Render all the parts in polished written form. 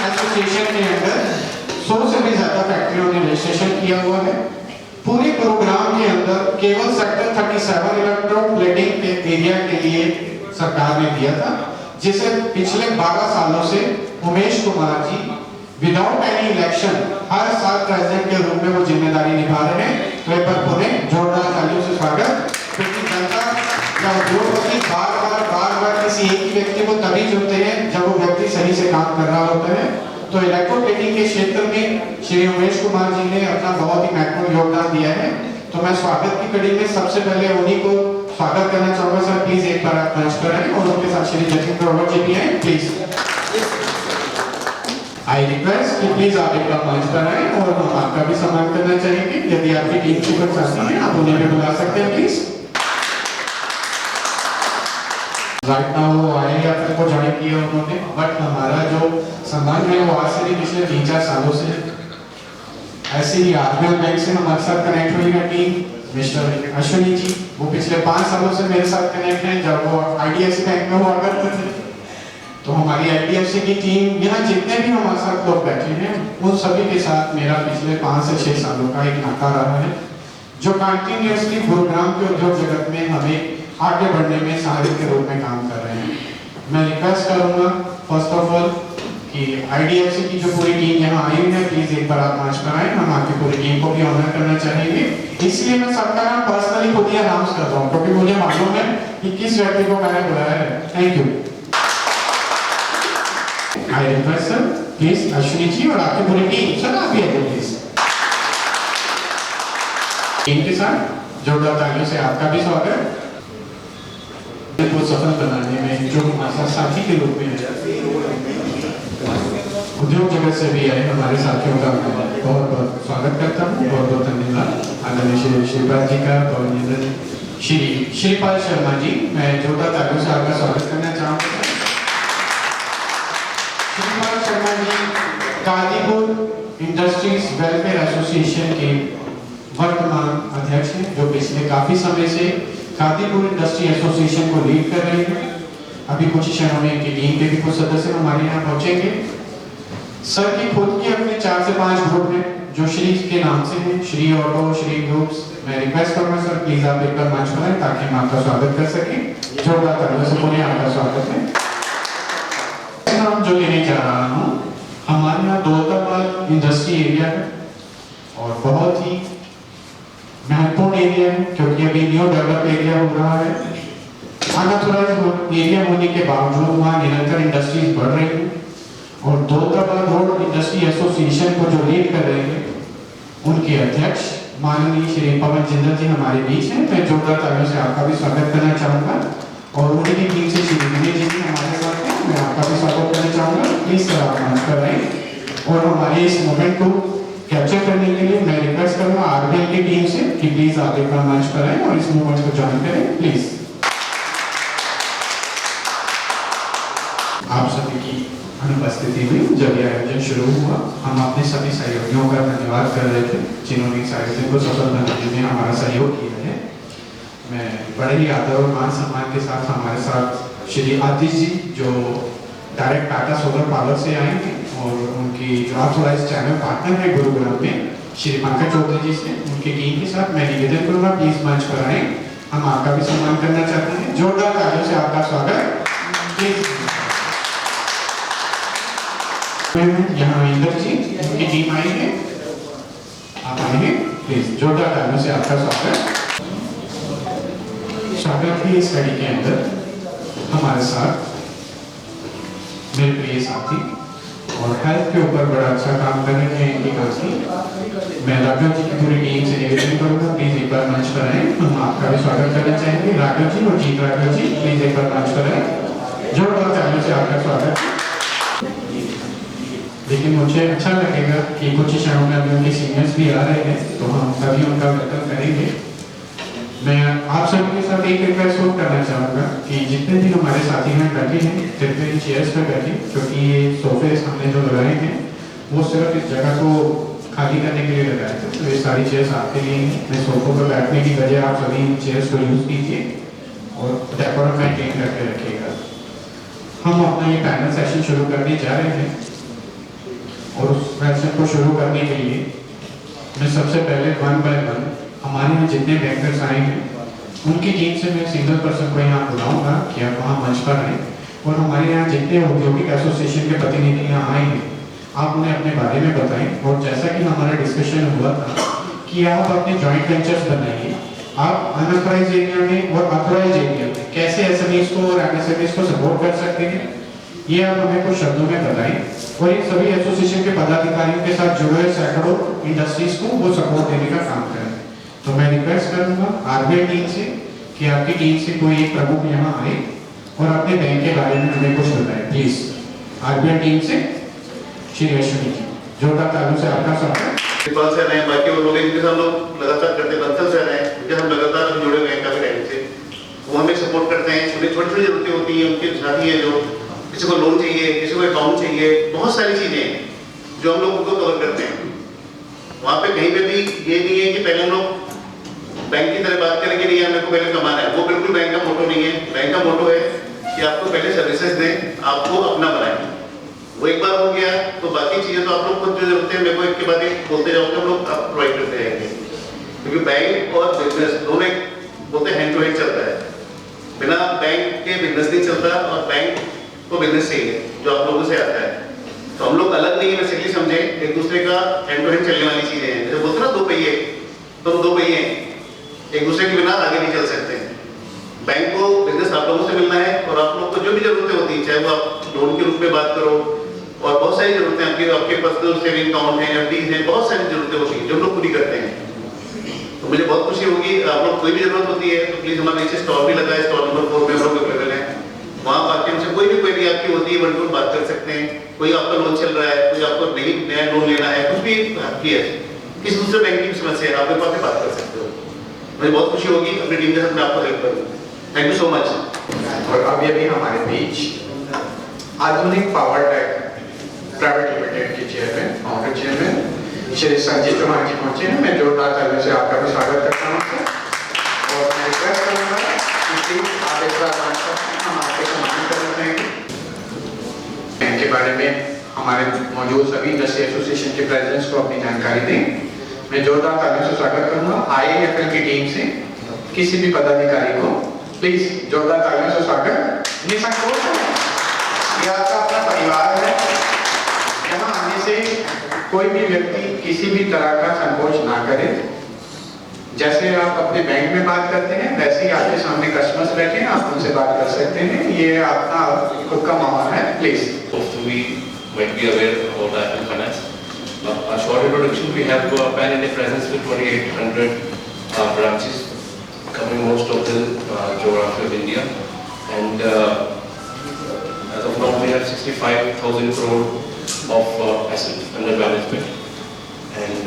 Association के अंदर 100 से भी ज्यादा फैक्ट्रियों ने रजिस्ट्रेशन किया हुआ है। पूरे प्रोग्राम के अंदर केवल सेक्टर 37 इलेक्ट्रोप्लेटिंग के एरिया के लिए सरकार ने दिया था, जिसे पिछले 12 सालों से Umesh Kumar ji without any election हर साल प्रेसिडेंट के रूप में वो जिम्मेदारी निभा रहे हैं। तो एक बार पुनः जोरदार तालियों से स्वागत। क्योंकि जनता या उद्योगपति बार बार किसी एक ही व्यक्ति को तभी चुनते हैं जब वो व्यक्ति सही से काम कर रहा होता है। तो इलेक्ट्रोप्लेटिंग के क्षेत्र में श्री उमेश कुमार जी ने अपना बहुत ही महत्वपूर्ण योगदान दिया है। तो मैं स्वागत की कड़ी में सबसे पहले उन्हीं को स्वागत करना चाहूंगा। सर प्लीज एक बार आप मंच पर आएं और उनके साथ श्री जतिन ग्रोवर जी भी हैं प्लीज। आई रिक्वेस्ट कि प्लीज आप एक बार मंच पर आएं और हम आपका भी सम्मान करना चाहेंगे। यदि आपकी टीम से कोई साथी है आप उन्हें भी बुला सकते हैं प्लीज। राइट नाउ वो आए या फिर को ज्वाइन किया उन्होंने, बट हमारा जो सम्मान है वो आज से नहीं पिछले 3-4 सालों से ऐसे ही आरबीएल बैंक से हमारे साथ कनेक्ट हुई है टीम। मिस्टर अश्विनी जी वो पिछले 5 सालों से मेरे साथ कनेक्ट हैं जब वो आईडीएफसी बैंक में हुआ करते थे। तो हमारी आईडीएफसी की टीम, यहाँ जितने भी हमारे साथ लोग बैठे हैं उन सभी के साथ मेरा पिछले 5 से 6 सालों का एक नाता रहा है, जो कंटिन्यूअसली गुरुग्राम के उद्योग जगत में हमें आगे बढ़ने में सहायक के रूप में काम कर रहे हैं। मैं रिक्वेस्ट करूंगा फर्स्ट ऑफ ऑल कि आईडीएफसी की जो पूरी टीम यहाँ आई हुई है प्लीज एक बार आप मंच पर आए। हम आपकी पूरी टीम को भी ऑनर करना चाहेंगे, इसलिए मैं सबका नाम पर्सनली खुद ही अनाउंस कर रहा हूँ क्योंकि मुझे मालूम है कि किस व्यक्ति को मैंने बुलाया है। Thank you. I request sir please Ashwini ji और आपकी पूरी टीम, सर आप भी आइए प्लीज। टीम के साथ जोरदार तालियों से आपका भी स्वागत। को सफल बनाने में जो हमारे साथी के रूप में उद्योग जगत से भी आए हमारे साथियों का बहुत बहुत स्वागत करता हूँ। बहुत बहुत धन्यवाद आदरणीय श्री श्रीपाल जी का और श्री श्रीपाल शर्मा जी, मैं जोरदार तालियों से आपका स्वागत करना चाहूँगा। Shripal Sharma ji Kadipur industries welfare association के वर्तमान अध्यक्ष हैं, जो पिछले काफी समय से कादीपुर इंडस्ट्री एसोसिएशन को लीड कर रहे हैं। अभी कुछ क्षणों में इनकी टीम के भी कुछ सदस्य हमारे यहाँ पहुंचेंगे। सर की खुद की अपने 4 से 5 ग्रुप हैं जो श्री के नाम से हैं, श्री ऑटो, श्री ग्रुप्स। मैं रिक्वेस्ट करूंगा सर प्लीज आप एक बार मंच पर आएं ताकि हम आपका स्वागत कर सकें। जोरदार तालियों से पुनः आपका स्वागत है। नाम जो लेने जा रहा हूँ, हमारे यहाँ दौलताबाद इंडस्ट्री एरिया है और बहुत ही महत्वपूर्ण एरिया है क्योंकि अभी न्यू डेवलप एरिया हो रहा है। अनऑथराइज्ड एरिया होने के बावजूद वहाँ निरंतर इंडस्ट्रीज बढ़ रही हैं और दौलताबाद रोड इंडस्ट्री एसोसिएशन को जो लीड कर रहे हैं उनके अध्यक्ष माननीय श्री पवन जिंदल जी हमारे बीच हैं। मैं जोरदार तालियों से आपका भी स्वागत करना चाहूँगा और उन्हीं की टीम से श्री विनय जी भी हमारे साथ हैं। मैं आपका भी स्वागत करना चाहूँगा। प्लीज सर आप मंच पर आएं और हमारे इस मूवमेंट को कैप्चर करने के लिए मैं रिक्वेस्ट करूंगा आरबीएल की टीम से कि प्लीज आप एक बार मंच पर आएं और इस मूवमेंट को ज्वाइन करें प्लीज। आप सभी की अनुपस्थिति में जब यह आयोजन शुरू हुआ, हम अपने सभी सहयोगियों का धन्यवाद कर रहे थे जिन्होंने इस आयोजन को सफल बनाने में हमारा सहयोग किया है। मैं बड़े ही आदर और मान सम्मान के साथ हमारे साथ श्री आतिश जी जो डायरेक्ट टाटा सोलर पावर से आए हैं और उनकी ऑथराइज्ड चैनल पार्टनर है गुरुग्राम में श्री पंकज चौधरी जी से, उनकी टीम के साथ मैं निवेदन करूंगा प्लीज मंच पर आएं। हम आपका भी सम्मान करना चाहते हैं। जोरदार तालियों से आपका स्वागत। यहाँ इंदर जी उनकी टीम आई है, आप आएंगे प्लीज। जोरदार तालियों से आपका स्वागत। स्वागत है इस कड़ी के अंदर हमारे साथ मेरे प्रिय साथी और हेल्थ के ऊपर बड़ा अच्छा काम कर रहे हैं इनकी काफी। मैं राघव जी की पूरी टीम से निवेदन करूंगा प्लीज एक बार मंच पर आएं। हम आपका भी स्वागत करना चाहेंगे। राघव जी और जीत राघव जी प्लीज एक बार मंच पर आएं। जोरदार तालियों से आपका स्वागत। लेकिन मुझे अच्छा लगेगा कि कुछ क्षणों में अभी उनके सीनियर्स भी आ रहे हैं तो हम सभी उनका वेलकम करेंगे। मैं आप सभी के साथ एक रिक्वेस्ट और करना चाहूँगा कि जितने भी हमारे साथी हैं बैठे हैं जितने इन चेयर्स पर बैठे, क्योंकि ये सोफे हमने जो लगाए हैं वो सिर्फ इस जगह को खाली करने के लिए लगाए थे, तो ये सारी चेयर्स आपके लिए हैं। मैं सोफों पर बैठने की बजाय आप सभी इन चेयर्स को यूज़ कीजिए और डेकोरम मेंटेन करके रखिएगा। हम अपना ये पैनल सेशन शुरू करने जा रहे हैं। और उस सेशन को शुरू करने के लिए मैं सबसे पहले वन बाय वन हमारे यहाँ जितने बैंकर्स आए हैं उनकी टीम से मैं सिंगल पर्सन को यहाँ बुलाऊंगा कि आप वहाँ मंच पर आए और हमारे यहाँ जितने औद्योगिक एसोसिएशन के प्रतिनिधि यहाँ आए हैं आप उन्हें अपने बारे में बताएं। और जैसा कि हमारा डिस्कशन हुआ था कि आप अपने जॉइंट वेंचर्स बनाइए, आप अनऑथराइज्ड एरिया में और ऑथराइज्ड एरिया में कैसे एसएमईज को और एमएसएमईज को सपोर्ट कर सकते हैं, ये आप हमें कुछ शब्दों में बताएं। और इन सभी एसोसिएशन के पदाधिकारियों के साथ जुड़े हुए सैकड़ों इंडस्ट्रीज को वो सपोर्ट देने का काम करें। तो मैं रिक्वेस्ट करूंगा आरबीआई टीम से कि आपकी टीम से कोई एक प्रमुख यहाँ आए और अपने बैंक के बारे में हमें कुछ बताएं प्लीज। आरबीआई टीम से श्री अश्विनी जी, जोरदार तालियों से आपका स्वागत। नेपाल से रहे बाकी वो लोग जिनके साथ हम लोग लगातार करते हैं, बंसल से रहे हैं जिनके हम लगातार जुड़े हुए हैं काफी टाइम से, वो हमें सपोर्ट करते हैं। छोटी छोटी जरूरतें होती हैं उनकी साथी है, जो किसी को लोन चाहिए, किसी को अकाउंट चाहिए, बहुत सारी चीजें जो हम लोग उनको कवर करते हैं। वहाँ पे कहीं पे भी ये नहीं है कि पहले हम लोग बैंक की तरह बात करेंगे नहीं मेरे को पहले कमाना है, वो बिल्कुल बैंक का मोटो नहीं है। बैंक का मोटो है कि आपको पहले सर्विसेज दें, आपको अपना बनाएं। वो एक बार हो गया तो बाकी चीजें तो आप लोग खुद जो जरूरत है मेरे को एक के बाद एक बोलते जाओगे, हम लोग आप प्रोवाइड करते रहेंगे। क्योंकि बैंक और बिजनेस दोनों एक बोलते हैंड टू हैंड चलता है, बिना बैंक के बिजनेस नहीं चलता और बैंक को बिजनेस चाहिए जो आप लोगों से आता है। तो हम लोग अलग नहीं है, बेसिकली समझे एक दूसरे का हैंड टू हैंड चलने वाली चीजें हैं। जैसे बोलते ना दो पहिए, तो दो पहिए एक दूसरे के बिना आगे नहीं चल सकते। बैंक को बिजनेस आप लोगों से मिलना है और आप लोग को जो भी जरूरतें होती है, चाहे वो आप लोन के रूप में बात करो और बहुत सारी जरूरतें आपके पर्सनल सेविंग अकाउंट है, एफडीज है, बहुत सारी जरूरतें होती हैं जो हम लोग पूरी करते हैं। तो मुझे बहुत खुशी होगी, आप लोग कोई भी जरूरत होती है तो प्लीज हमारे नीचे स्टॉल भी लगा है, स्टॉल नंबर 4 में हम लोग अवेलेबल है। वहाँ बाकी हमसे कोई भी क्वेरी आपकी होती है वन टू बात कर सकते हैं। कोई आपका लोन चल रहा है, कोई आपको नहीं नया लोन लेना है, कुछ भी आपकी है, किसी दूसरे बैंकिंग समस्या है, आप मेरे पास बात कर सकते हो। मुझे बहुत खुशी होगी अपनी टीम के साथ मैं आपको हेल्प करूँ। Thank you so much. और अब ये भी हमारे बीच Aadhunik power tech private limited के chairman, founder chairman Shri Sanjay Chauhan ji पहुंचे हैं। मैं जोरदार तालियों से आपका भी स्वागत करता हूं और मैं रिक्वेस्ट करूंगा कि आप एक बार हम आपके सम्मान करना चाहेंगे। बैंक के बारे में हमारे मौजूद सभी इंडस्ट्री एसोसिएशन के प्रेसिडेंट्स को अपनी जानकारी दें। मैं जोरदार तालियों से स्वागत करूंगा आईएएफएल की टीम से किसी भी पदाधिकारी को प्लीज जोरदार तालियों से स्वागत। निसंकोच है, ये आपका अपना परिवार है, यहाँ आने से कोई भी व्यक्ति किसी भी तरह का संकोच ना करे। जैसे आप अपने बैंक में बात करते हैं वैसे ही आपके सामने कस्टमर्स बैठे हैं, आप उनसे बात कर सकते हैं, ये आपका खुद का माहौल है। Please might be aware about IIFL Finance. A short introduction: we have pan-India presence with 2,800 branches covering most of the geography of India, and as of now we have 65,000 crore of assets under management. And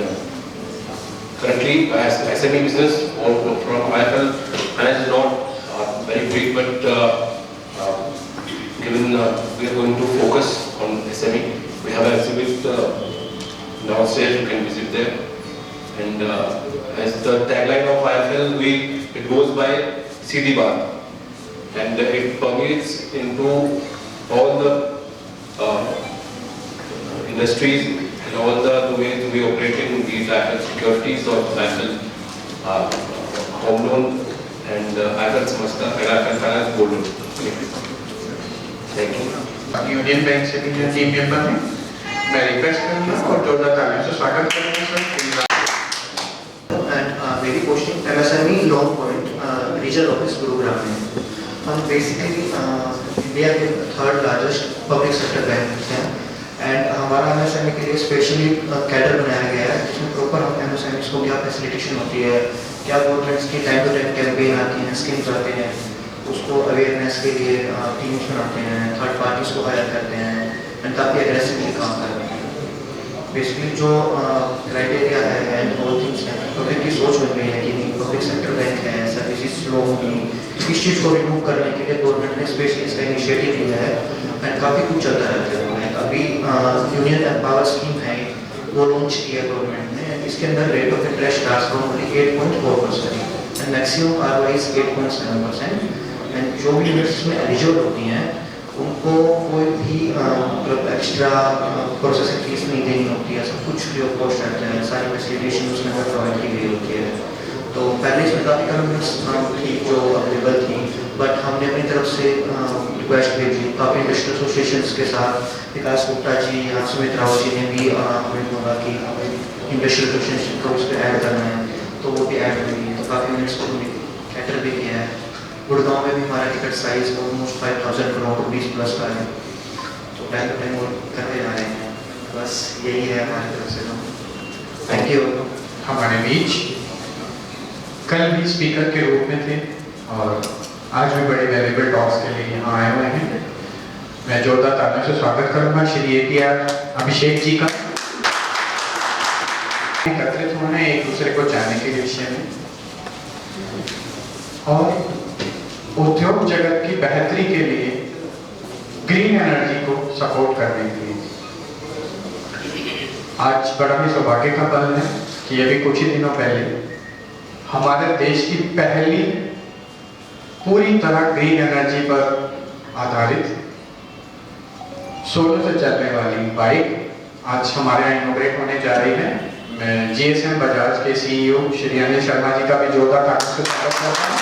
currently, as SME business from IIFL Finance is not very big, but given we are going to focus on SME, we have an exhibit downstairs. You can visit there. And as the tagline of IIFL, it goes by CD bar, and it permeates into all the industries and all the domains we operate in, these IIFL Securities or IIFL Home Loan and IIFL Samasta and IIFL Finance Gold Loan. Thank you. Union bank से भी जो team member हैं, मैं request करूंगा और जोरदार तालियों से स्वागत करूंगा सर। And मेरी posting MSME long point regional office Gurugram में। हम बेसिकली इंडिया के third largest public sector bank हैं एंड हमारा MSME के लिए स्पेशली कैडर बनाया गया है जिसमें प्रॉपर हम MSMEs को क्या फैसिलिटेशन होती है, क्या गवर्नमेंट्स की टाइम टू टाइम कैंपेन आती हैं, स्कीम्स आते हैं, उसको अवेयरनेस के लिए टीम्स बनाते हैं, थर्ड पार्टीज को हायर करते हैं एंड काफ़ी एग्रेसिवली काम करते हैं। बेसिकली जो क्राइटेरिया है एंड ऑल थिंग्स हैं, पब्लिक की सोच बन गई है कि नहीं पब्लिक सेक्टर बैंक है, सर्विसेज स्लो होगी, इस चीज़ को रिमूव करने के लिए गवर्नमेंट ने स्पेशली इसका इनिशिएटिव लिया है एंड काफ़ी कुछ चलता रहता है। अभी यूनियन एम्पावर स्कीम है वो लॉन्च किया गवर्नमेंट ने, इसके अंदर rate of interest starts from only 8.4% and maximum ROI is 8.7%। And जो भी यूनिट्स में एलिजिबल होती हैं उनको कोई भी मतलब एक्स्ट्रा प्रोसेसिंग फीस नहीं देनी होती है, सब कुछ फ्री ऑफ कॉस्ट रहता है, सारी फैसिलिटेशन उसमें प्रोवाइड की गई होती है। तो पहले इसमें काफ़ी गवर्नमेंट्स थी जो अवेलेबल थी, बट हमने अपनी तरफ से रिक्वेस्ट भेजी काफ़ी इंडस्ट्रियल एसोसिएशंस के साथ। विकास गुप्ता जी, सुमित राव जी ने भी हमें बोला कि इंडस्ट्रियल एसोसिएशन को उस पर ऐड करना है, तो वो भी ऐड हुई। तो काफ़ी यूनिट्स को हमने कैटर भी किया है। गुड़गांव में भी हमारा ticket size almost 5000 crore rupees plus का है, तो टाइम टू टाइम वो करते जा रहे हैं। बस यही है हमारी तरफ से। तो थैंक यू। हमारे बीच कल भी स्पीकर के रूप में थे और आज भी बड़े वैल्यूबल टॉक्स के लिए यहाँ आए हुए हैं। मैं जोरदार तालियों से स्वागत करूंगा श्री APR अभिषेक जी का। एकत्रित होने एक दूसरे को जानने के विषय में और उद्योग जगत की बेहतरी के लिए ग्रीन एनर्जी को सपोर्ट करने के लिए। आज बड़ा ही सौभाग्य का पल है कि अभी कुछ ही दिनों पहले हमारे देश की पहली पूरी तरह ग्रीन एनर्जी पर आधारित सोलर से चलने वाली बाइक आज हमारे यहाँ इनोग्रेट होने जा रही है। मैं GSM बजाज के CEO श्री अनिल शर्मा जी का भी जोरदार तालियों से स्वागत करता हूँ।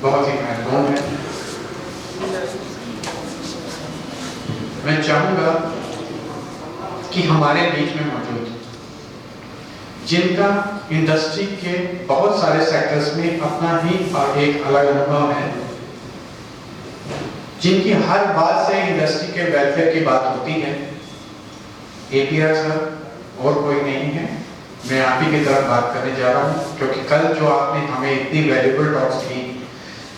बहुत ही महत्वपूर्ण है। मैं चाहूंगा कि हमारे बीच में मौजूद जिनका इंडस्ट्री के बहुत सारे सेक्टर्स में अपना ही एक अलग अनुभव है, जिनकी हर बात से इंडस्ट्री के वेलफेयर की बात होती है, APR सर और कोई नहीं है। मैं आप ही की तरफ बात करने जा रहा हूँ, क्योंकि कल जो आपने हमें इतनी वैल्यूबल टॉक्स की,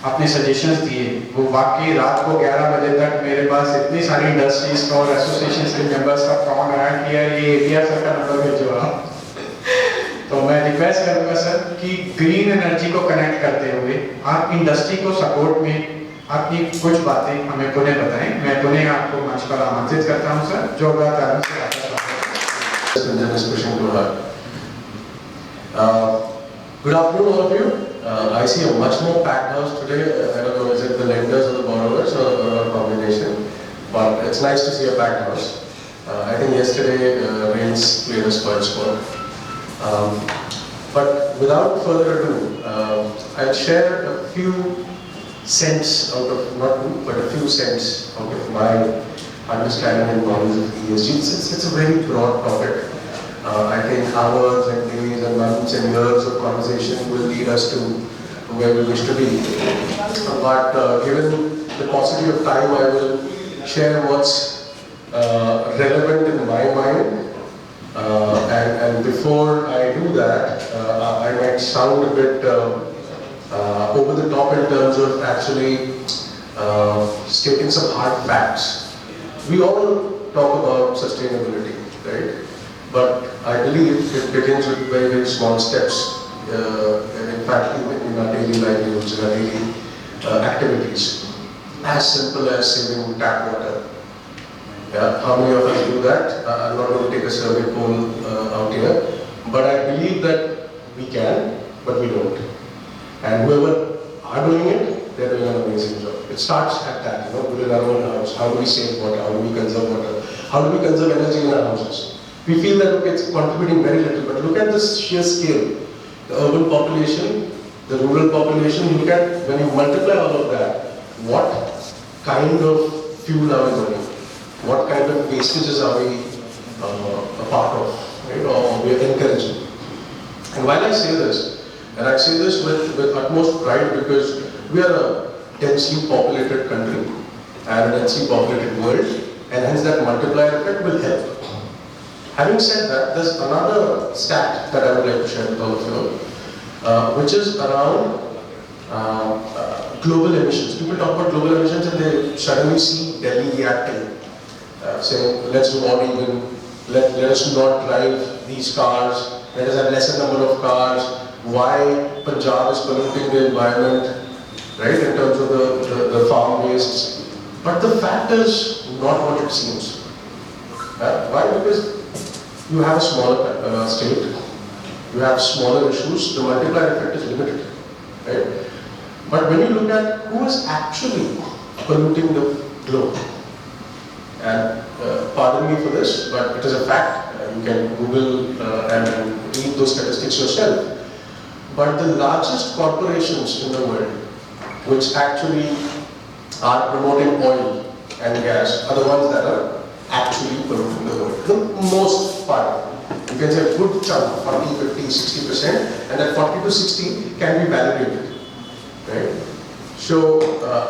अपने सजेशंस दिए, वो वाकई रात को 11 बजे तक मेरे पास इतनी सारी इंडस्ट्रीज और एसोसिएशन के मेंबर्स का फोन आया कि यार ये APR सर का नंबर भेजो आप। तो मैं रिक्वेस्ट करूंगा सर कि ग्रीन एनर्जी को कनेक्ट करते हुए आप इंडस्ट्री को सपोर्ट में आपकी कुछ बातें हमें पुनः बताएं। मैं पुनः आपको मंच पर आमंत्रित करता हूं सर। जोरदार तालियों से Good afternoon, all of you. I see a much more packed house today. I don't know, is it the lenders or the borrowers or a combination? But it's nice to see a packed house. I think yesterday rains played a spoil sport. But without further ado, I'll share a few cents out of, not two, but a few cents out of my understanding and knowledge of ESG. It's a very broad topic. I think hours and days and months and years of conversation will lead us to where we wish to be. But given the paucity of time, I will share what's relevant in my mind. And before I do that, I might sound a bit over the top in terms of actually stating some hard facts. We all talk about sustainability, right? But I believe it begins with very, very small steps. In fact, in our daily livelihoods, in our daily activities. As simple as saving tap water. Yeah, how many of us do that? I'm not going to take a survey poll out here, but I believe that we can, but we don't. And whoever are doing it, they're doing an amazing job. It starts at that, within our own house. How do we save water? How do we conserve water? How do we conserve energy in our houses? We feel that okay, it's contributing very little, but look at this sheer scale. The urban population, the rural population, look at when you multiply all of that, what kind of fuel are we burning? What kind of wastages are we a part of, right? Or we are encouraging? And while I say this, and I say this with utmost pride because we are a densely populated country and a densely populated world, and hence that multiplier effect will help. Having said that, there's another stat that I would like to share with all of you, which is around global emissions. People talk about global emissions and they suddenly see Delhi reacting, saying, let's do odd even, let us not drive these cars, let us have lesser number of cars, why Punjab is polluting the environment, right, in terms of the farm wastes. But the fact is not what it seems. Why? Because you have a smaller state, you have smaller issues, the multiplier effect is limited, right? But when you look at who is actually polluting the globe, and pardon me for this, but it is a fact. You can Google and read those statistics yourself. But the largest corporations in the world, which actually are promoting oil and gas, are the ones that are actually polluting the world. The most part. You can say a good chunk, 40, 50, 60%, and that 40 to 60 can be validated. Right? So,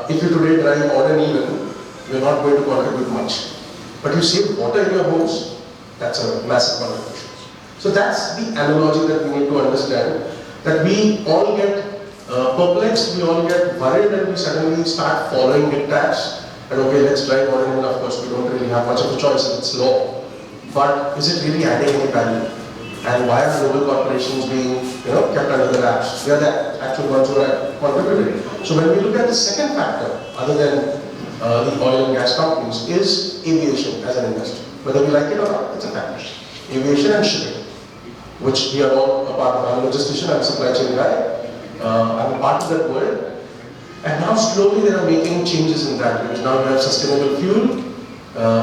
if you today drive odd and even, you're not going to contribute much. But you save water in your homes, that's a massive contribution. So that's the analogy that we need to understand, that we all get perplexed, we all get worried, and we suddenly start following diktats. And okay, let's drive odd and even, of course, we don't really have much of a choice, it's law. But is it really adding any value? And why are global corporations being kept under the wraps? They are the actual ones who are contributing. So when we look at the second factor, other than the oil and gas companies, is aviation as an industry. Whether we like it or not, it's a factor. Aviation and shipping, which we are all a part of. I'm a logistician, I'm a supply chain guy. I'm a part of that world. And now slowly they are making changes in that, because now we have sustainable fuel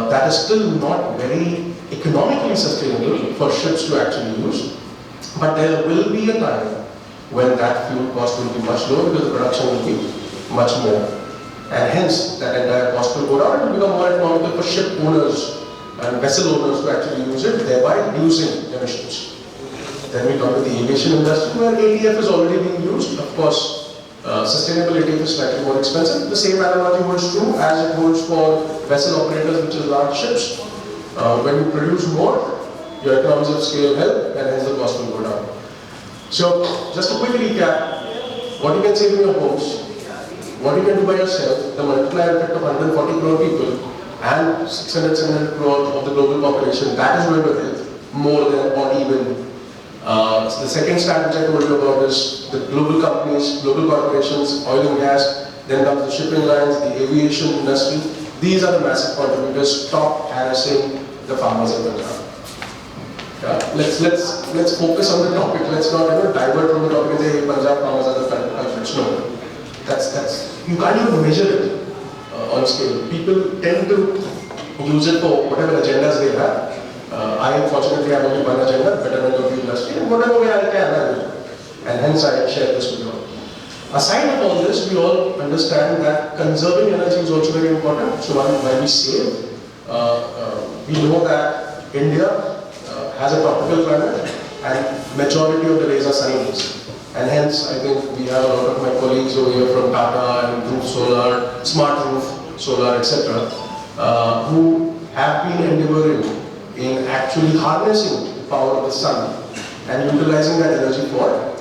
that is still not very economically sustainable for ships to actually use. But there will be a time when that fuel cost will be much lower because the production will be much more. And hence that entire cost will go down and become more economical for ship owners and vessel owners to actually use it, thereby reducing emissions. Then we talk about the aviation industry, where ATF is already being used. Of course, sustainable ATF is slightly more expensive. The same analogy holds true as it holds for vessel operators, which is large ships. When you produce more, your economies of scale help, and hence the cost will go down. So, just a quick recap, what you can save in your homes, what you can do by yourself, the multiplier effect of 140 crore people, and 600 crore of the global population, that is going to help more than or even. The second stat which I told you about is the global companies, global corporations, oil and gas, then comes the shipping lines, the aviation industry. These are the massive contributors. Stop harassing the farmers in Punjab. Yeah? Let's focus on the topic. Let's not divert from the topic and say hey, Punjab farmers are the culprits. No, that's you can't even measure it on scale. People tend to use it for whatever agendas they have. I fortunately have only one agenda, betterment of the industry, and whatever way I can, I will. And hence I share this with you all. Aside of all this, we all understand that conserving energy is also very important. So while we save, we know that India has a tropical climate and majority of the days are sunny days. And hence, I think we have a lot of my colleagues over here from Tata and Roof Solar, Smart Roof Solar, etc., who have been endeavoring in actually harnessing the power of the sun and utilizing that energy for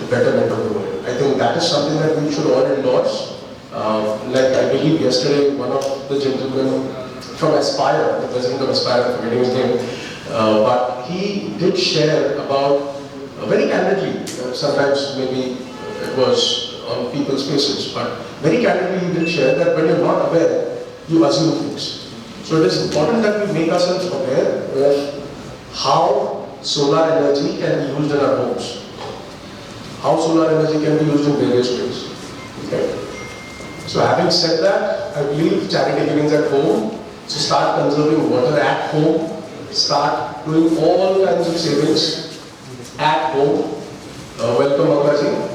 the betterment of the world. I think that is something that we should all endorse. Like I believe yesterday, one of the gentlemen from Aspire, the president of Aspire, I'm forgetting his name, but he did share about, very candidly, sometimes maybe it was on people's faces, but very candidly he did share that when you're not aware, you assume things. So it is important that we make ourselves aware of how solar energy can be used in our homes. How solar energy can be used in various ways. Okay. So having said that, I believe charity begins at home. So start conserving water at home. Start doing all kinds of savings at home. Welcome, Mangaji.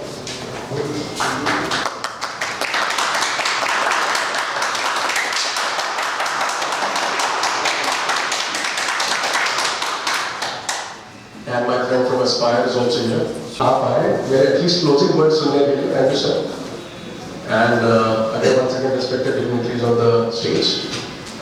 And my friend from Aspire is also here. We are at least closing words सुनने के लिए. Thank you, sir. And again, once again, respected dignitaries on the stage.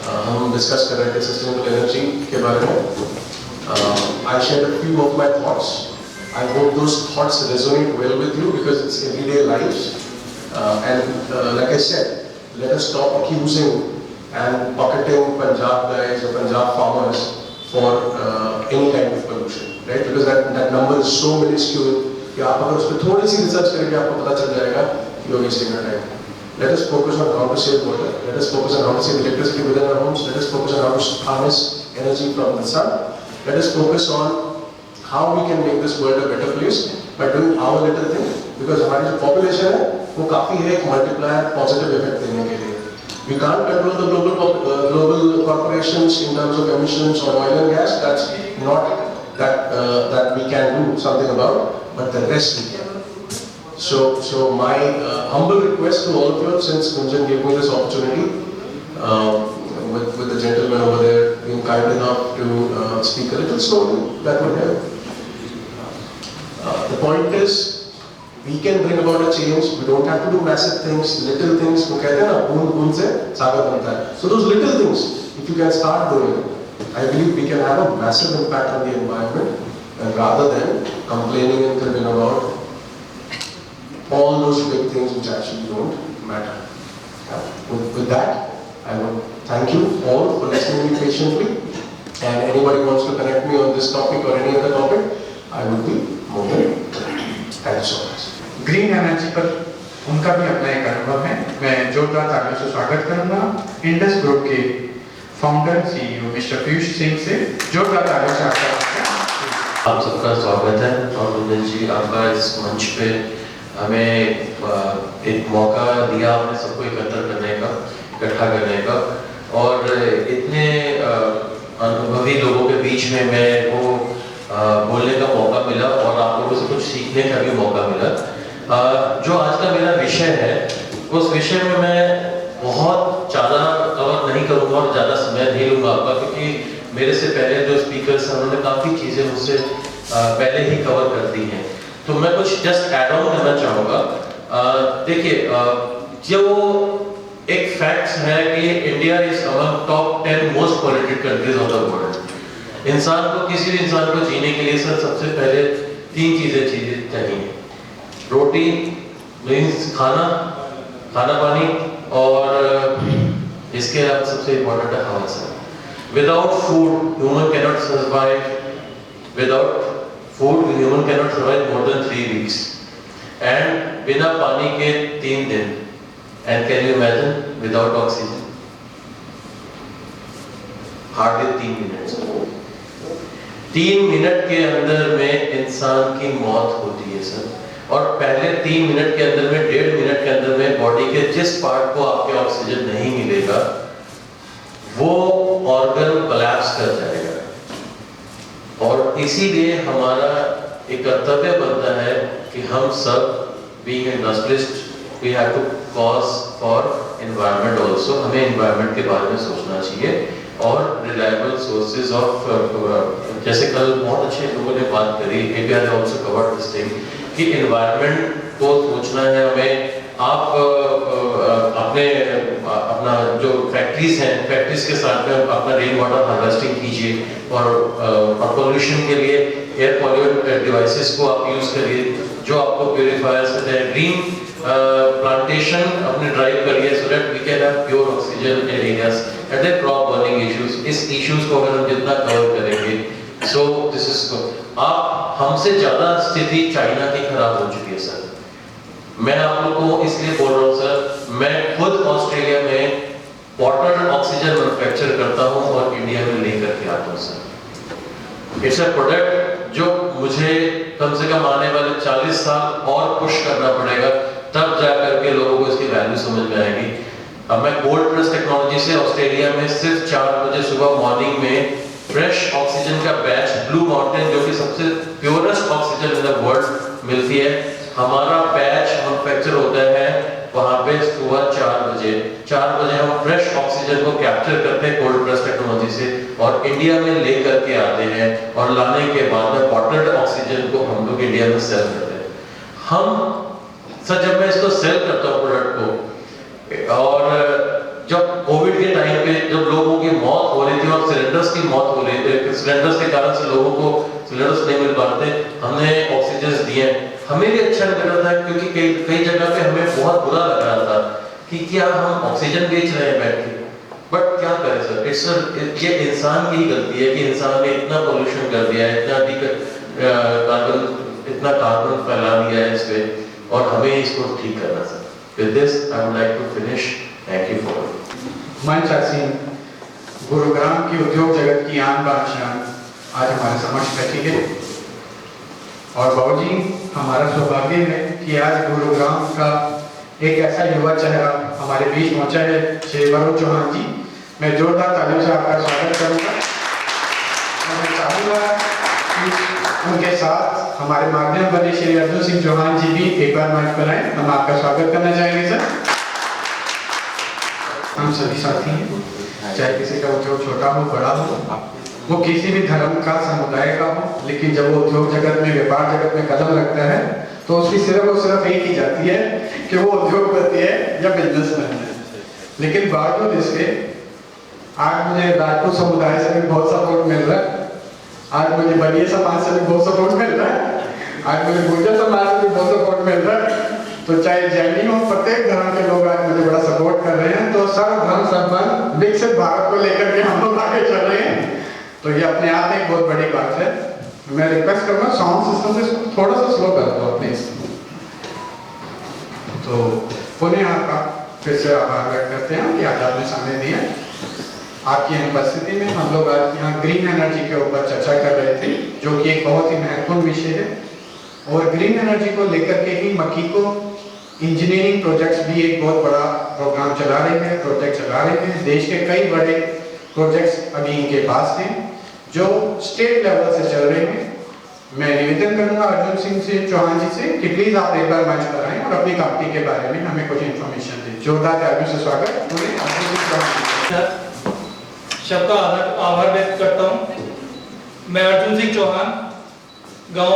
हम discuss कर रहे थे sustainable energy के बारे में. I shared a few of my thoughts. I hope those thoughts resonate well with you because it's everyday lives. And like I said, let us stop accusing and bucketing Punjab guys or Punjab farmers for any kind of pollution. Right? Because that number is so minuscule कि आप अगर उस पर थोड़ी सी research करेंगे आपको पता चल जाएगा कि you're wasting your time. Let us focus on how to save water. Let us focus on how to save electricity within our homes. Let us focus on how to harness energy from the sun. Let us focus on how we can make this world a better place by doing our little thing because हमारी जो population है वो काफ़ी है एक multiplier positive effect देने के लिए. We can't control the global corporations in terms of emissions or oil and gas. That's not that we can do something about, but the rest we can. So my humble request to all of you, since Gunjan gave me this opportunity, with the gentleman over there being kind enough to speak a little slowly, that would help. The point is, we can bring about a change. We don't have to do massive things, little things. वो कहते हैं ना, बूंद बूंद से सागर बनता है. So those little things, if you can start doing, I believe we can have a massive impact on the environment, and rather than complaining and cribbing about all those big things which actually don't matter. With that, I would thank you all for listening to me patiently. And anybody wants to connect me on this topic or any other topic, I would be more than glad. Thank you so much. Green energy पर उनका भी अपना एक अनुभव है. मैं जोरदार तालियों से स्वागत करूंगा इंडस ग्रुप के founder CEO mister Piyush Singh से. जोरदार तालियों से आप सबका स्वागत है. और कुंदन जी, आपका इस मंच पे हमें एक मौका दिया आपने सबको इकट्ठा करने का, और इतने अनुभवी लोगों के बीच में मैं वो बोलने का मौका मिला और आप लोगों से कुछ सीखने का भी मौका मिला. जो आज का मेरा विषय है, उस विषय में मैं बहुत ज़्यादा कवर नहीं करूँगा और ज़्यादा समय नहीं लूँगा आपका, क्योंकि मेरे से पहले जो स्पीकर्स हैं उन्होंने काफ़ी चीज़ें मुझसे पहले ही कवर कर दी हैं. तो मैं कुछ जस्ट ऐड ऑन करना चाहूँगा. देखिए, जो एक फैक्ट है कि India is among top 10 most polluted countries of the world. इंसान को, किसी भी इंसान को जीने के लिए सर सबसे पहले 3 चीजें चाहिए. रोटी मीन्स खाना पानी, और इसके अलावा सबसे इम्पोर्टेंट है हवा. Sir, without food human cannot survive. Without food human cannot survive more than 3 weeks. And बिना पानी के 3 दिन. And can you imagine without oxygen hardly 3 minutes. 3 minute के अंदर में इंसान की मौत होती है सर. और पहले 3 मिनट के अंदर में, 1.5 मिनट के अंदर में बॉडी के जिस पार्ट को आपके ऑक्सीजन नहीं मिलेगा वो ऑर्गन कोलैप्स कर जाएगा. और इसीलिए हमारा एक कर्तव्य बनता है कि हम सब being industrialist, we have to cause for environment also. हमें एनवायरनमेंट के बारे में सोचना चाहिए और रिलायबल सोर्सेज ऑफ, जैसे कल बहुत अच्छे लोगों ने बात करी, इंडिया ने ऑल्सो कवर्ड दिस थिंग कि एनवायरनमेंट को सोचना है हमें. आप अपना जो फैक्ट्रीज हैं, फैक्ट्रीज के साथ में अपना रेन वाटर हार्वेस्टिंग कीजिए, और पोल्यूशन के लिए एयर पॉल्यूट डिवाइसेस को आप यूज करिए जो आपको प्यूरिफायर्स करते हैं. ग्रीन प्लांटेशन अपने ड्राइव करिए, so that we can have pure oxygen in areas. And then crop burning issues, इस इश्यूज को अगर हम जितना कवर करेंगे, सो दिस इज गुड. आप हमसे ज्यादा स्थिति चाइना की खराब हो चुकी है सर. मैं आप लोगों को इसलिए बोल रहा हूँ सर, मैं खुद ऑस्ट्रेलिया में बॉटल्ड ऑक्सीजन मैन्युफैक्चर करता हूँ और इंडिया में लेकर के आता हूँ सर. इट्स अ प्रोडक्ट जो मुझे कम से कम आने वाले 40 साल और पुश करना पड़ेगा, तब जाकर के लोगों को इसकी वैल्यू समझ में आएगी. अब मैं गोल्ड प्लस टेक्नोलॉजी से ऑस्ट्रेलिया में सिर्फ 4 बजे सुबह मॉर्निंग में फ्रेश ऑक्सीजन का बैच, ब्लू माउंटेन जो कि सबसे purest oxygen in the world मिलती है, हमारा बैच मैन्युफैक्चर होता है वहाँ पे सुबह 4 बजे. 4 बजे हम फ्रेश ऑक्सीजन को कैप्चर करते हैं गोल्ड प्लस टेक्नोलॉजी से और इंडिया में लेकर के आते हैं, और लाने के बाद में बॉटल्ड ऑक्सीजन को हम लोग इंडिया में सेल करते हैं. हम सर, जब मैं इसको सेल करता हूँ प्रोडक्ट को, और जब कोविड के टाइम पे जब लोगों की मौत हो रही थी और सिलेंडर्स की मौत हो रही थी, सिलेंडर्स के कारण से लोगों को सिलेंडर्स नहीं मिल पाते, हमने ऑक्सीजन दिए. हमें भी अच्छा लग रहा था, क्योंकि कई जगह पे हमें बहुत बुरा लग रहा था कि क्या हम ऑक्सीजन बेच रहे हैं बैठ के. बट क्या करें सर, ये इंसान की ही गलती है कि इंसान ने इतना पोल्यूशन कर दिया है, इतना कार्बन फैला दिया है इस पे, और हमें इसको ठीक करना sir. With this, I would like to finish. Thank you for it. मंच आसीन गुरुग्राम की उद्योग जगत की आन बान शान आज हमारे समक्ष बैठी है. और बाबूजी, हमारा सौभाग्य है कि आज गुरुग्राम का एक ऐसा युवा चेहरा हमारे बीच पहुंचा है, श्री वरुण चौहान जी। मैं जोरदार तालियों से आपका स्वागत करूंगा और मैं चाहूंगा कि उनके साथ हमारे माध्यम बने श्री अर्जुन सिंह चौहान जी भी एक बार मंच पर आए। हम आपका स्वागत करना चाहेंगे सर। हम सभी साथी हैं, चाहे किसी का उद्योग छोटा हो बड़ा हो, वो किसी भी धर्म का समुदाय का हो, लेकिन जब वो उद्योग जगत में व्यापार जगत में कदम रखता है तो उसकी सिर्फ और सिर्फ एक ही जाती है कि वो उद्योगपति है या बिजनेसमैन है। लेकिन बावजूद इसके आज मुझे राजपूत समुदाय से भी बहुत सपोर्ट मिल रहा है, आज मुझे बनिया समाज से भी बहुत सपोर्ट मिल रहा है, आज मुझे गुर्जर समाज से भी बहुत सपोर्ट मिल रहा है। तो चाहे जैनी हो, प्रत्येक धर्म के लोग आज मुझे बड़ा सपोर्ट कर रहे हैं। तो सर्वधर्म संपन्न विकसित भारत को लेकर के हम लोग आगे चल रहे हैं, तो ये अपने आप में एक बहुत बड़ी बात है। मैं रिक्वेस्ट करूंगा साउंड सिस्टम से थोड़ा सा स्लो कर दो प्लीज। तो पुनः आपका फिर से आभार व्यक्त करते हैं कि आज आपने समय दिया। आपकी अनुपस्थिति में हम लोग आज यहाँ ग्रीन एनर्जी के ऊपर चर्चा कर रहे थे, जो कि एक बहुत ही महत्वपूर्ण विषय है। और ग्रीन एनर्जी को लेकर के ही मकीको इंजीनियरिंग प्रोजेक्ट्स भी एक बहुत बड़ा प्रोग्राम चला रहे हैं, प्रोजेक्ट चला रहे हैं। देश के कई बड़े प्रोजेक्ट्स अभी इनके पास हैं जो स्टेट लेवल से चल रहे हैं। मैं निवेदन करूंगा अर्जुन सिंह से चौहान जी से कि प्लीज आप एक बार मंच पर आएं और अपनी कंपनी के बारे में हमें कुछ इन्फॉर्मेशन दें। जोरदार तालियों से स्वागत करें अर्जुन सिंह चौहान जी। सबका आभार व्यक्त करता हूं। मैं अर्जुन सिंह चौहान, गांव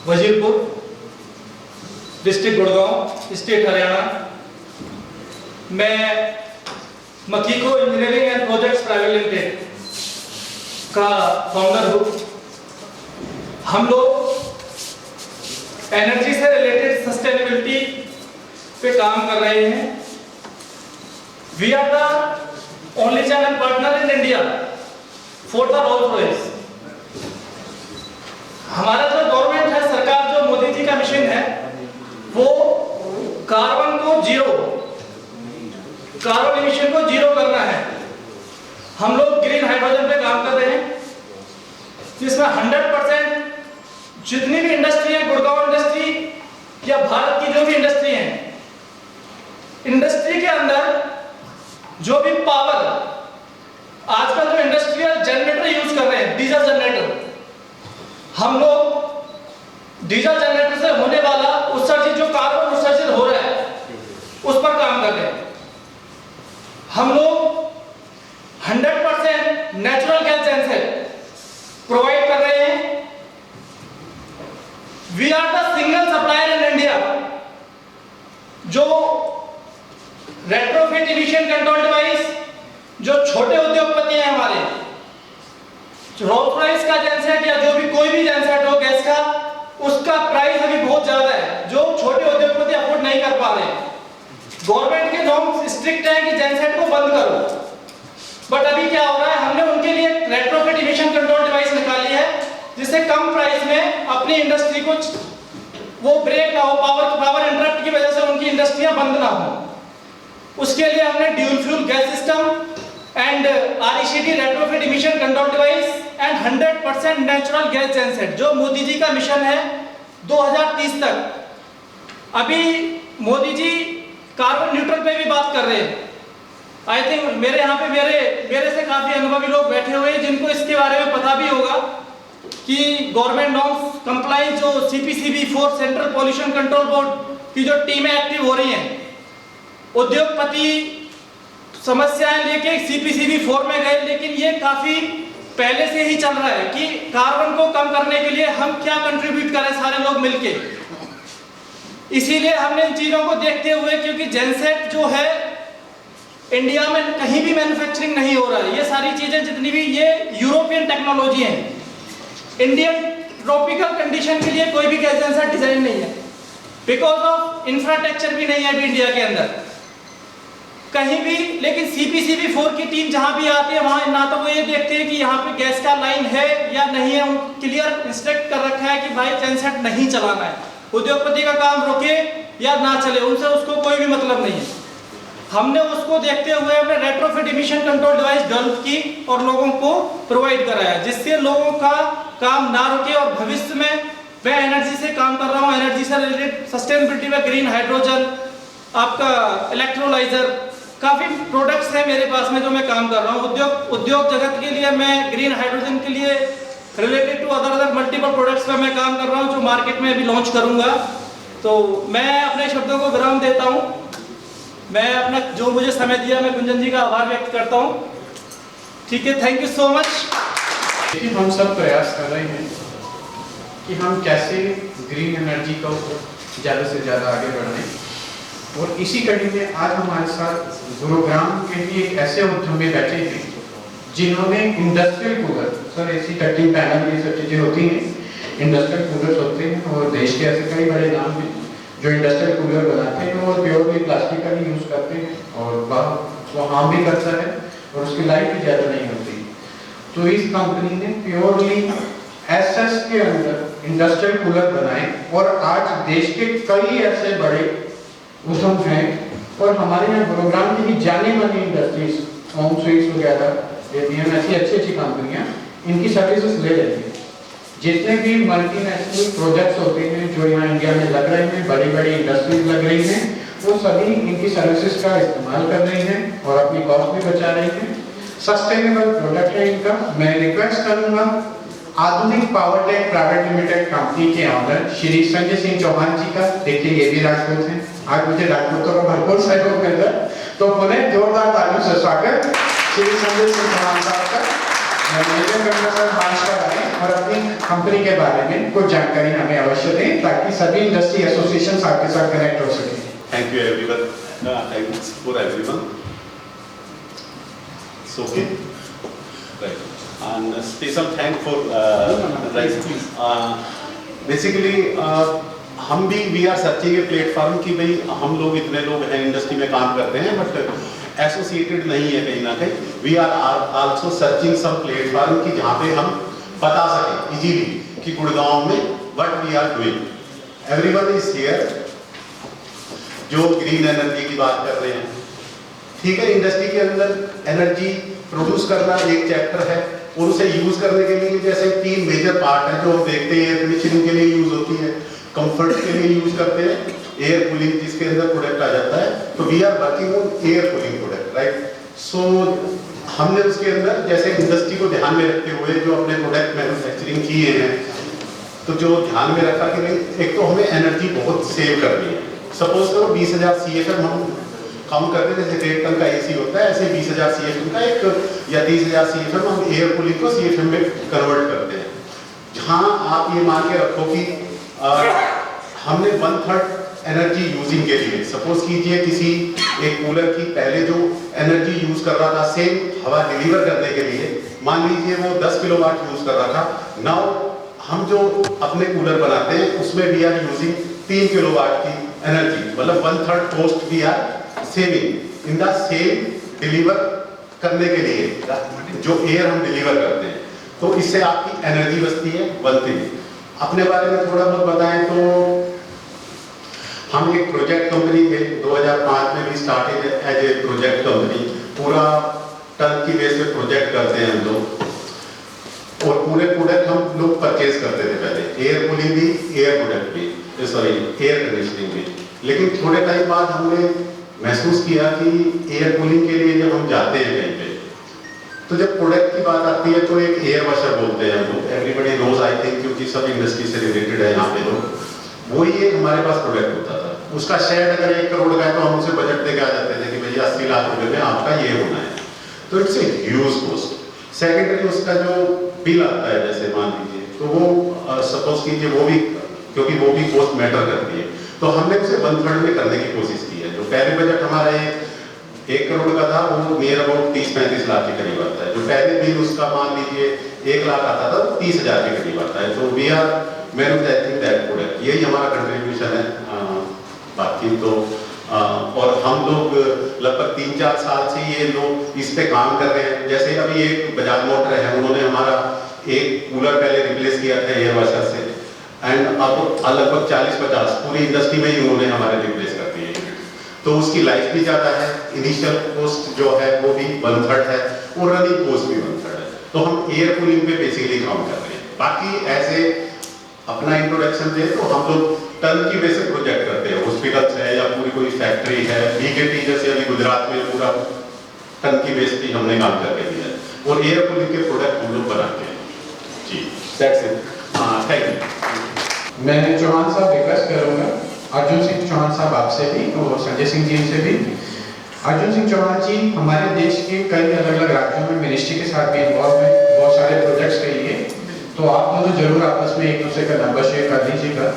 वजीरपुर, डिस्ट्रिक्ट गुड़गांव, स्टेट हरियाणा। मैं Makiko engineering and projects private limited का फाउंडर हूँ। हम लोग एनर्जी से रिलेटेड सस्टेनेबिलिटी पे काम कर रहे हैं। We are the only channel partner in India for the Rolls Royce. हमारा जो गवर्नमेंट है, सरकार, जो मोदी जी का मिशन है, वो कार्बन एमिशन को जीरो करना है। हम लोग ग्रीन हाइड्रोजन पे काम कर रहे हैं, जिसमें 100% जितनी भी इंडस्ट्री है, गुड़गांव इंडस्ट्री या भारत की जो भी इंडस्ट्री है, इंडस्ट्री के अंदर जो भी पावर, आजकल जो इंडस्ट्रियल जनरेटर यूज कर रहे हैं, डीजल जनरेटर, हम लोग डीजल जनरेटर से होने वाला उत्सर्जित, जो कार्बन उत्सर्जित हो रहा है, उस पर काम कर रहे हैं। हम लोग 100% नेचुरल गैस जेनसेट प्रोवाइड कर रहे हैं। We are the single supplier in India जो रेट्रोफिट इमिशन कंट्रोल डिवाइस, जो छोटे उद्योगपति हैं हमारे, रोल्स रॉयस का जेनसेट या जो भी कोई भी जेनसेट हो गैस का, उसका प्राइस अभी बहुत ज्यादा है, जो छोटे उद्योगपति अफोर्ड नहीं कर पा रहे। गवर्नमेंट के नॉर्म्स स्ट्रिक्ट हैं कि जेनसेट को बंद करो, बट अभी क्या हो रहा है, हमने उनके लिए रेट्रोफिट इमिशन कंट्रोल डिवाइस निकाली है, जिससे कम प्राइस में अपनी इंडस्ट्री को वो ब्रेक ना हो, पावर इंटरप्ट की वजह से उनकी इंडस्ट्रियां बंद ना हो। उसके लिए हमने dual fuel gas system and RECD retrofit emission control device and 100% natural gas genset, जो मोदी जी का मिशन है 2030 तक। अभी मोदी जी कार्बन न्यूट्रल पे भी बात कर रहे हैं। आई थिंक मेरे यहाँ पे मेरे से काफी अनुभवी लोग बैठे हुए हैं जिनको इसके बारे में पता भी होगा कि गवर्नमेंट नॉर्म्स कंप्लाइंस, जो CPCB4 central pollution control board की जो टीमें एक्टिव हो रही हैं, उद्योगपति समस्याएं लेके CPCB4 में गए, लेकिन ये काफी पहले से ही चल रहा है कि कार्बन को कम करने के लिए हम क्या कंट्रीब्यूट करें सारे लोग मिलके। इसीलिए हमने इन चीजों को देखते हुए, क्योंकि जेनसेट जो है इंडिया में कहीं भी मैन्युफैक्चरिंग नहीं हो रहा है, ये सारी चीजें जितनी भी ये यूरोपियन टेक्नोलॉजी है, इंडियन ट्रॉपिकल कंडीशन के लिए कोई भी गैस जेनसेट डिजाइन नहीं है, बिकॉज ऑफ इंफ्रास्ट्रक्चर भी नहीं है अभी इंडिया के अंदर कहीं भी। लेकिन CPCB4 की टीम जहां भी आती है, वहां ना तो वो ये देखते हैं कि यहाँ पे गैस का लाइन है या नहीं है, उन क्लियर इंस्ट्रक्ट कर रखा है कि भाई जेनसेट नहीं चलाना है, उद्योगपति का काम रुके या ना चले, उनसे उसको कोई भी मतलब नहीं है। हमने उसको देखते हुए हमने retrofit emission control device develop की और लोगों को प्रोवाइड कराया, जिससे लोगों का काम ना रुके और भविष्य में मैं एनर्जी से काम कर रहा हूँ, एनर्जी से रिलेटेड सस्टेनेबिलिटी में ग्रीन हाइड्रोजन, आपका इलेक्ट्रोलाइजर, काफ़ी प्रोडक्ट्स हैं मेरे पास में जो मैं काम कर रहा हूँ। उद्योग जगत के लिए मैं ग्रीन हाइड्रोजन के लिए related to other multiple products पे मैं काम कर रहा हूँ जो मार्केट में अभी लॉन्च करूँगा। तो मैं अपने शब्दों को विराम देता हूँ। मैं अपना जो मुझे समय दिया, मैं गुंजन जी का आभार व्यक्त करता हूँ। ठीक है, थैंक यू सो मच। लेकिन हम सब प्रयास कर रहे हैं कि हम कैसे ग्रीन एनर्जी को ज़्यादा से ज़्यादा आगे बढ़ाएं, और इसी कड़ी में आज हमारे साथ गुरुग्राम के लिए एक ऐसे उद्यमी बैठे हैं जिन्होंने industrial cooler, sir AC cutting panel, ये सब चीज़ें होती हैं, इंडस्ट्रियल कूलर्स होते हैं, और देश के ऐसे कई बड़े नाम हैं जो इंडस्ट्रियल कूलर बनाते हैं और प्योरली प्लास्टिक का ही यूज़ करते हैं, और वो हार्म भी करता है और उसकी लाइफ भी ज़्यादा नहीं होती। तो इस कंपनी ने प्योरली एसएस के अंदर इंडस्ट्रियल कूलर बनाए, और आज देश के कई ऐसे बड़े उद्यम हैं, और हमारे यहाँ गुरुग्राम की जानी मानी इंडस्ट्रीज, होम स्वीट्स वगैरह, ऐसी अच्छी कंपनियां इनकी सर्विसेज ले रही हैं। जितने भी मल्टीनेशनल प्रोजेक्ट्स होते हैं जो यहाँ इंडिया में लग रहे हैं, बड़ी बड़ी इंडस्ट्रीज लग रही हैं, वो सभी इनकी सर्विसेज का इस्तेमाल कर रही हैं और अपनी कॉस्ट भी बचा रही हैं। सस्टेनेबल प्रोडक्ट है इनका। मैं रिक्वेस्ट करूंगा Aadhunik power tech private limited company के ऑनर श्री संजय सिंह चौहान जी का, देखिए ये भी राजपूत हैं, आज मुझे राजपूतों का भरपूर सहयोग मिल रहा है, तो पुनः जोरदार तालियों से स्वागत श्री संजय सिंह चौहान साहब का। और अपनी कंपनी के बारे में कुछ जानकारी हमें अवश्य दें ताकि सभी इंडस्ट्री एसोसिएशन आपके साथ कनेक्ट हो सके। Thank you everyone. Thanks for everyone. It's okay. Right. And special thank for basically हम भी we are searching a platform कि भाई हम लोग इतने लोग हैं इंडस्ट्री में काम करते हैं बट एसोसिएटेड नहीं है कहीं ना कहीं। We are also searching some platform कि जहाँ पे हम बता सकें इजीली कि गुड़गांव में what we are doing. Everyone is here जो ग्रीन एनर्जी की बात कर रहे हैं, ठीक है। इंडस्ट्री के अंदर एनर्जी प्रोड्यूस करना एक चैप्टर है और उसे यूज करने के लिए जैसे 3 मेजर पार्ट है जो हम देखते हैं। एयर कंडीशनिंग के लिए यूज होती है, कंफर्ट के लिए यूज करते हैं, एयर कूलिंग जिसके अंदर प्रोडक्ट आ जाता है। तो we are working on air cooling product, right. So हमने उसके अंदर जैसे इंडस्ट्री को ध्यान में रखते हुए जो अपने प्रोडक्ट मैन्युफैक्चरिंग किए हैं, तो जो ध्यान में रखा कि नहीं, एक तो हमें एनर्जी बहुत सेव करनी है। सपोज करो 20,000 CFM हम काउंट करते हैं, जैसे 1 टन का AC होता है, ऐसे 20,000 CFM का एक या 30,000 CFM हम एयर कूलिंग को CFM में कन्वर्ट करते हैं। जहाँ आप ये मान के रखो कि हमने 1/3 एनर्जी यूजिंग के लिए, सपोज कीजिए किसी एक कूलर की पहले जो एनर्जी यूज कर रहा था सेम हवा डिलीवर करने के लिए, मान लीजिए वो 10 किलोवाट यूज कर रहा था। नाउ हम जो अपने कूलर बनाते हैं उसमें वी आर यूजिंग 3 किलोवाट की एनर्जी, मतलब 1/3 cost we are saving in the same deliver करने के लिए जो एयर हम डिलीवर करते हैं। तो इससे आपकी एनर्जी बचती है। 1 थिंग अपने बारे में थोड़ा बहुत बताएं तो हम एक प्रोजेक्ट कंपनी थे, 2005 में भी started as a project company. पूरा टन की बेस पे प्रोजेक्ट करते हैं हम लोग, और पूरे प्रोडक्ट हम लोग परचेज करते थे पहले, एयर कूलिंग भी, एयर प्रोडक्ट भी, सॉरी एयर कंडीशनिंग भी। लेकिन थोड़े टाइम बाद हमने महसूस किया कि एयर कूलिंग के लिए जब हम जाते हैं कहीं पे, तो जब प्रोडक्ट की बात आती है तो एक एयर वॉशर बोलते हैं हम लोग, एवरीबडी नोज आई थिंक, क्योंकि सब इंडस्ट्री से रिलेटेड है यहाँ पे लोग। वही एक हमारे पास प्रोडक्ट होता था। उसका शेयर अगर 1 करोड़ का है तो हम उसे बजट दे के आ जाते थे कि भैया 80 लाख रुपए में आपका ये होना है। तो it's a huge cost. Secondary उसका जो बिल आता है, जैसे मान लीजिए, तो वो सपोज कीजिए वो भी, क्योंकि वो भी कॉस्ट मैटर करती है, तो हमने उसे 1/3 में करने की कोशिश की है। जो पहले बजट हमारा 1 करोड़ का था वो नियर अबाउट 30-35 लाख के करीब आता है। जो पहले बिल उसका मान लीजिए 1 लाख आता था, 30,000 के करीब आता है। तो we are manufacturing that product, यही हमारा कंट्रीब्यूशन है। बाकी तो और हम लोग लगभग 3-4 साल से ये लोग इस पे काम कर रहे हैं। जैसे अभी एक बजाज मोटर है, उन्होंने हमारा एक कूलर पहले रिप्लेस किया था एयर वॉशर से, एंड अब लगभग 40-50 पूरी इंडस्ट्री में ही उन्होंने हमारे रिप्लेस कर दिए। तो उसकी लाइफ भी ज़्यादा है, इनिशियल कॉस्ट जो है वो भी 1/3 है और रनिंग कॉस्ट भी 1/3 है। तो हम एयर कूलिंग पे बेसिकली काम कर रहे हैं। बाकी ऐसे अपना इंट्रोडक्शन दे, तो हम लोग टन की बेस पे प्रोजेक्ट करते हैं। हॉस्पिटल्स है या पूरी कोई फैक्ट्री है, बीकेटी जैसे अभी गुजरात में पूरा टन की बेस पे हमने काम करके दिया है, और एयर कूलिंग के प्रोडक्ट हम लोग बनाते हैं जी। That's it, thank you. मैं चौहान साहब रिक्वेस्ट करूंगा, अर्जुन सिंह चौहान साहब आपसे भी और संजय सिंह जी से भी। अर्जुन सिंह चौहान जी हमारे देश के कई अलग अलग राज्यों में मिनिस्ट्री के साथ भी इन्वॉल्व हैं, बहुत सारे प्रोजेक्ट्स के लिए, तो आप दोनों जरूर आपस में एक दूसरे का नंबर शेयर कर लीजिएगा,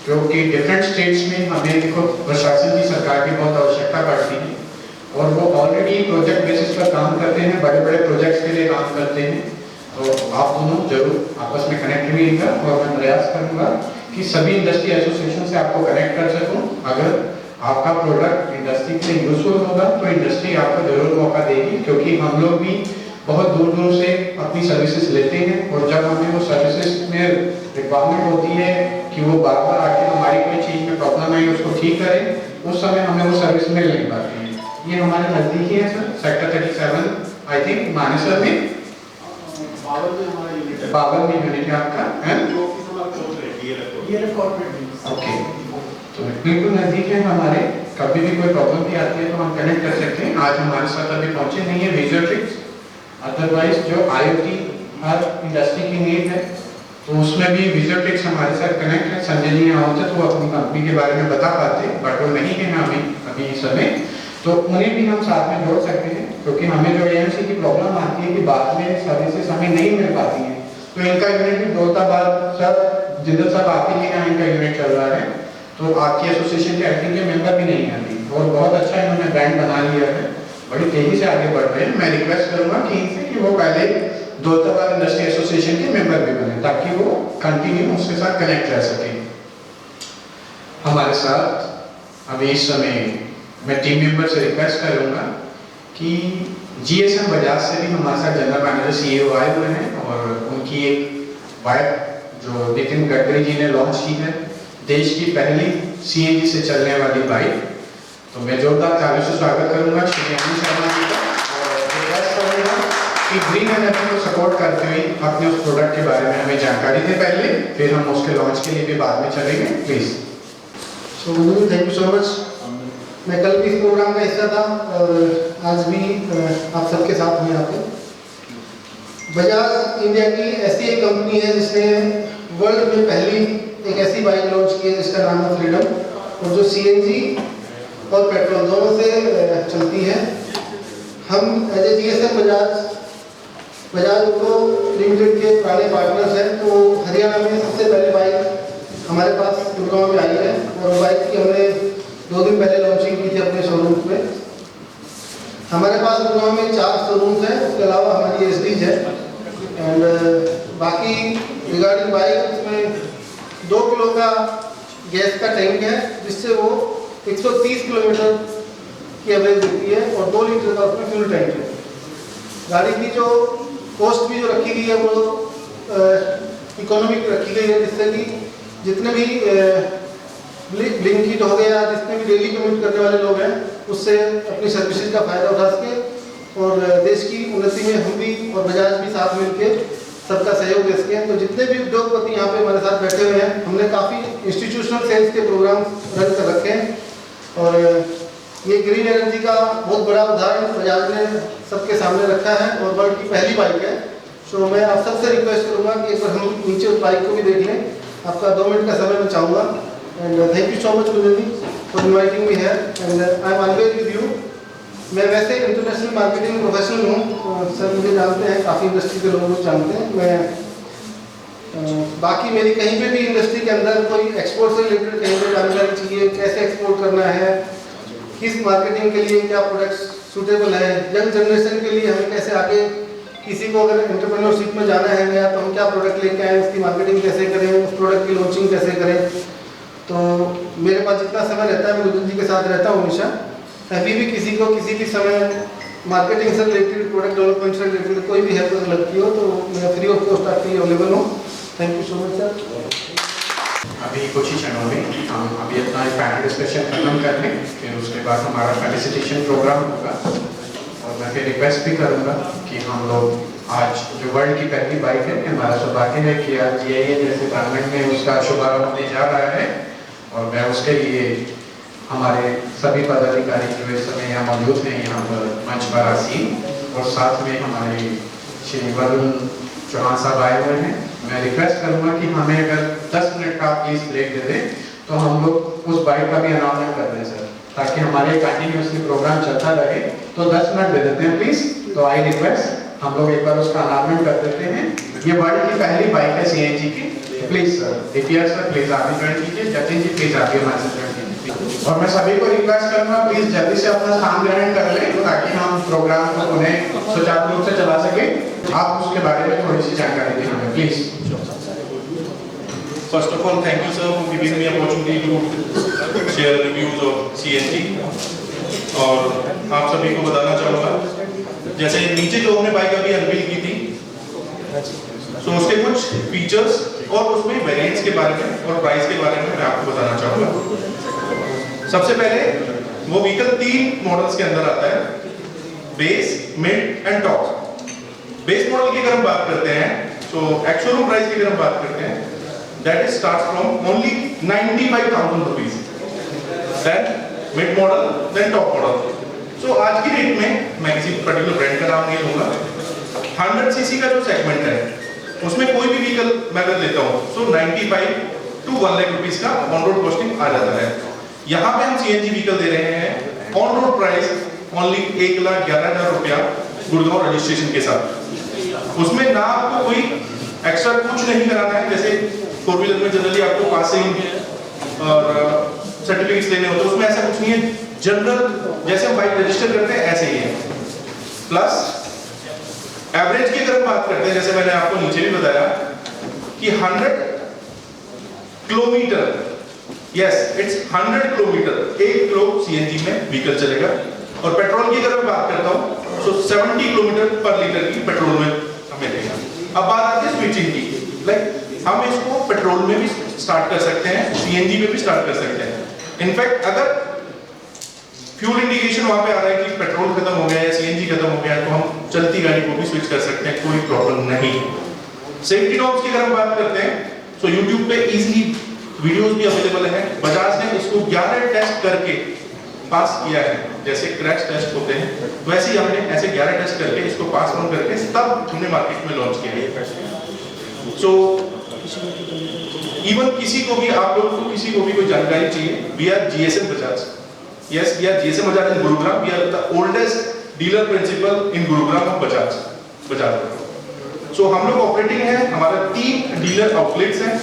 क्योंकि डिफरेंट स्टेट्स में हमें देखो प्रशासन की सरकार की बहुत आवश्यकता पड़ती है, और वो ऑलरेडी प्रोजेक्ट बेसिस पर काम करते हैं, बड़े बड़े प्रोजेक्ट्स के लिए काम करते हैं। तो आप दोनों जरूर आपस में कनेक्ट रहिएगा, और मैं प्रयास करूंगा कि सभी इंडस्ट्री एसोसिएशन से आपको कनेक्ट कर सकूं। अगर आपका प्रोडक्ट इंडस्ट्री के लिए यूजफुल होगा तो इंडस्ट्री आपको जरूर मौका देगी, क्योंकि हम लोग भी बहुत दूर दूर से अपनी सर्विसेज लेते हैं, और जब हमें वो सर्विसेज में रिक्वायरमेंट होती है कि वो बार बार आके हमारी कोई चीज़ में प्रॉब्लम है उसको ठीक करें, उस समय हमें वो सर्विस मिल नहीं पाती है। ये हमारे नज़दीकी है sir, sector 37 I think Manesar में, बाबर में यूनिट है आपका, है ओके, तो बिल्कुल नज़दीक है हमारे। कभी भी कोई प्रॉब्लम भी आती है तो हम कनेक्ट कर सकते हैं। आज हमारे साथ अभी पहुंचे नहीं है विजियोट्रिक्स, अदरवाइज जो IoT हर इंडस्ट्री की नीड है, तो उसमें भी विजियोट्रिक्स हमारे साथ कनेक्ट है। संजय जी यहाँ होते तो वो अपनी कंपनी के बारे में बता पाते, बट वो नहीं है अभी इस समय, तो उन्हें भी हम साथ में जोड़ सकते हैं, क्योंकि हमें जो AMC की प्रॉब्लम आती है कि बाद में सर्विसेज हमें नहीं मिल पाती हैं, तो इनका यूनिट भी दौलताबाद सर जिंदल साहब आप ही के यहाँ इनका यूनिट चल रहा है, तो आपकी एसोसिएशन के एक्टिंग के मेंबर भी नहीं आती, और बहुत अच्छा इन्होंने ब्रांड बना लिया है, बड़ी तेजी से आगे बढ़ रहे हैं। मैं रिक्वेस्ट करूंगा कि इनसे कि वो पहले दौलताबाद इंडस्ट्री एसोसिएशन के मेंबर भी बने, ताकि वो कंटिन्यू उसके साथ कनेक्ट रह सके। हमारे साथ अभी इस समय मैं टीम मेंबर से रिक्वेस्ट करूंगा कि GSM बजाज से भी हमारे साथ जनरल मैनेजर CEO आए हुए हैं, और उनकी एक बाइक जो नितिन गडकरी जी ने लॉन्च की है, देश की पहली CNG से चलने वाली बाइक, तो मैं जोरदार तालियों से स्वागत करूंगा श्री अनिल शर्मा जी का, और रिक्वेस्ट करूंगा कि ग्रीन एनर्जी को सपोर्ट करते हुए अपने उस प्रोडक्ट के बारे में हमें जानकारी दें पहले, फिर हम उसके लॉन्च के लिए भी बाद में चलेंगे, please. So thank you so much. मैं कल भी इस प्रोग्राम का हिस्सा था, और आज भी आप सबके साथ हूँ यहाँ पे। बजाज इंडिया की ऐसी एक कंपनी है जिसने वर्ल्ड में पहली एक ऐसी बाइक लॉन्च की है जिसका नाम है फ्रीडम, और जो CNG और पेट्रोल दोनों से चलती है। हम as a GSM Bajaj auto limited के पुराने पार्टनर्स हैं, तो हरियाणा में सबसे पहले बाइक हमारे पास गुड़गांव में आई है, और बाइक की हमने 2 दिन पहले लॉन्चिंग की थी अपने शोरूम में। हमारे पास गुड़गांव में 4 शोरूम्स हैं, उसके अलावा हमारी SDs है, एंड बाकी रिगार्डिंग बाइक उसमें 2 किलो का गैस का टैंक है, जिससे वो 130 किलोमीटर की एवरेज देती है, और 2 लीटर का उसमें फ्यूल टैंक है। गाड़ी की जो कॉस्ट भी जो रखी गई है वो इकोनॉमिक रखी गई है, जिससे कि जितने भी ब्लिंकिट हो गया, जितने भी डेली कम्यूट करने वाले लोग हैं, उससे अपनी सर्विसेज का फायदा उठा सके, और देश की उन्नति में हम भी और बजाज भी साथ मिलकर सबका सहयोग दे सकें। तो जितने भी उद्योगपति यहाँ पे हमारे साथ बैठे हुए हैं, हमने काफ़ी इंस्टीट्यूशनल सेल्स के प्रोग्राम रन कर रखे हैं, और ये ग्रीन एनर्जी का बहुत बड़ा उदाहरण बजाज ने सबके सामने रखा है, और वर्ल्ड की पहली बाइक है। तो मैं आप सबसे रिक्वेस्ट करूँगा कि एक बार हम नीचे उस बाइक को भी देख लें। आपका 2 मिनट का समय मैं चाहूँगा, and thank you so much मुझे फॉर इन्वाइटिंग मी है, and I am always with you. मैं वैसे इंटरनेशनल मार्केटिंग प्रोफेशनल हूँ, सर मुझे जानते हैं, काफ़ी इंडस्ट्री के लोग मुझे जानते हैं। मैं बाकी मेरी कहीं पे भी इंडस्ट्री के अंदर कोई एक्सपोर्ट से रिलेटेड कहीं पे जानकारी चाहिए, कैसे एक्सपोर्ट करना है, किस मार्केटिंग के लिए क्या प्रोडक्ट्स सूटेबल है, यंग जनरेशन के लिए हमें कैसे आगे, किसी को अगर एंटरप्रेन्योरशिप में जाना है नया, तो हम क्या प्रोडक्ट लेके आए, उसकी मार्केटिंग कैसे करें, उस प्रोडक्ट की लॉन्चिंग कैसे करें। तो मेरे पास जितना समय रहता है मैं रुजन जी के साथ रहता हूँ हमेशा। अभी भी किसी को किसी भी समय मार्केटिंग से रिलेटेड, प्रोडक्ट डेवलपमेंट से रिलेटेड कोई भी हेल्प अगर लगती हो तो मैं फ्री ऑफ कॉस्ट आपके लिए अवेलेबल हूँ। Thank you so much sir. अभी कुछ ही क्षणों में हम अभी अपना एक पैनल डिस्कशन खत्म कर लें, फिर उसके बाद हमारा फेलिसिटेशन प्रोग्राम होगा, और मैं फिर रिक्वेस्ट भी करूँगा कि हम लोग आज जो वर्ल्ड की पहली बाइक है, हमारा सौभाग्य है कि आज GIA जैसे प्रांगण में उसका शुभारंभ होने जा रहा है और मैं उसके लिए हमारे सभी पदाधिकारी जो इस समय यहाँ मौजूद हैं यहाँ पर मंच पर आसीन और साथ में हमारे श्री वरुण चौहान साहब आए हुए हैं। मैं रिक्वेस्ट करूँगा कि हमें अगर 10 मिनट का प्लीज ब्रेक दे दें तो हम लोग उस बाइक का भी अनाउंसमेंट कर दें सर, ताकि हमारे कंटिन्यूसली प्रोग्राम चलता रहे। तो 10 मिनट दे देते हैं प्लीज। तो आई रिक्वेस्ट हम लोग एक बार उसका अनाउंसमेंट कर देते हैं। ये वर्ल्ड की पहली बाइक है CNG की। Please sir, DPR sir please आप भी ज्वाइन कीजिए। जतिन जी प्लीज आप भी हमारे साथ ज्वाइन कीजिए। और मैं सभी को रिक्वेस्ट करूंगा प्लीज जल्दी से अपना स्थान ग्रहण कर लें ताकि हम प्रोग्राम को उन्हें सुचारू रूप से चला सके। आप उसके बारे में थोड़ी सी जानकारी दें हमें please. First of all, thank you sir for giving me opportunity to share reviews of CNG। और आप सभी को बताना चाहूँगा, जैसे नीचे जो हमने बाइक अभी अनवील की थी, तो उसके कुछ फीचर्स और उसमें वेरिएंट्स के बारे में और प्राइस के बारे में मैं आपको बताना चाहूँगा। सबसे पहले वो व्हीकल 3 मॉडल्स के अंदर आता है, base, mid and top. Base model की अगर हम बात करते हैं तो एक्चुअल प्राइस की अगर हम बात करते हैं, that is starts from only 95,000 rupees, then mid model, then top model। So आज की डेट में मैं किसी पर्टिकुलर ब्रांड का नाम नहीं लूंगा, 100 सीसी का जो सेगमेंट है उसमें कोई भी व्हीकल मैं अगर लेता हूँ तो 95 to 1 लाख रुपीस का ऑन रोड कॉस्टिंग आ जाता है। यहाँ पे हम CNG व्हीकल दे रहे हैं ऑन रोड प्राइस ओनली 1,11,000 रुपया गुड़गांव रजिस्ट्रेशन के साथ। उसमें ना आपको कोई एक्स्ट्रा कुछ नहीं कराना है। जैसे 4 व्हीलर में जनरली आपको पासिंग और सर्टिफिकेट्स लेने होते हैं, उसमें ऐसा कुछ नहीं है। जनरल जैसे हम बाइक रजिस्टर करते हैं ऐसे ही है। प्लस एवरेज की अगर हम बात करते हैं, जैसे मैंने आपको नीचे भी बताया कि 100 kilometre, yes it's 100 kilometre 1 kilo CNG में व्हीकल चलेगा। और पेट्रोल की अगर मैं बात करता हूँ तो 70 किलोमीटर पर लीटर की पेट्रोल में हमें देगा। अब बात आती है स्विचिंग की, लाइक हम इसको पेट्रोल में भी स्टार्ट कर सकते हैं, CNG में भी स्टार्ट कर सकते हैं। इनफैक्ट अगर फ्यूल इंडिकेशन वहां पे आ रहा है कि पेट्रोल खत्म हो गया या CNG खत्म हो गया तो हम चलती गाड़ी को भी स्विच कर सकते हैं, कोई प्रॉब्लम नहीं। सेफ्टी नॉर्म्स की अगर हम बात करते हैं तो YouTube पे इजीली वीडियोस भी अवेलेबल है। बजाज ने इसको 11 टेस्ट करके पास किया है। जैसे क्रैश टेस्ट होते हैं वैसे ही हमने ऐसे 11 टेस्ट करके इसको पास ऑन करके तब हमने मार्केट में लॉन्च किया है। सो इवन किसी को भी, आप लोगों को किसी को भी कोई जानकारी चाहिए, we are GSM Bajaj, yes we are GSM Bajaj in Gurugram, we are the oldest dealer principal in Gurugram of Bajaj. So हम लोग ऑपरेटिंग है, हमारा 3 डीलर आउटलेट्स हैं।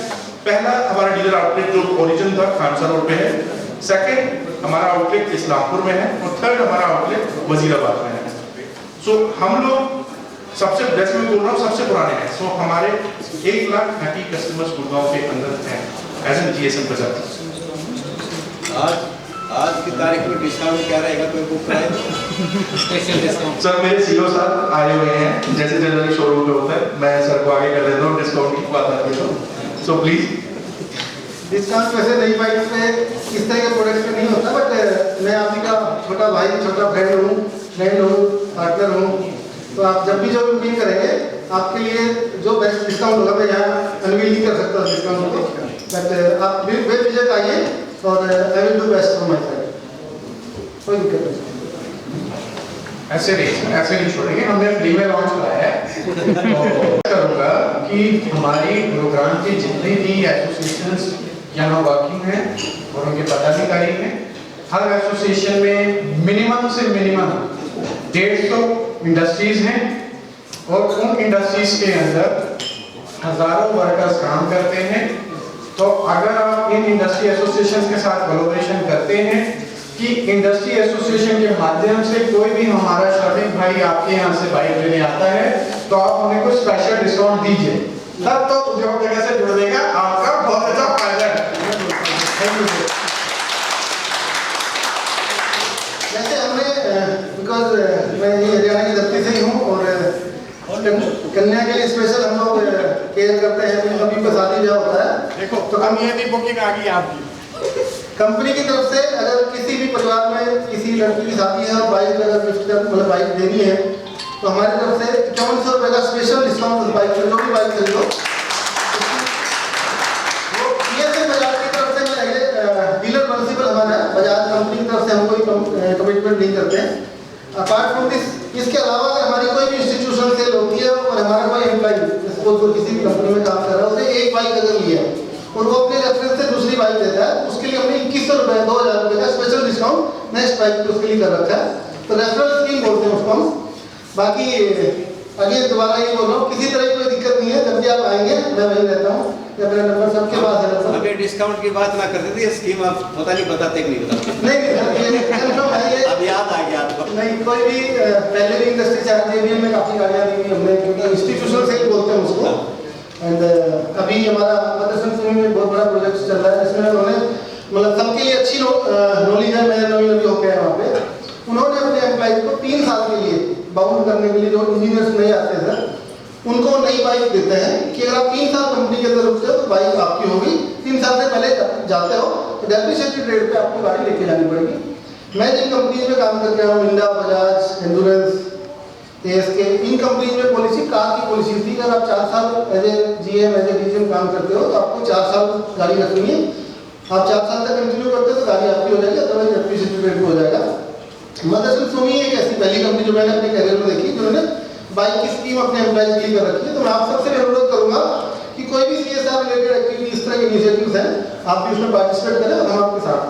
पहला हमारा डीलर आउटलेट जो ओरिजिन था खानसा रोड पे है, सेकंड हमारा आउटलेट इस्लामपुर में है और थर्ड हमारा आउटलेट वजीराबाद में है। सो हम लोग सबसे, जैसे मैं बोल रहा हूँ, सबसे पुराने हैं। सो हमारे 1 लाख हैप्पी कस्टमर्स गुड़गांव के अंदर हैं एज एन GSM बजाज। आज की तारीख में डिस्काउंट क्या रहेगा, कोई book price special discount? Sir मेरे CEO साहब आए हुए हैं, जैसे जनरली शोरूम में होता है, मैं सर को आगे कर देता हूँ डिस्काउंट की बात आती है तो। सो प्लीज डिस्काउंट वैसे नई बाइक पे इस तरह के प्रोडक्ट पे नहीं होता, बट मैं आप ही का छोटा भाई, छोटा फ्रेंड हूँ, पार्टनर हूँ। तो आप जब भी जो बुकिंग करेंगे आपके लिए जो बेस्ट डिस्काउंट होगा, मैं यहाँ अनवील नहीं कर सकता डिस्काउंट को, बट आप बेझिझक आइए और I will do best from my side. कोई दिक्कत नहीं। ऐसे नहीं छोड़ेंगे, हमने फ्री में लॉन्च कराया है। तो करूँगा कि हमारी गुरुग्राम के जितने भी एसोसिएशंस यहाँ वर्किंग हैं और उनके पदाधिकारी हैं, हर एसोसिएशन में मिनिमम से मिनिमम 150 इंडस्ट्रीज हैं और उन इंडस्ट्रीज के अंदर हजारों वर्कर्स काम करते हैं। तो अगर आप इन इंडस्ट्री एसोसिएशन के साथ कोलैबोरेशन करते हैं कि इंडस्ट्री एसोसिएशन के माध्यम से कोई भी हमारा श्रमिक भाई आपके यहाँ से बाइक लेने आता है तो आप उन्हें कुछ स्पेशल डिस्काउंट दीजिए, तब तो उद्योग जगह से जुड़ देगा, आपका बहुत अच्छा फायदा है। जैसे हमने बिकॉज मैं ये हरियाणा की धरती से ही हूँ और कन्या के लिए स्पेशल हम लोग केयर करते हैं। कभी पे शादी ब्याह होता है, देखो तो हम ये भी बुकिंग आ गई आपकी कंपनी की तरफ से। अगर किसी भी परिवार में किसी लड़की की शादी है और बाइक अगर गिफ्ट मतलब बाइक देनी है तो हमारी तरफ से 5100 रुपये का स्पेशल डिस्काउंट उस बाइक पर, जो भी बाइक खरीदो। वो BSN बजाज की तरफ से डीलर प्रिंसिपल हमारा है, बजाज कंपनी की तरफ से हम कोई कमिटमेंट नहीं करते हैं। अपार्ट फ्रॉम दिस, इसके अलावा अगर हमारी कोई भी इंस्टीट्यूशन सेल होती है और हमारा कोई एम्प्लॉई सपोज वो किसी भी कंपनी में काम कर रहा है, उसने एक बाइक अगर लिया और वो अपने रेफरेंस से दूसरी बाइक देता है, उसके लिए हमने 2100 रुपये 2000 रुपये का स्पेशल डिस्काउंट नेक्स्ट बाइक पे उसके लिए कर रखा है। तो रेफरल स्कीम बोलते हैं उसको हम। बाकी अगेन दोबारा ये बोल रहा हूँ, किसी तरह की कोई दिक्कत नहीं है, जब भी आप आएंगे मैं वहीं रहता हूँ, या मेरा नंबर सबके पास है। अभी डिस्काउंट की बात ना करते थे, ये स्कीम आप पता नहीं बताते कि नहीं बताते? नहीं, ये कंफर्म है ये। अब याद आ गया आपको? नहीं, कोई भी पहले भी इंडस्ट्री से JBL में काफ़ी गाड़ियाँ दी हुई हमने, क्योंकि इंस्टीट्यूशनल सेल बोलते हैं उसको। एंड अभी हमारा मदरसन सुमी में बहुत बड़ा प्रोजेक्ट चल रहा है, जिसमें उन्होंने मतलब सबके लिए अच्छी नॉलेज है, मैं नवी होकर है वहाँ पे। उन्होंने अपने एम्प्लॉइज को 3 साल के लिए बाउंड करने के लिए, जो इंजीनियर्स नहीं आते हैं सर, उनको नई बाइक देते हैं कि अगर आप 3 साल कंपनी के अंदर रुकते हो तो बाइक आपकी होगी। 3 साल से पहले जाते हो तो डेप्रिसिएटेड रेट पे आपको गाड़ी लेके जानी पड़ेगी। मैं जिन कंपनीज में काम करके आया हूँ, इंडा, बजाज, एंडुरेंस, ASK, इन कंपनीज में पॉलिसी कार की पॉलिसी थी, अगर आप 4 साल as a GM as a DGM काम करते हो तो आपको 4 साल गाड़ी रखनी है। आप 4 साल तक कंटिन्यू करते हो तो गाड़ी आपकी हो जाएगी, अदरवाइज डेप्रिसिएटेड रेट हो जाएगा। मदरसन सुमी एक ऐसी पहली कंपनी जो मैंने अपने करियर में देखी, जिन्होंने बाइक की स्कीम अपने एम्प्लॉइज के लिए कर रखी है। तो मैं आप सबसे अनुरोध करूंगा कि कोई भी CSR रिलेटेड एक्टिविटी, इस तरह के इनिशिएटिव्स हैं, आप भी उसमें पार्टिसिपेट करें और हम आपके साथ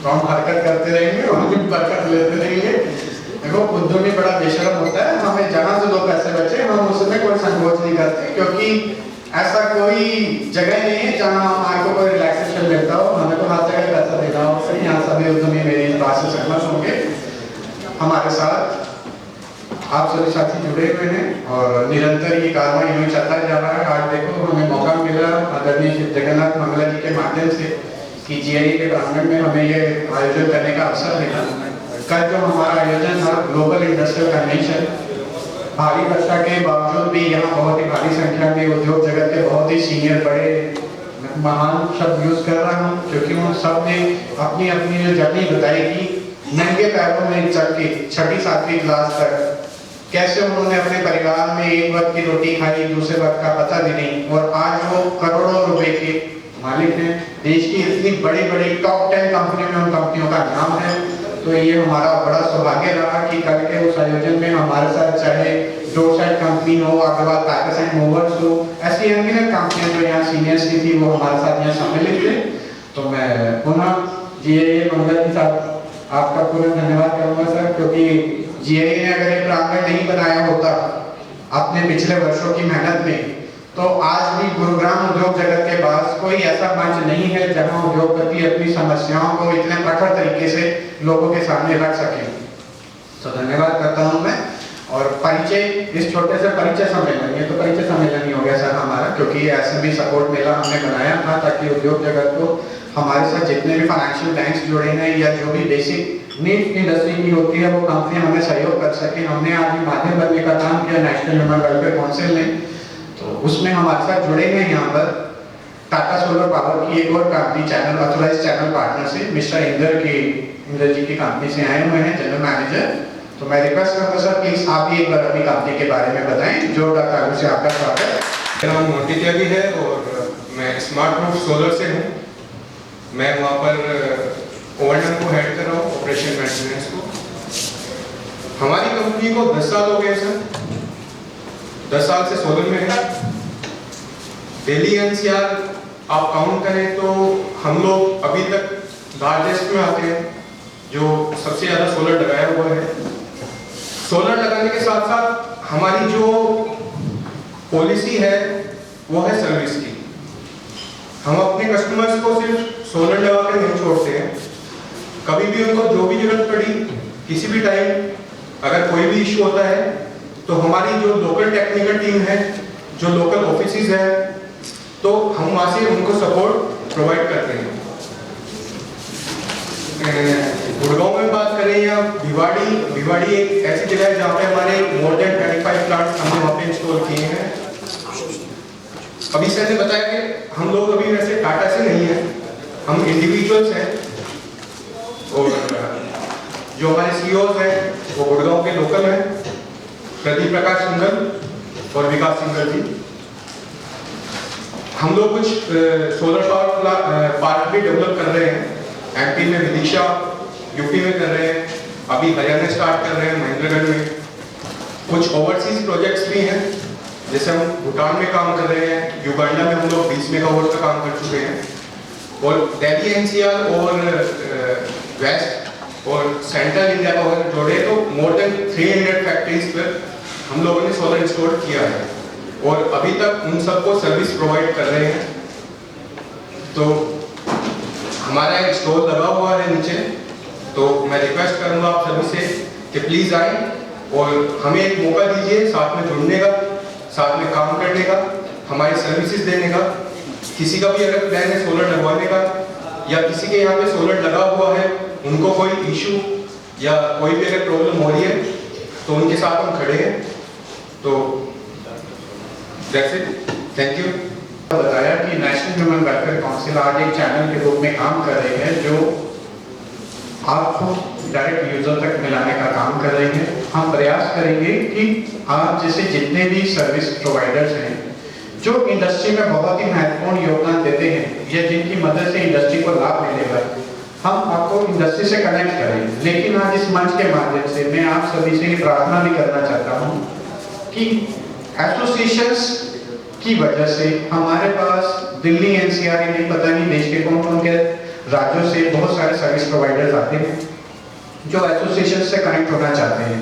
हम हरकत करते रहेंगे और हम बरकत लेते रहेंगे। देखो खुद भी बड़ा बेशरम होता है, हमें जहाँ से 2 पैसे बचे हम उसमें कोई संकोच नहीं करते, क्योंकि ऐसा कोई जगह नहीं है जहाँ हमारे को कोई रिलैक्सेशन मिलता हो, हमें को हर जगह पैसा देना हो। सही, यहाँ सभी उद्यमी मेरी बात से सहमत होंगे। हमारे साथ आप सभी साथी जुड़े हुए हैं और निरंतर ये कार्रवाई यूँ चलता जा रहा है। आज देखो हमें मौका मिला आदरणीय श्री जगन्नाथ मंगला जी के माध्यम से कि GIE के प्रांगण में हमें ये आयोजन करने का अवसर मिला। कल जो हमारा आयोजन था ग्लोबल इंडस्ट्रियल कन्वेंशन, भारी वर्षा के बावजूद भी यहाँ बहुत ही भारी संख्या में उद्योग जगत के बहुत ही सीनियर बड़े महान शब्द यूज कर रहा हूँ, क्योंकि उन सब ने अपनी अपनी जो जर्नी बताई कि नंगे पैरों में चल के 6वीं 7वीं क्लास तक कैसे उन्होंने अपने परिवार में एक वक्त की रोटी खाई, दूसरे वक्त का पता भी नहीं, और आज वो करोड़ों रुपए के मालिक हैं। देश की इतनी बड़ी बड़ी टॉप 10 कंपनियों में उन कंपनियों का नाम है। तो ये हमारा बड़ा सौभाग्य रहा कि कल के उस आयोजन में हमारे साथ चाहे डोरसाइड कंपनी हो, अग्रवाल पैकेज एंड मूवर्स हो, ऐसी अनगिनत कंपनियां जो यहाँ सीनियर्स की थी वो हमारे साथ यहाँ सम्मिलित थे। तो मैं पुनः GIE मंगल जी साहब आपका पूरा धन्यवाद करूँगा सर, क्योंकि GIE ने अगर ये प्रांगण नहीं बनाया होता अपने पिछले वर्षों की मेहनत में, तो आज भी गुरुग्राम उद्योग जगत के पास कोई ऐसा मंच नहीं है जहां उद्योगपति अपनी समस्याओं को इतने प्रखर तरीके से लोगों के सामने रख सके। तो धन्यवाद करता हूं मैं। और परिचय, इस छोटे से परिचय सम्मेलन, ये तो परिचय सम्मेलन ही हो गया सर हमारा, क्योंकि SME सपोर्ट मेला हमने बनाया था ताकि उद्योग जगत को हमारे साथ जितने भी फाइनेंशियल बैंक्स जुड़े हैं या जो भी बेसिक नीड इंडस्ट्री की होती है वो कंपनियां हमें सहयोग कर सके। हमने आज भी माध्यम बनने का काम किया नेशनल ह्यूमन वेलफेयर काउंसिल ने, तो उसमें हमारे साथ जुड़े हैं यहाँ पर टाटा सोलर पावर की एक और company channel authorise channel partner से मिस्टर इंदर जी की कंपनी से आए हुए हैं जनरल मैनेजर। तो मैं रिक्वेस्ट करता हूँ सर प्लीज आप भी एक बार अपनी कंपनी के बारे में बताएं। जो डॉक्टर आलू से आपका स्वागत। मेरा नाम मोती त्यागी है और मैं स्मार्ट रूफ सोलर से हूँ। मैं वहाँ पर O&M को हेड कर रहा हूँ, ऑपरेशन मेंटेनेंस को। हमारी कंपनी को 10 साल हो गए सर, 10 साल से सोलर में है। दिल्ली NCR आप काउंट करें तो हम लोग अभी तक लार्जेस्ट में आते हैं, जो सबसे ज़्यादा सोलर लगाया हुआ है। सोलर लगाने के साथ साथ हमारी जो पॉलिसी है वो है सर्विस की। हम अपने कस्टमर्स को सिर्फ सोलर लगा कर नहीं छोड़ते हैं, कभी भी उनको जो भी जरूरत पड़ी किसी भी टाइम अगर कोई भी इशू होता है तो हमारी जो लोकल टेक्निकल टीम है, जो लोकल ऑफिसेज है, तो हम वहाँ से उनको सपोर्ट प्रोवाइड करते हैं। गुड़गांव में बात करें या भिवाड़ी एक ऐसी जगह है जहाँ पे हमारे मोर देन 25 प्लांट हमने वहाँ पे इंस्टॉल किए हैं। अभी सर ने बताया कि हम लोग अभी वैसे टाटा से नहीं है, हम इंडिविजुअल्स हैं और जो हमारे CEOs हैं वो गुड़गांव के लोकल हैं। प्रदीप प्रकाश सिंघल और विकास सिंघल जी। हम लोग कुछ सोलर पावर पार्क भी डेवलप कर रहे हैं। एमपी में विदिशा, यूपी में कर रहे हैं, अभी हरियाणा स्टार्ट कर रहे हैं महेंद्रगढ़ में। कुछ ओवरसीज प्रोजेक्ट्स भी हैं, जैसे हम भूटान में काम कर रहे हैं, युगांडा में हम लोग 20 मेगावाट का काम कर चुके हैं। और दिल्ली एनसीआर और वेस्ट और सेंट्रल इंडिया को अगर जोड़े तो मोर देन 300 फैक्ट्रीज पर हम लोगों ने सोलर इंस्टॉल किया है और अभी तक उन सबको सर्विस प्रोवाइड कर रहे हैं। तो हमारा एक स्टॉल लगा हुआ है नीचे, तो मैं रिक्वेस्ट करूंगा आप सभी से कि प्लीज़ आए और हमें एक मौका दीजिए साथ में जुड़ने का, साथ में काम करने का, हमारी सर्विसेज देने का। किसी का भी अगर प्लान है सोलर लगवाने का या किसी के यहाँ पे सोलर लगा हुआ है, उनको कोई इशू या कोई भी अगर प्रॉब्लम हो रही है तो उनके साथ हम खड़े हैं। तो दैट्स इट, थैंक यू। बताया कि नेशनल ह्यूमन वेलफेयर काउंसिल आज एक चैनल के रूप में काम कर रही है जो आपको डायरेक्ट यूजर तक मिलाने का काम कर रही है। हम प्रयास करेंगे कि आप जैसे जितने भी सर्विस प्रोवाइडर्स हैं जो इंडस्ट्री में बहुत ही महत्वपूर्ण योगदान देते हैं या जिनकी मदद से इंडस्ट्री को लाभ मिलेगा, हम आपको इंडस्ट्री से कनेक्ट करें। लेकिन आज इस मंच के माध्यम से मैं आप सभी से प्रार्थना भी करना चाहता हूँ कि एसोसिएशंस की वजह से हमारे पास दिल्ली एनसीआर नहीं, पता नहीं देश के कौन कौन के राज्यों से बहुत सारे सर्विस प्रोवाइडर्स आते हैं जो एसोसिएशन से कनेक्ट होना चाहते हैं।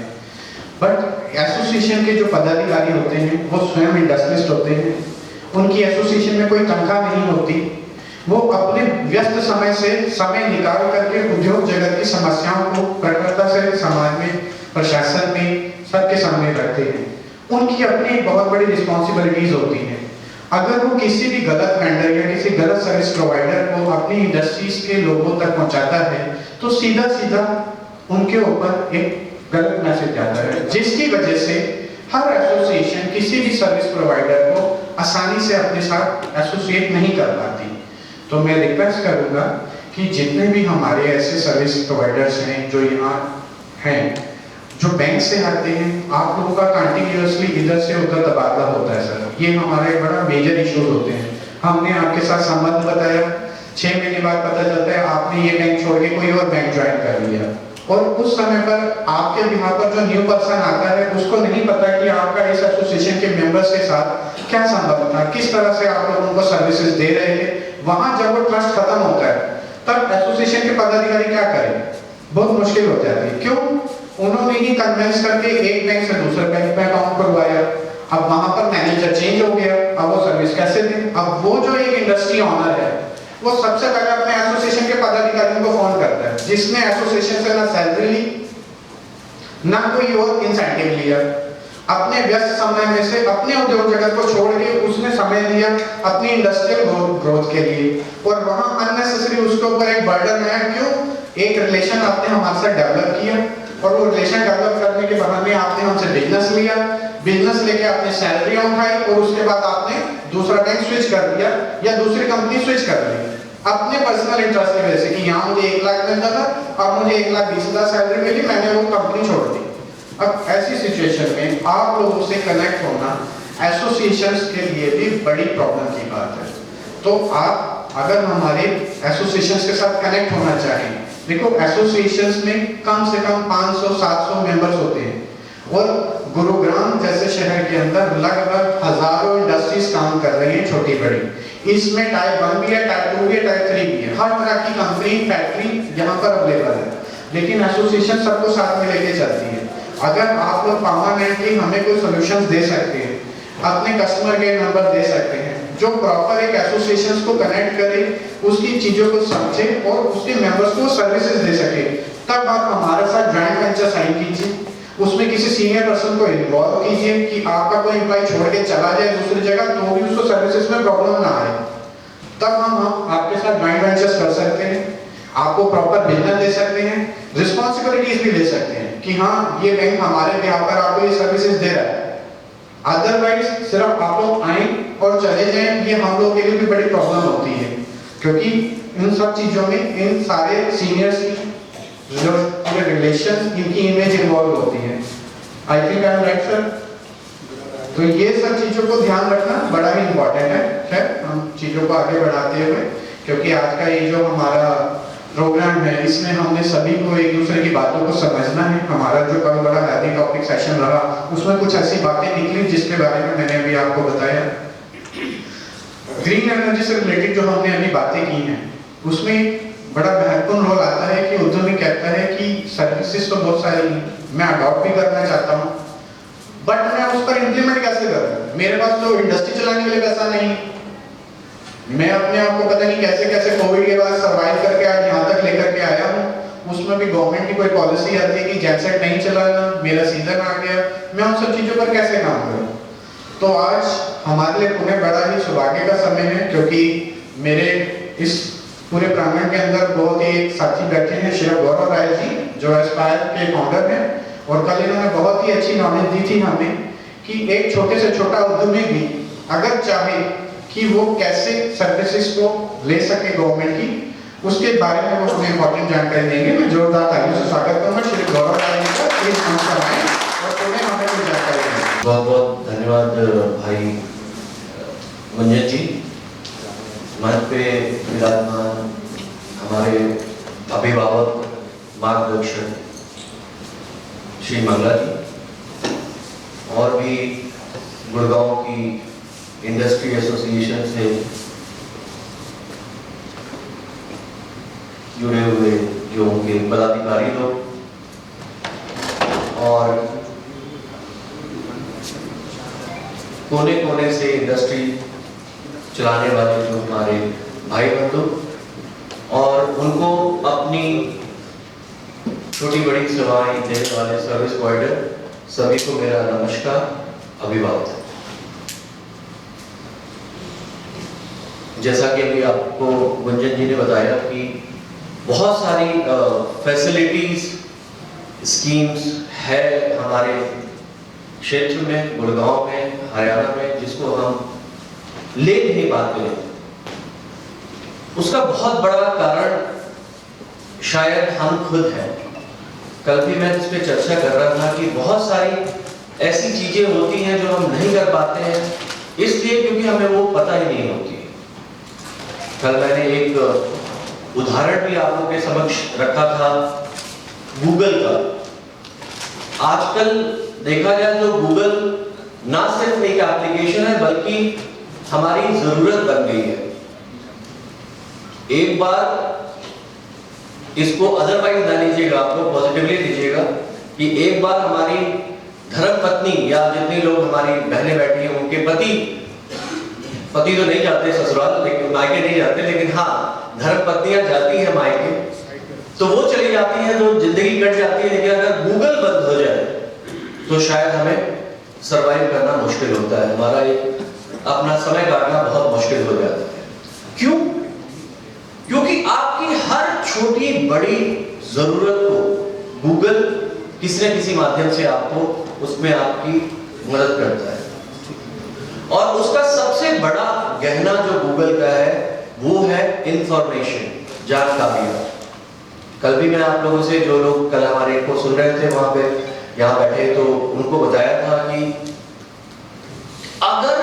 बट एसोसिएशन के जो पदाधिकारी होते हैं वो स्वयं इंडस्ट्रियलिस्ट होते हैं, उनकी एसोसिएशन में कोई तनख्वाह नहीं होती। वो अपने व्यस्त समय से समय निकाल करके उद्योग जगत की समस्याओं को प्रखरता से समाज में, प्रशासन में सबके सामने रखते हैं। उनकी अपनी बहुत बड़ी रिस्पॉन्सिबिलिटीज होती हैं। अगर वो किसी भी गलत वेंडर या किसी गलत सर्विस प्रोवाइडर को अपनी इंडस्ट्रीज के लोगों तक पहुंचाता है तो सीधा सीधा उनके ऊपर एक गलत मैसेज जाता है, जिसकी वजह से हर एसोसिएशन किसी भी सर्विस प्रोवाइडर को आसानी से अपने साथ एसोसिएट नहीं कर पाती। तो मैं रिक्वेस्ट करूंगा कि जितने भी हमारे ऐसे सर्विस प्रोवाइडर्स हैं जो यहाँ हैं, जो बैंक से आते हैं, आप लोगों का कंटिन्यूअसली इधर से उधर तबादला होता है सर। ये हमारे बड़ा मेजर इश्यूज होते हैं। हमने आपके साथ संबंध बताया, 6 महीने बाद पता चलता है आपने ये बैंक छोड़ के कोई और बैंक ज्वाइन कर लिया और उस समय पर आपके बिहार पर जो न्यू पर्सन आता है उसको नहीं पता कि आपका इस एसोसिएशन के मेंबर्स के साथ क्या संबंध था, किस तरह से आप लोग उनको सर्विसेज दे रहे थे। वहां जब वो ट्रस्ट खत्म होता है तब एसोसिएशन के पदाधिकारी क्या करें, बहुत मुश्किल हो जाती है। क्यों? उन्होंने ही कन्विंस करके एक बैंक से दूसरे बैंक में अकाउंट खुलवाया, अब वहां पर मैनेजर चेंज हो गया, अब वो सर्विस कैसे दें? अब वो जो एक इंडस्ट्री ऑनर है वो सबसे पहले अपने एसोसिएशन के पदाधिकारियों को फोन करता है जिसने एसोसिएशन से ना सैलरी ली ना कोई और इंसेंटिव लिया। अपने व्यस्त समय में से अपने उद्योग जगत को छोड़ के उसने समय दिया अपनी इंडस्ट्रियल ग्रोथ के लिए और वहां अननेसेसरी उसके ऊपर एक बर्डन है। क्यों? एक रिलेशन आपने हमारे साथ डेवलप किया और वो रिलेशन डेवलप करने के बहाने आपने हमसे बिजनेस लिया, बिजनेस लेके आपने सैलरी उठाई और उसके बाद आपने दूसरा बैंक स्विच कर दिया या दूसरी कंपनी स्विच कर दी अपने पर्सनल इंटरेस्ट की वजह से कि यहाँ मुझे 1 लाख मिलता था, अब मुझे 1,20,000 सैलरी मिली, मैंने वो कंपनी छोड़ दी। अब ऐसी सिचुएशन में आप लोगों से कनेक्ट होना एसोसिएशंस के लिए भी बड़ी प्रॉब्लम की बात है। तो आप अगर हमारे एसोसिएशंस के साथ कनेक्ट होना चाहें, देखो एसोसिएशंस में कम से कम 500-700 मेंबर्स होते हैं और गुरुग्राम जैसे शहर के अंदर लगभग हजारों इंडस्ट्रीज काम कर रही हैं छोटी बड़ी। इसमें टाइप 1 भी है, टाइप 2 भी है, टाइप 3 भी है, हर तरह की कंपनी फैक्ट्री यहाँ पर अवेलेबल है। लेकिन एसोसिएशन सबको साथ में लेके चलती है। अगर आप लोग परमानेंटली हमें कोई सोल्यूशंस दे सकते हैं, अपने कस्टमर केयर नंबर दे सकते हैं जो प्रॉपर एक एसोसिएशन को कनेक्ट करे, उसकी चीजों को समझे और उसके मेंबर्स को सर्विसेज दे सके, तब आप हमारे साथ जॉइंट वेंचर साइन कीजिए, उसमें किसी सीनियर पर्सन को इन्वॉल्व कीजिए कि आपका कोई एम्प्लॉय छोड़ के चला जाए दूसरी जगह तो भी उसको सर्विसेज में प्रॉब्लम ना आए। तब हम आपके साथ जॉइंट वेंचर्स कर सकते हैं, आपको प्रॉपर बिजनेस दे सकते हैं, रिस्पॉन्सिबिलिटीज भी ले सकते हैं कि हाँ ये बैंक हमारे यहाँ पर आपको ये सर्विसेज दे रहा है। अदरवाइज सिर्फ आप लोग आए और चले जाएं, ये हम लोग के लिए भी बड़ी प्रॉब्लम होती है क्योंकि इन सब चीजों में इन सारे सीनियर्स की जो रिलेशन, इनकी इमेज इन्वॉल्व होती है। I think I am right sir. तो ये सब चीजों को ध्यान रखना बड़ा ही इम्पोर्टेंट है। खैर हम चीजों को आगे बढ़ाते हुए, क्योंकि आज का ये जो हमारा प्रोग्राम है इसमें हमने सभी को एक दूसरे की बातों को समझना है। हमारा जो कल बड़ा हैवी टॉपिक सेशन रहा उसमें कुछ ऐसी बातें निकली जिसके बारे में मैंने अभी आपको बताया। ग्रीन एनर्जी से रिलेटेड जो हमने अभी बातें की हैं उसमें बड़ा महत्वपूर्ण रोल आता है कि उद्यमी कहता है कि सर्विसेज तो बहुत सारी मैं अडॉप्ट भी करना चाहता हूँ, बट मैं उस पर इंप्लीमेंट कैसे करूँ? मेरे पास तो इंडस्ट्री चलाने के लिए पैसा नहीं। मैं अपने आप को पता नहीं कैसे कैसे कोविड के बाद सर्वाइव करके आज यहाँ तक लेकर के आया हूँ। उसमें भी गवर्नमेंट की कोई पॉलिसी आती है कि जेनसेट नहीं चलाना, मेरा सीजन आ गया, मैं उन सब चीज़ों पर कैसे काम करूँ? तो आज हमारे लिए पुणे बड़ा ही सौभाग्य का समय है, क्योंकि मेरे इस पूरे प्रांगण के अंदर बहुत ही एक साथी बैठे हैं, श्री गौरव राय जी, जो एस्पायर के फाउंडर हैं। और कल इन्होंने बहुत ही अच्छी नॉलेज दी थी हमें कि एक छोटे से छोटा उद्यमी भी अगर चाहे कि वो कैसे सर्विसेज को ले सके गवर्नमेंट की, उसके बारे में वो हमें इंपॉर्टेंट जानकारी देंगे। मैं जोरदार तालियों से स्वागत करूंगा श्री गौरव राय जी का। प्लीज नमस्कार आए और उन्हें हमें कुछ जानकारी दें। बहुत बहुत धन्यवाद भाई मंजन जी। मंच पे विराजमान हमारे अभिभावक मार्गदर्शक श्री मंगला जी, और भी गुड़गांव की इंडस्ट्री एसोसिएशन से जुड़े हुए जो उनके पदाधिकारी लोग, और कोने कोने से इंडस्ट्री चलाने वाले जो हमारे भाई बंधु, और उनको अपनी छोटी बड़ी सेवाएं देने वाले सर्विस प्रोवाइडर, सभी को मेरा नमस्कार, अभिवादन। जैसा कि अभी आपको गुंजन जी ने बताया कि बहुत सारी फैसिलिटीज स्कीम्स है हमारे क्षेत्र में, गुड़गांव में, हरियाणा में, जिसको हम ले नहीं पाते हैं। उसका बहुत बड़ा कारण शायद हम खुद हैं। कल भी मैं इस पे चर्चा कर रहा था कि बहुत सारी ऐसी चीजें होती हैं जो हम नहीं कर पाते हैं, इसलिए क्योंकि हमें वो पता ही नहीं होती। कल मैंने एक उदाहरण भी आप लोगों के समक्ष रखा था गूगल का। आजकल देखा जाए तो गूगल ना सिर्फ एक एप्लीकेशन है बल्कि हमारी जरूरत बन गई है। एक बार इसको अदरवाइज ना लीजिएगा, आप लोग पॉजिटिवली लीजिएगा कि एक बार हमारी धर्मपत्नी या जितने लोग हमारी बहनें बैठी हैं उनके पति तो नहीं जाते ससुराल, लेकिन मायके नहीं जाते, लेकिन हाँ धर्मपत्नियां जाती हैं मायके, तो वो चली जाती हैं तो जिंदगी कट जाती है। लेकिन अगर गूगल बंद हो जाए तो शायद हमें सरवाइव करना मुश्किल होता है, हमारा एक अपना समय काटना बहुत मुश्किल हो जाता है। क्यों? क्योंकि आपकी हर छोटी बड़ी जरूरत को गूगल किसी न किसी माध्यम से आपको उसमें आपकी मदद करता है। और उसका सबसे बड़ा गहना जो गूगल का है वो है इंफॉर्मेशन, जानकारियां। कल भी मैं आप लोगों से, जो लोग कल हमारे को सुन रहे थे वहां पे यहाँ बैठे, तो उनको बताया था कि अगर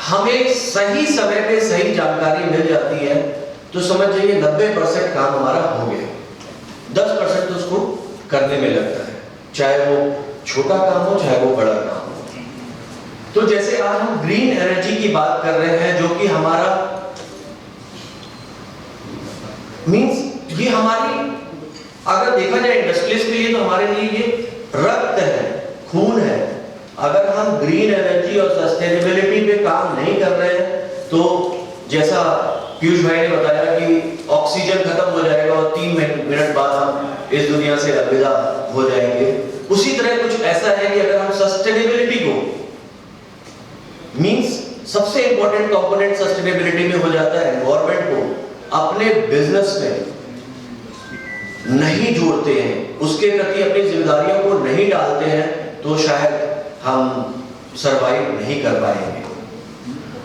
हमें सही समय पे सही जानकारी मिल जाती है तो समझ जाइए 90% काम हमारा हो गया, 10% तो उसको करने में लगता है, चाहे वो छोटा काम हो चाहे वो बड़ा काम हो। तो जैसे आज हम ग्रीन एनर्जी की बात कर रहे हैं, जो कि हमारा मींस ये हमारी, अगर देखा जाए इंडस्ट्रीज के लिए तो हमारे लिए ये रक्त है, खून है। अगर हम ग्रीन एनर्जी और सस्टेनेबिलिटी पे काम नहीं कर रहे हैं तो जैसा पीयूष भाई ने बताया कि ऑक्सीजन खत्म हो जाएगा और 3 मिनट बाद हम इस दुनिया से अलविदा हो जाएंगे। उसी तरह कुछ ऐसा है कि अगर हम सस्टेनेबिलिटी को, मींस सबसे इंपॉर्टेंट कंपोनेंट सस्टेनेबिलिटी में हो जाता है एनवायरनमेंट को, अपने बिजनेस में नहीं जोड़ते हैं, उसके प्रति अपनी जिम्मेदारियों को नहीं डालते हैं, तो शायद हम सरवाइव नहीं कर पाएंगे।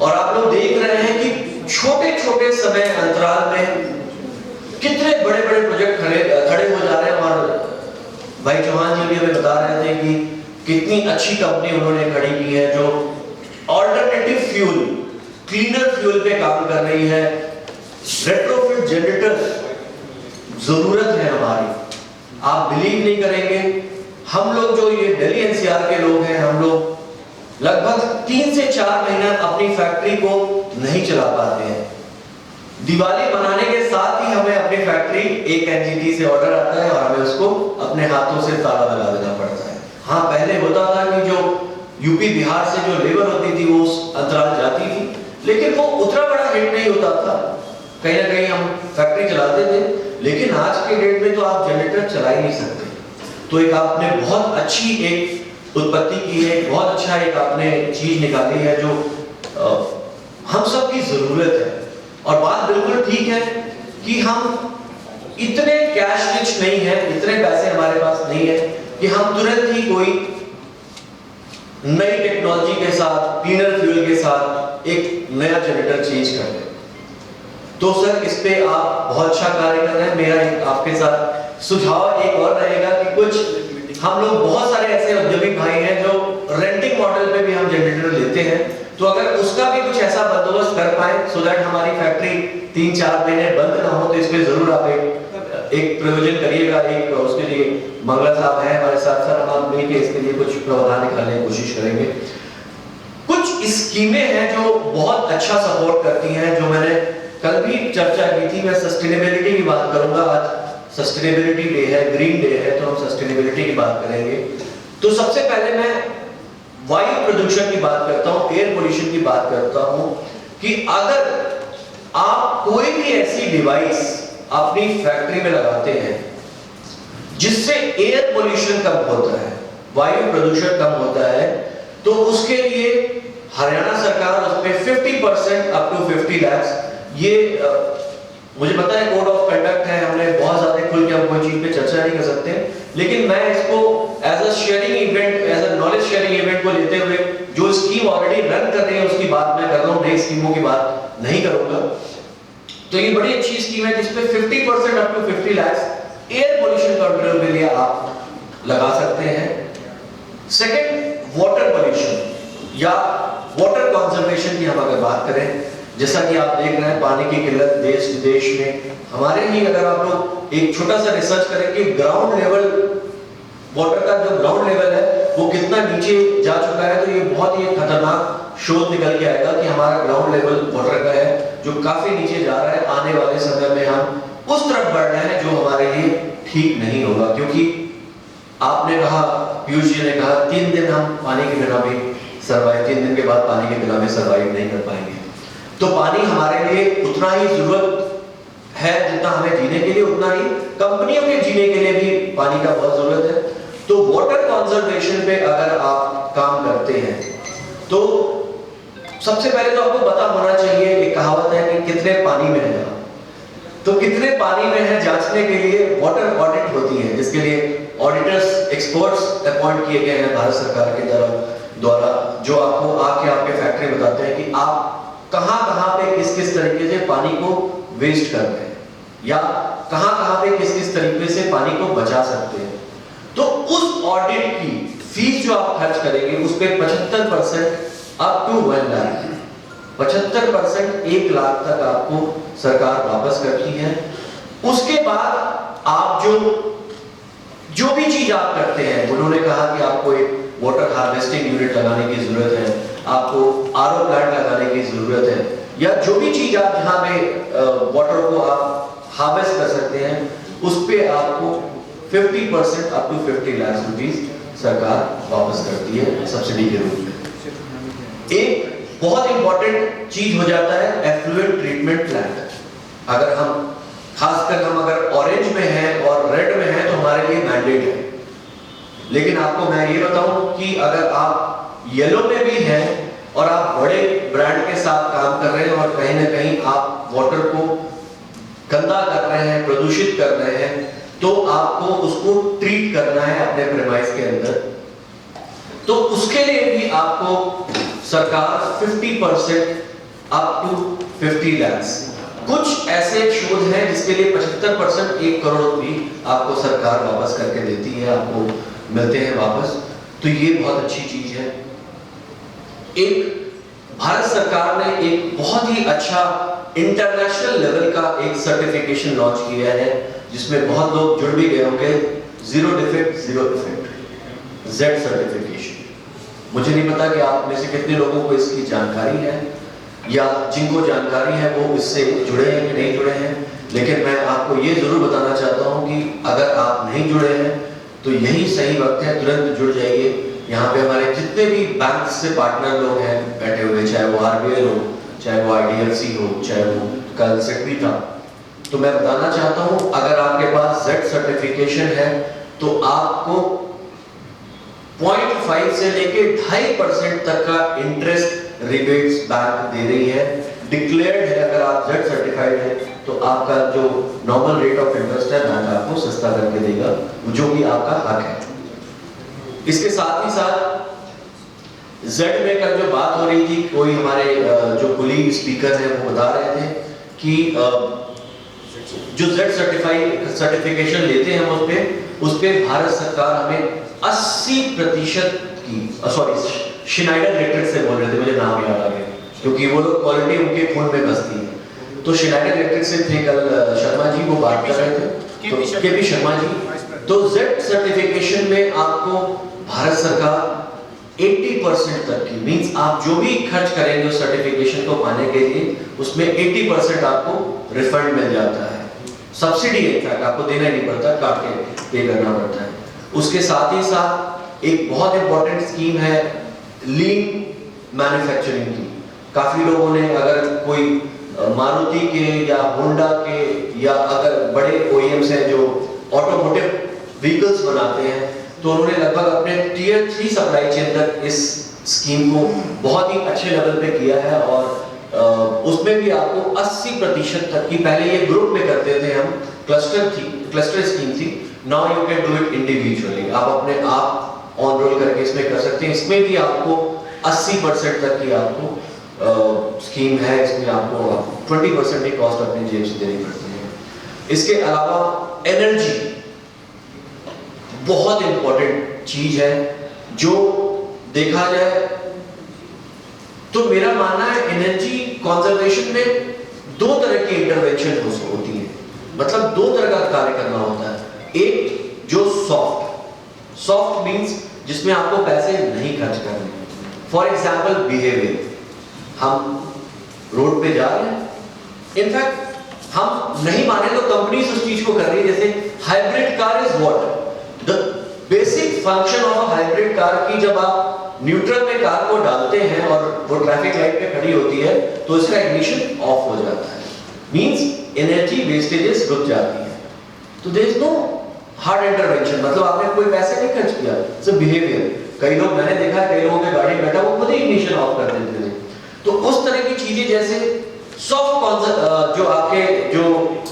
और आप लोग देख रहे हैं कि छोटे छोटे समय अंतराल में कितने बड़े बड़े प्रोजेक्ट खड़े हो जा रहे हैं। और भाई चौहान जी भी हमें बता रहे थे कि कितनी अच्छी कंपनी उन्होंने खड़ी की है जो ऑल्टरनेटिव फ्यूल, क्लीनर फ्यूल पे काम कर रही है। रेट्रोफिट जनरेटर जरूरत है हमारी, आप बिलीव नहीं करेंगे, हम लोग जो ये दिल्ली एनसीआर के लोग हैं, हम लोग लगभग 3 से 4 महीना अपनी फैक्ट्री को नहीं चला पाते हैं। दिवाली मनाने के साथ ही हमें अपनी फैक्ट्री एक एनजीटी से ऑर्डर आता है और हमें उसको अपने हाथों से ताला लगा देना पड़ता है। हाँ, पहले होता था कि जो यूपी बिहार से जो लेबर होती थी वो उस अंतराल जाती थी, लेकिन वो उतना बड़ा हिट नहीं होता था, कहीं ना कहीं हम फैक्ट्री चलाते थे। लेकिन आज के डेट में तो आप जनरेटर चला ही नहीं सकते। तो एक आपने बहुत अच्छी एक उत्पत्ति की है, बहुत अच्छा एक आपने चीज निकाली है जो हम सब की जरूरत है। और बात बिल्कुल ठीक है कि हम इतने कैश रिच नहीं है, इतने पैसे हमारे पास नहीं है कि हम तुरंत ही कोई नई टेक्नोलॉजी के साथ, क्लीनर फ्यूल के साथ एक नया जनरेटर चेंज कर दें। तो सर इस पे आप बहुत अच्छा कार्य कर रहे हैं। मेरा आपके साथ सुझाव एक और रहेगा कि कुछ हम लोग बहुत सारे ऐसे उद्यमी भाई हैं जो रेंटिंग मॉडल पे भी हम जनरेटर लेते हैं, तो अगर उसका भी कुछ ऐसा बंदोबस्त कर पाए सो दैट हमारी फैक्ट्री 3-4 महीने बंद ना हो, तो इसमें जरूर आप एक प्रयोजन करिएगा। एक उसके लिए मंगला साहब है हमारे साथ, सर हम मिलकर इसके लिए कुछ प्रावधान निकालने की कोशिश करेंगे। कुछ स्कीमें हैं जो बहुत अच्छा सपोर्ट करती हैं, जो मैंने कल भी चर्चा की थी। मैं सस्टेनेबिलिटी की बात करूंगा, आज सस्टेनेबिलिटी डे है, ग्रीन डे है, तो हम सस्टेनेबिलिटी की बात करेंगे। तो सबसे पहले मैं वायु प्रदूषण की बात करता हूं, एयर पोल्यूशन की बात करता हूं कि अगर आप कोई भी ऐसी डिवाइस अपनी फैक्ट्री में लगाते हैं जिससे एयर पोल्यूशन कम होता है, वायु प्रदूषण कम होता है, तो उसके लिए हरियाणा सरकार उसमें 50% अप टू 50 लाख, ये मुझे पता है कोड ऑफ कंडक्ट है, हमने बहुत ज्यादा खुल के हम कोई चीज पे चर्चा नहीं कर सकते, लेकिन मैं इसको as a sharing event, as a knowledge sharing event को लेते हुए जो स्कीम ऑलरेडी रन कर रही है उसकी बात मैं कर रहा हूं, नई स्कीमों की बात नहीं करूंगा। तो ये बड़ी अच्छी स्कीम है जिसपे 50% up to 50 lakh air pollution control के लिए आप लगा सकते हैं। सेकंड, वाटर पोल्यूशन या वाटर कंजर्वेशन की हम अगर बात करें, जैसा कि आप देख रहे हैं पानी की किल्लत देश विदेश में, हमारे ही अगर आप लोग एक छोटा सा रिसर्च करें कि ग्राउंड लेवल वाटर का जो ग्राउंड लेवल है वो कितना नीचे जा चुका है, तो ये बहुत ही खतरनाक शोध निकल के आएगा कि हमारा ग्राउंड लेवल वाटर का है जो काफी नीचे जा रहा है। आने वाले समय में हम उस तरफ बढ़ रहे हैं जो हमारे लिए ठीक नहीं होगा, क्योंकि आपने कहा, पीयूष जी ने कहा 3 दिन हम पानी के बिना भी सर्वाइव, 3 दिन के बाद पानी के बिना भी सर्वाइव नहीं कर पाएंगे। तो पानी हमारे लिए उतना ही जरूरत है जितना हमें जीने के लिए, उतना ही कंपनियों के जीने के लिए भी पानी का बहुत जरूरत है। तो वाटर कंजर्वेशन पे अगर आप काम करते हैं तो सबसे पहले तो आपको पता होना चाहिए, एक कहावत है कि कितने पानी में है, तो कितने पानी में है जांचने के लिए वाटर ऑडिट होती है, जिसके लिए ऑडिटर्स, एक्सपर्ट्स अपॉइंट किए गए हैं भारत सरकार के द्वारा, जो आपको आके आपके फैक्ट्री बताते हैं कि आप कहां पे किस तरीके से पानी को वेस्ट कर रहे हैं या कहां पे किस तरीके से पानी को बचा सकते हैं। तो उस ऑडिट की फीस जो आप खर्च करेंगे उस पे 75% अप टू 1 लाख, 75% 1 लाख तक आपको सरकार वापस करती है। उसके बाद आप जो भी चीज आप करते हैं, उन्होंने कहा कि आपको एक वाटर हार्वेस्टिंग यूनिट लगाने की जरूरत है, आपको आरओ प्लांट लगाने की जरूरत है, या जो भी चीज आप जहां पे वाटर को आप हार्वेस्ट कर सकते हैं उस पे आपको 50% अप टू 50 लाख रुपीस सरकार वापस करती है सब्सिडी के रूप में। एक बहुत इंपॉर्टेंट चीज हो जाता है एफ्लुएंट ट्रीटमेंट प्लांट। अगर हम खासकर हम अगर ऑरेंज में है और रेड में है तो हमारे लिए मैंडेट है, लेकिन आपको मैं ये बताऊं कि अगर आप येलो में भी हैं और आप बड़े ब्रांड के साथ काम कर रहे हैं और कहीं ना कहीं आप वाटर को गंदा कर रहे हैं, प्रदूषित कर रहे हैं, तो आपको उसको ट्रीट करना है अपने प्रेमाइस के अंदर। तो उसके लिए भी आपको सरकार 50% अप टू 50 लाख, कुछ ऐसे शोध हैं जिसके लिए 75% 1 करोड़ भी आपको सरकार वापस करके देती है, आपको मिलते हैं वापस। तो ये बहुत अच्छी चीज है। एक भारत सरकार ने एक बहुत ही अच्छा इंटरनेशनल लेवल का एक सर्टिफिकेशन लॉन्च किया है, जिसमें बहुत लोग जुड़ भी गए होंगे, zero defect zero effect, Z certification. मुझे नहीं पता कि आप में से कितने लोगों को इसकी जानकारी है, या जिनको जानकारी है वो इससे जुड़े हैं कि नहीं जुड़े हैं, लेकिन मैं आपको ये जरूर बताना चाहता हूँ कि अगर आप नहीं जुड़े हैं तो यही सही वक्त है, तुरंत जुड़ जाइए। यहाँ पे हमारे जितने भी बैंक से पार्टनर लोग हैं बैठे हुए, चाहे वो आरबीएल हो, चाहे वो IDFC हो, चाहे वो कल सेक्रेटरी था, तो मैं बताना चाहता हूँ अगर आपके पास जेड सर्टिफिकेशन है तो आपको 0.5 से लेके 2.5% तक का इंटरेस्ट रिबेट्स बैंक दे रही है। डिक्लेयर्ड है, अगर आप जेड सर्टिफाइड है तो आपका जो नॉर्मल रेट ऑफ इंटरेस्ट है बैंक आपको सस्ता करके देगा, जो कि आपका हक है। इसके साथ ही साथ जेड में कल जो बात हो रही थी, कोई हमारे जो कुलीग स्पीकर हैं वो बता रहे थे कि जो जेड सर्टिफिकेशन लेते हैं उस पे भारत सरकार हमें 80% की, सॉरी श्नाइडर इलेक्ट्रिक से बोल रहे थे, मुझे नाम याद आ गया क्योंकि वो लोग क्वालिटी उनके खून में बसती है। तो श्नाइडर इलेक्ट्रिक से थे कल शर्मा जी, वो बात कर रहे थे, तो केपी शर्मा जी। तो जेड सर्टिफिकेशन में आपको भारत सरकार 80% तक की, मींस आप जो भी खर्च करेंगे उस सर्टिफिकेशन को पाने के लिए उसमें 80% आपको रिफंड मिल जाता है। सब्सिडी है, आपको देना ही नहीं पड़ता, काट के पे करना पड़ता है। उसके साथ ही साथ एक बहुत इंपॉर्टेंट स्कीम है लीन मैन्युफैक्चरिंग की। काफी लोगों ने, अगर कोई मारुति के या होंडा के या अगर बड़े OEMs हैं जो ऑटोमोटिव व्हीकल्स बनाते हैं, तो उन्होंने लगभग अपने टियर 3 सप्लाई चेन तक इस स्कीम को बहुत ही अच्छे लेवल पे किया है। और उसमें भी आपको 80% तक की, पहले ये ग्रुप में करते थे हम, क्लस्टर स्कीम थी, now you can do it individually, आप अपने आप ऑन रोल करके इसमें कर सकते हैं। इसमें भी आपको 80% तक की आपको स्कीम है, इसमें आपको 20% की कॉस्ट अपनी जेब से देनी पड़ती है। इसके अलावा एनर्जी बहुत इंपॉर्टेंट चीज है, जो देखा जाए तो मेरा मानना है एनर्जी कंजर्वेशन में 2 तरह की इंटरवेंशन होती है, मतलब 2 तरह का कार्य करना होता है। एक जो सॉफ्ट मींस जिसमें आपको पैसे नहीं खर्च करने, फॉर एग्जाम्पल बिहेवियर, हम रोड पे जा रहे हैं, इनफैक्ट हम नहीं माने तो कंपनी उस चीज को कर रही है, जैसे hybrid car is what the basic function of a hybrid car की, जब आप न्यूट्रल में कार को डालते हैं और वो ट्रैफिक लाइट पे खड़ी होती है तो इसका इग्निशन ऑफ हो जाता है, मींस एनर्जी वेस्टेजेस रुक जाती है। तो there is no hard intervention, मतलब आपने कोई पैसे नहीं खर्च किया, सिर्फ बिहेवियर। कई लोग, मैंने देखा कई लोगों के गाड़ी में बैठा वो खुद ही इग्निशन ऑफ कर देते थे। तो उस तरह की चीजें, जैसे सॉफ्ट जो आपके जो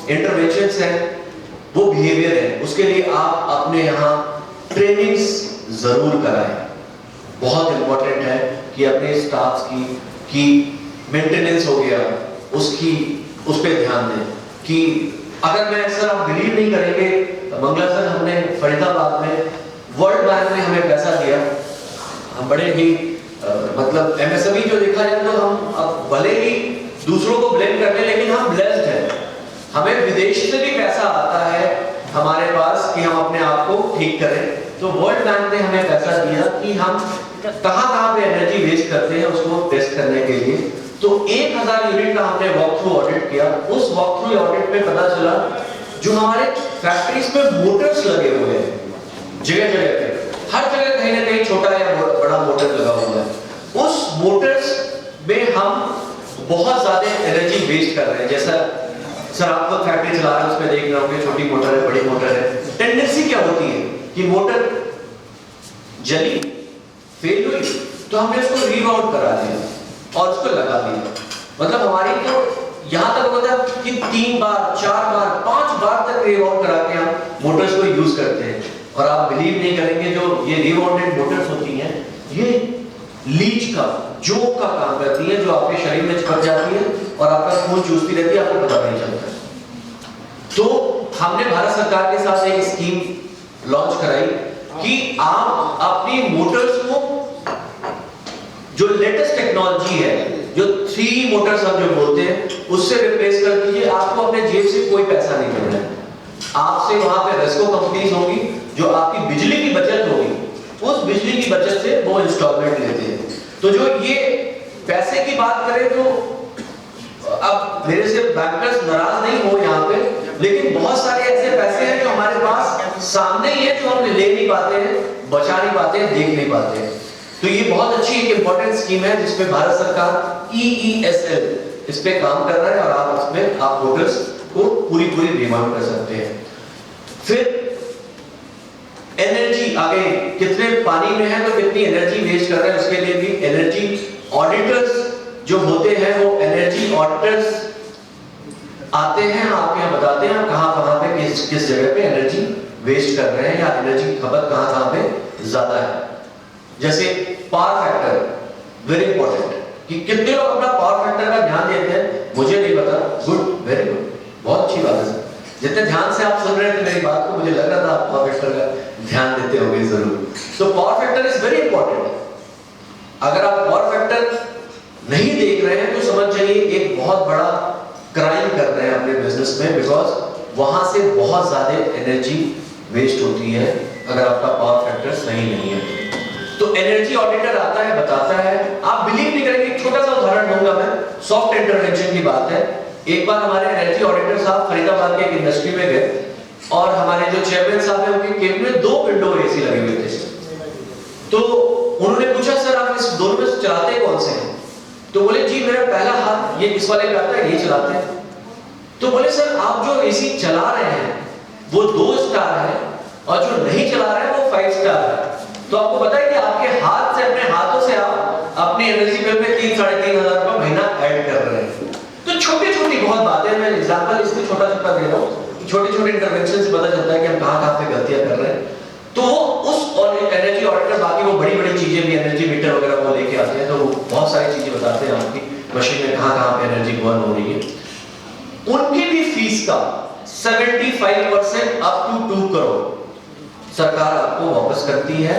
इंटरवेंशंस हैं वो बिहेवियर है, उसके लिए आप अपने यहाँ ट्रेनिंग्स जरूर कराएं। बहुत इंपॉर्टेंट है कि अपने स्टाफ्स की मेंटेनेंस हो गया, उस पे ध्यान दें। कि अगर मैं, सर आप बिलीव नहीं करेंगे, मंगला सर हमने फरीदाबाद में वर्ल्ड बैंक ने हमें पैसा दिया, हम बड़े ही मतलब MSME जो देखा जाए तो हम अब भले ही दूसरों को ब्लेम करते हैं, लेकिन हम ब्लेस्ड हैं, हमें विदेश से भी पैसा आता है हमारे पास कि हम अपने आप को ठीक करें। तो वर्ल्ड बैंक ने हमें पैसा दिया कि हम कहां पे एनर्जी वेस्ट करते हैं उसको टेस्ट करने के लिए। तो 1000 यूनिट का हमने वॉक थ्रू ऑडिट किया। उस वॉक थ्रू ऑडिट में पता चला जो हमारे फैक्ट्रीज में मोटर्स लगे हुए हैं जगह जगह पे, हर जगह कहीं ना कहीं छोटा या बड़ा मोटर लगा हुआ है, उस मोटर्स में हम बहुत ज्यादा एनर्जी वेस्ट कर रहे हैं। जैसा सर आप लोग फैक्ट्री चला रहे हैं उसमें देख रहे होंगे, छोटी मोटर है, बड़ी मोटर है, टेंडेंसी क्या होती है कि मोटर जली, फेल हुई, तो हमने उसको रीवाउंड करा दिया और उसको लगा दिया। मतलब हमारी तो यहाँ तक होता है कि 3 बार 4 बार 5 बार तक रीवाउंड करा के हम मोटर्स को यूज करते हैं। और आप बिलीव नहीं करेंगे, जो ये रीवाउंडेड मोटर्स होती हैं ये लीच का, जोक का काम करती है, जो आपके शरीर में चिपक जाती है और आपका खून चूसती रहती है, आपको पता नहीं चलता। तो हमने भारत सरकार के साथ एक स्कीम लॉन्च कराई कि आप अपनी मोटर्स को जो लेटेस्ट टेक्नोलॉजी है, जो 3 मोटर्स हम जो बोलते हैं, उससे रिप्लेस कर दीजिए। आपको अपने जेब से कोई पैसा नहीं मिल रहा है। आपसे वहां पे रेस्को कंपनीज होंगी जो आपकी बिजली की बचत होगी, उस बिजली की बचत से वो इंस्टॉलमेंट लेते हैं। तो जो ये पैसे की बात करें तो अब मेरे से बैंकर्स नाराज नहीं हो यहाँ पे, लेकिन बहुत सारे ऐसे पैसे हैं जो हमारे पास सामने ही है, जो हम ले नहीं पाते हैं, बचा नहीं पाते हैं, देख नहीं पाते हैं। तो ये बहुत अच्छी एक इंपॉर्टेंट स्कीम है जिसमें भारत सरकार EESL इस पे काम कर रहा है और आप इसमें आप वोटर्स को पूरी रिमांड कर सकते हैं। फिर एनर्जी, आगे कितने पानी में है तो कितनी एनर्जी वेस्ट कर रहे हैं, उसके लिए भी एनर्जी ऑडिटर्स जो होते हैं, वो एनर्जी ऑडिटर्स आते हैं, आपके यहाँ बताते हैं कहां पे किस जगह पे एनर्जी वेस्ट कर रहे हैं या एनर्जी खपत कहां पे ज्यादा है। जैसे पावर फैक्टर वेरी इंपॉर्टेंट, कि कितने लोग अपना पावर फैक्टर का ध्यान देते हैं, मुझे नहीं पता। गुड, वेरी गुड, बहुत अच्छी बात है सर। जितने ध्यान से आप सुन रहे थे मेरी बात को, मुझे लग रहा था आप पावर फैक्टर का ध्यान देते होंगे जरूर। तो power factor is very important. अगर आप पावर फैक्टर नहीं देख रहे हैं तो समझ जाइए एक बहुत बड़ा क्राइम कर रहे हैं अपने बिजनेस में, बिकॉज वहां से बहुत ज्यादा एनर्जी वेस्ट होती है अगर आपका पावर फैक्टर सही नहीं है। तो एनर्जी ऑडिटर आता है, बताता है, आप बिलीव नहीं करेंगे। एक छोटा सा उदाहरण दूंगा मैं, सॉफ्ट इंटरवेंशन की बात है। एक बार हमारे एनर्जी ऑडिटर साहब फरीदाबाद के एक इंडस्ट्री में गए और हमारे जो चेयरमैन साहब हैं उनके केबिन में 2 विंडो एसी लगे हुए थे। तो उन्होंने पूछा, सर आप इस दोनों में से चलाते कौन से हैं? तो बोले जी मेरा पहला हाथ ये इस वाले पे आता है, ये चलाते हैं। तो बोले सर आप जो एसी चला रहे हैं वो 2 स्टार है और जो नहीं चला रहे हैं वो 5 स्टार है। तो आपको पता है कि आपके हाथ से, अपने हाथों से आप अपनी एनर्जी बिल में 3-3.5 हजार रुपए महीना ऐड कर रहे हैं। तो छोटी छोटी बहुत बातें, मैं एग्जांपल इसलिए छोटा दे रहा हूँ, छोटे छोटे इंटरवेंशन से पता चलता है कि हम कहाँ पे गलतियां कर रहे हैं। तो उस और एनर्जी ऑडिटर, बाकी वो बड़ी चीजें भी, एनर्जी मीटर वगैरह वो लेके आते हैं, तो वो बहुत सारी चीजें बताते हैं आपकी मशीन में कहाँ पे एनर्जी बर्न हो रही है। उनकी भी फीस का 75% अप टू 2 करोड़ सरकार आपको वापस करती है।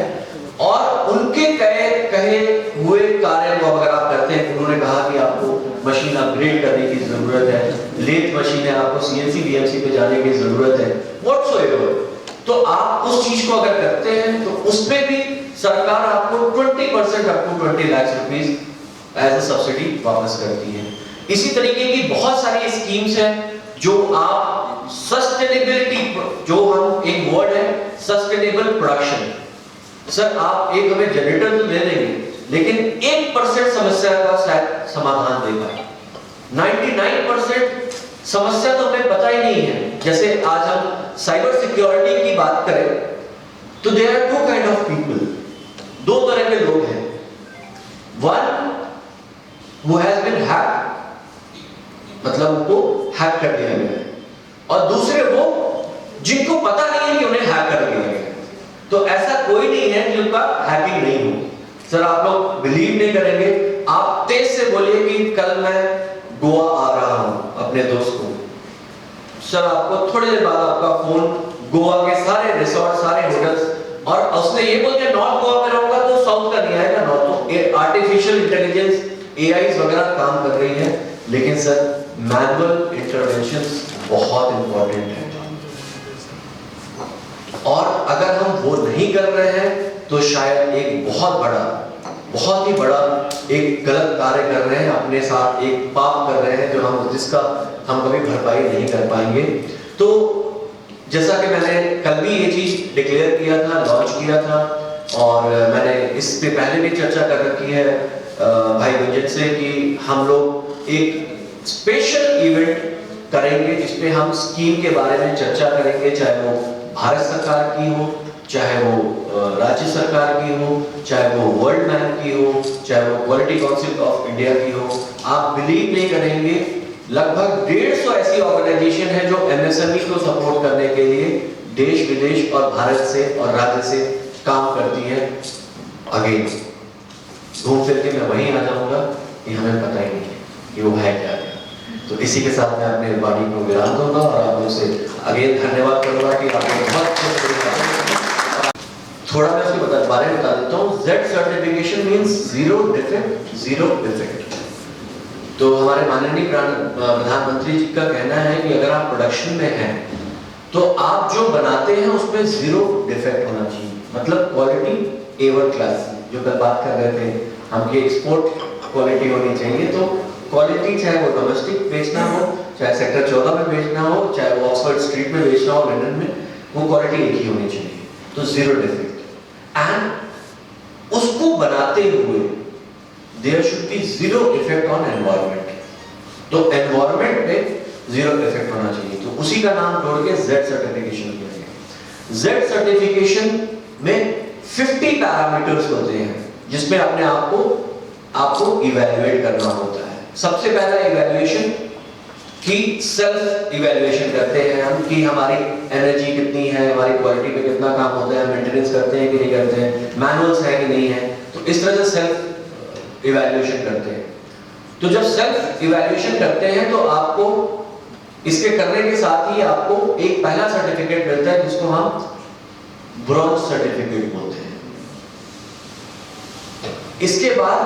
और उनके कहे हुए कार्य को अगर आप करते हैं, उन्होंने कहा कि आपको मशीन अपग्रेड करने की जरूरत है, लेथ मशीन है, आपको CNC VMC पे जाने की जरूरत है, व्हाटसोएवर, तो आप उस चीज को अगर करते हैं तो उसमें भी सरकार आपको 20% up to 20 lakh rupees as a subsidy वापस करती है। इसी तरीके की बहुत सारी स्कीम्स हैं जो आप सस्टेनेबिलिटी, जो हम एक वर्ड है सस्टेनेबल प्रोडक्शन। सर आप एक हमें जनरेटर तो दे देंगे, लेकिन 1% समस्या का शायद समाधान दे पाए। 99% समस्या तो हमें पता ही नहीं है। जैसे आज हम साइबर सिक्योरिटी की बात करें तो there are 2 kind of people, 2 तरह के लोग हैं। One who has been hacked, मतलब उनको हैक कर दिया गया, और दूसरे वो जिनको पता नहीं है कि उन्हें हैक कर दिया गया। तो ऐसा कोई नहीं है जिनका हैकिंग नहीं हो। सर आप लोग बिलीव नहीं करेंगे, आप तेज से बोलिए कि कल मैं गोवा आ रहा हूं अपने दोस्त को, सर आपको थोड़ी देर बाद आपका फोन गोवा के सारे रिसोर्ट, सारे होटल्स, और उसने ये बोल दिया नॉर्थ गोवा में रहूंगा तो साउथ का नहीं आएगा, नॉर्थ। तो आर्टिफिशियल इंटेलिजेंस, AIs वगैरह काम कर रही है, लेकिन सर मैनुअल इंटरवेंशंस बहुत इंपॉर्टेंट है। और अगर हम वो नहीं कर रहे हैं तो शायद एक बहुत ही बड़ा एक गलत कार्य कर रहे हैं, अपने साथ एक पाप कर रहे हैं जो जिसका हम कभी भरपाई नहीं कर पाएंगे। तो जैसा कि मैंने कल भी ये चीज डिक्लेयर किया था, लॉन्च किया था, और मैंने इस पे पहले भी चर्चा कर रखी है भाई गुंजन से कि हम लोग एक स्पेशल इवेंट करेंगे जिसपे हम स्कीम के बारे में चर्चा करेंगे, चाहे वो भारत सरकार की हो, चाहे वो राज्य सरकार की हो, चाहे वो वर्ल्ड बैंक की हो, चाहे वो क्वालिटी काउंसिल ऑफ इंडिया की हो। आप बिलीव नहीं करेंगे, लगभग 150 ऐसी ऑर्गेनाइजेशन है जो MSME को सपोर्ट करने के लिए देश विदेश और भारत से और राज्य से काम करती है। अगेन घूम फिर के मैं वहीं आ जाऊंगा कि हमें पता ही नहीं है कि वो है क्या। तो इसी के साथ मैं अपने वाणी को विराम दूंगा और आप लोगों से अगेन धन्यवाद करूंगा कि आपने बहुत थोड़ा मैं उसके बारे में बता देता हूँ। Z certification means zero defect, zero defect. तो हमारे माननीय प्रधानमंत्री जी का कहना है कि अगर आप प्रोडक्शन में हैं तो आप जो बनाते हैं उसमें जीरो डिफेक्ट होना चाहिए, मतलब क्वालिटी A1 क्लास, जो कल बात कर रहे थे हम कि एक्सपोर्ट क्वालिटी होनी चाहिए। तो क्वालिटी चाहे वो डोमेस्टिक बेचना हो, चाहे सेक्टर 14 में बेचना हो, चाहे वो ऑक्सफोर्ड स्ट्रीट में बेचना हो लंदन में, वो क्वालिटी एक ही होनी चाहिए, तो जीरो डिफेक्ट। एंड उसको बनाते हुए there should be zero effect on environment, तो एनवायरनमेंट पे जीरो इफेक्ट होना चाहिए। तो उसी का नाम जोड़ के Z सर्टिफिकेशन किया गया। Z सर्टिफिकेशन में 50 पैरामीटर्स होते हैं जिसमें अपने आपको इवैल्यूएट करना होता है। सबसे पहला इवैल्यूएशन की सेल्फ इवैल्यूएशन करते हैं हम कि हमारी एनर्जी कितनी है, हमारी क्वालिटी पे कितना काम होता है, मेंटेनेंस करते हैं कि नहीं करते हैं, मैनुअल्स है कि नहीं है, तो इस तरह से सेल्फ इवैल्यूएशन करते हैं। तो जब सेल्फ इवैल्यूएशन करते हैं तो आपको इसके करने के साथ ही आपको एक पहला सर्टिफिकेट मिलता है जिसको हम ब्रॉन्ज सर्टिफिकेट बोलते हैं। इसके बाद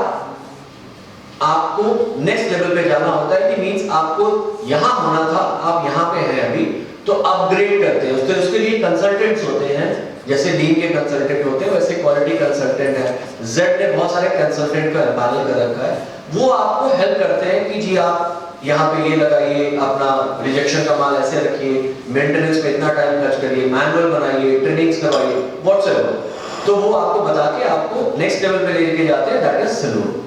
आपको नेक्स्ट लेवल पे जाना होता है कि मींस आपको यहां होना था, आप यहां पे हैं अभी, तो अपग्रेड करते हैं। उसके लिए कंसल्टेंट्स होते हैं, जैसे लीन के कंसल्टेंट होते हैं वैसे क्वालिटी कंसल्टेंट है। Z ने बहुत सारे कंसल्टेंट का पैनल कर रखा है, वो आपको हेल्प करते हैं कि जी आप यहाँ पे ये लगाइए, अपना रिजेक्शन का माल ऐसे रखिए, मेंटेनेंस पे इतना टाइम खर्च करिए, मैनुअल बनाइए, ट्रेनिंग्स करवाइए, व्हाटसएवर। तो वो आपको बता के आपको नेक्स्ट लेवल पे लेके जाते हैं, दैट इज सिल्वर।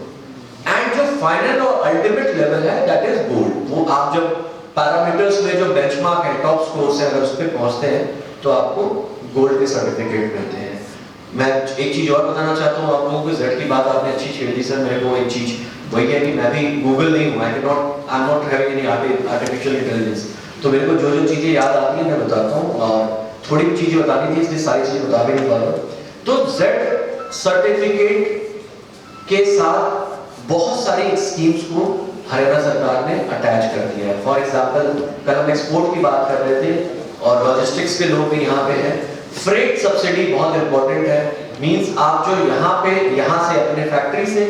एंड जो फाइनल और अल्टीमेट लेवल है दैट इज गोल्ड। वो आप जब पैरामीटर्स में जो बेंचमार्क है, टॉप स्कोर्स है, अगर उस पे पहुंचते हैं तो आपको गोल्ड के सर्टिफिकेट मिलते हैं। मैं एक चीज और बताना चाहता हूँ आप लोगों को, Z की बात आपने अच्छी छेड़ दी सर। मेरे को एक चीज वही है कि मैं भी गूगल नहीं हूँ, I am not having any artificial intelligence, तो मेरे को जो जो चीजें याद आती है मैं बताता हूँ, और थोड़ी चीजें बतानी थी इसलिए सारी चीजें बता भी नहीं पा रहा। तो Z सर्टिफिकेट के साथ बहुत सारी स्कीम्स को हरियाणा सरकार ने अटैच कर दिया है। फॉर एग्जांपल कल हम एक्सपोर्ट की बात कर रहे थे और लॉजिस्टिक्स के लोग भी यहाँ पे हैं। फ्रेट सब्सिडी बहुत इंपॉर्टेंट है, मींस आप जो यहाँ से अपने फैक्ट्री से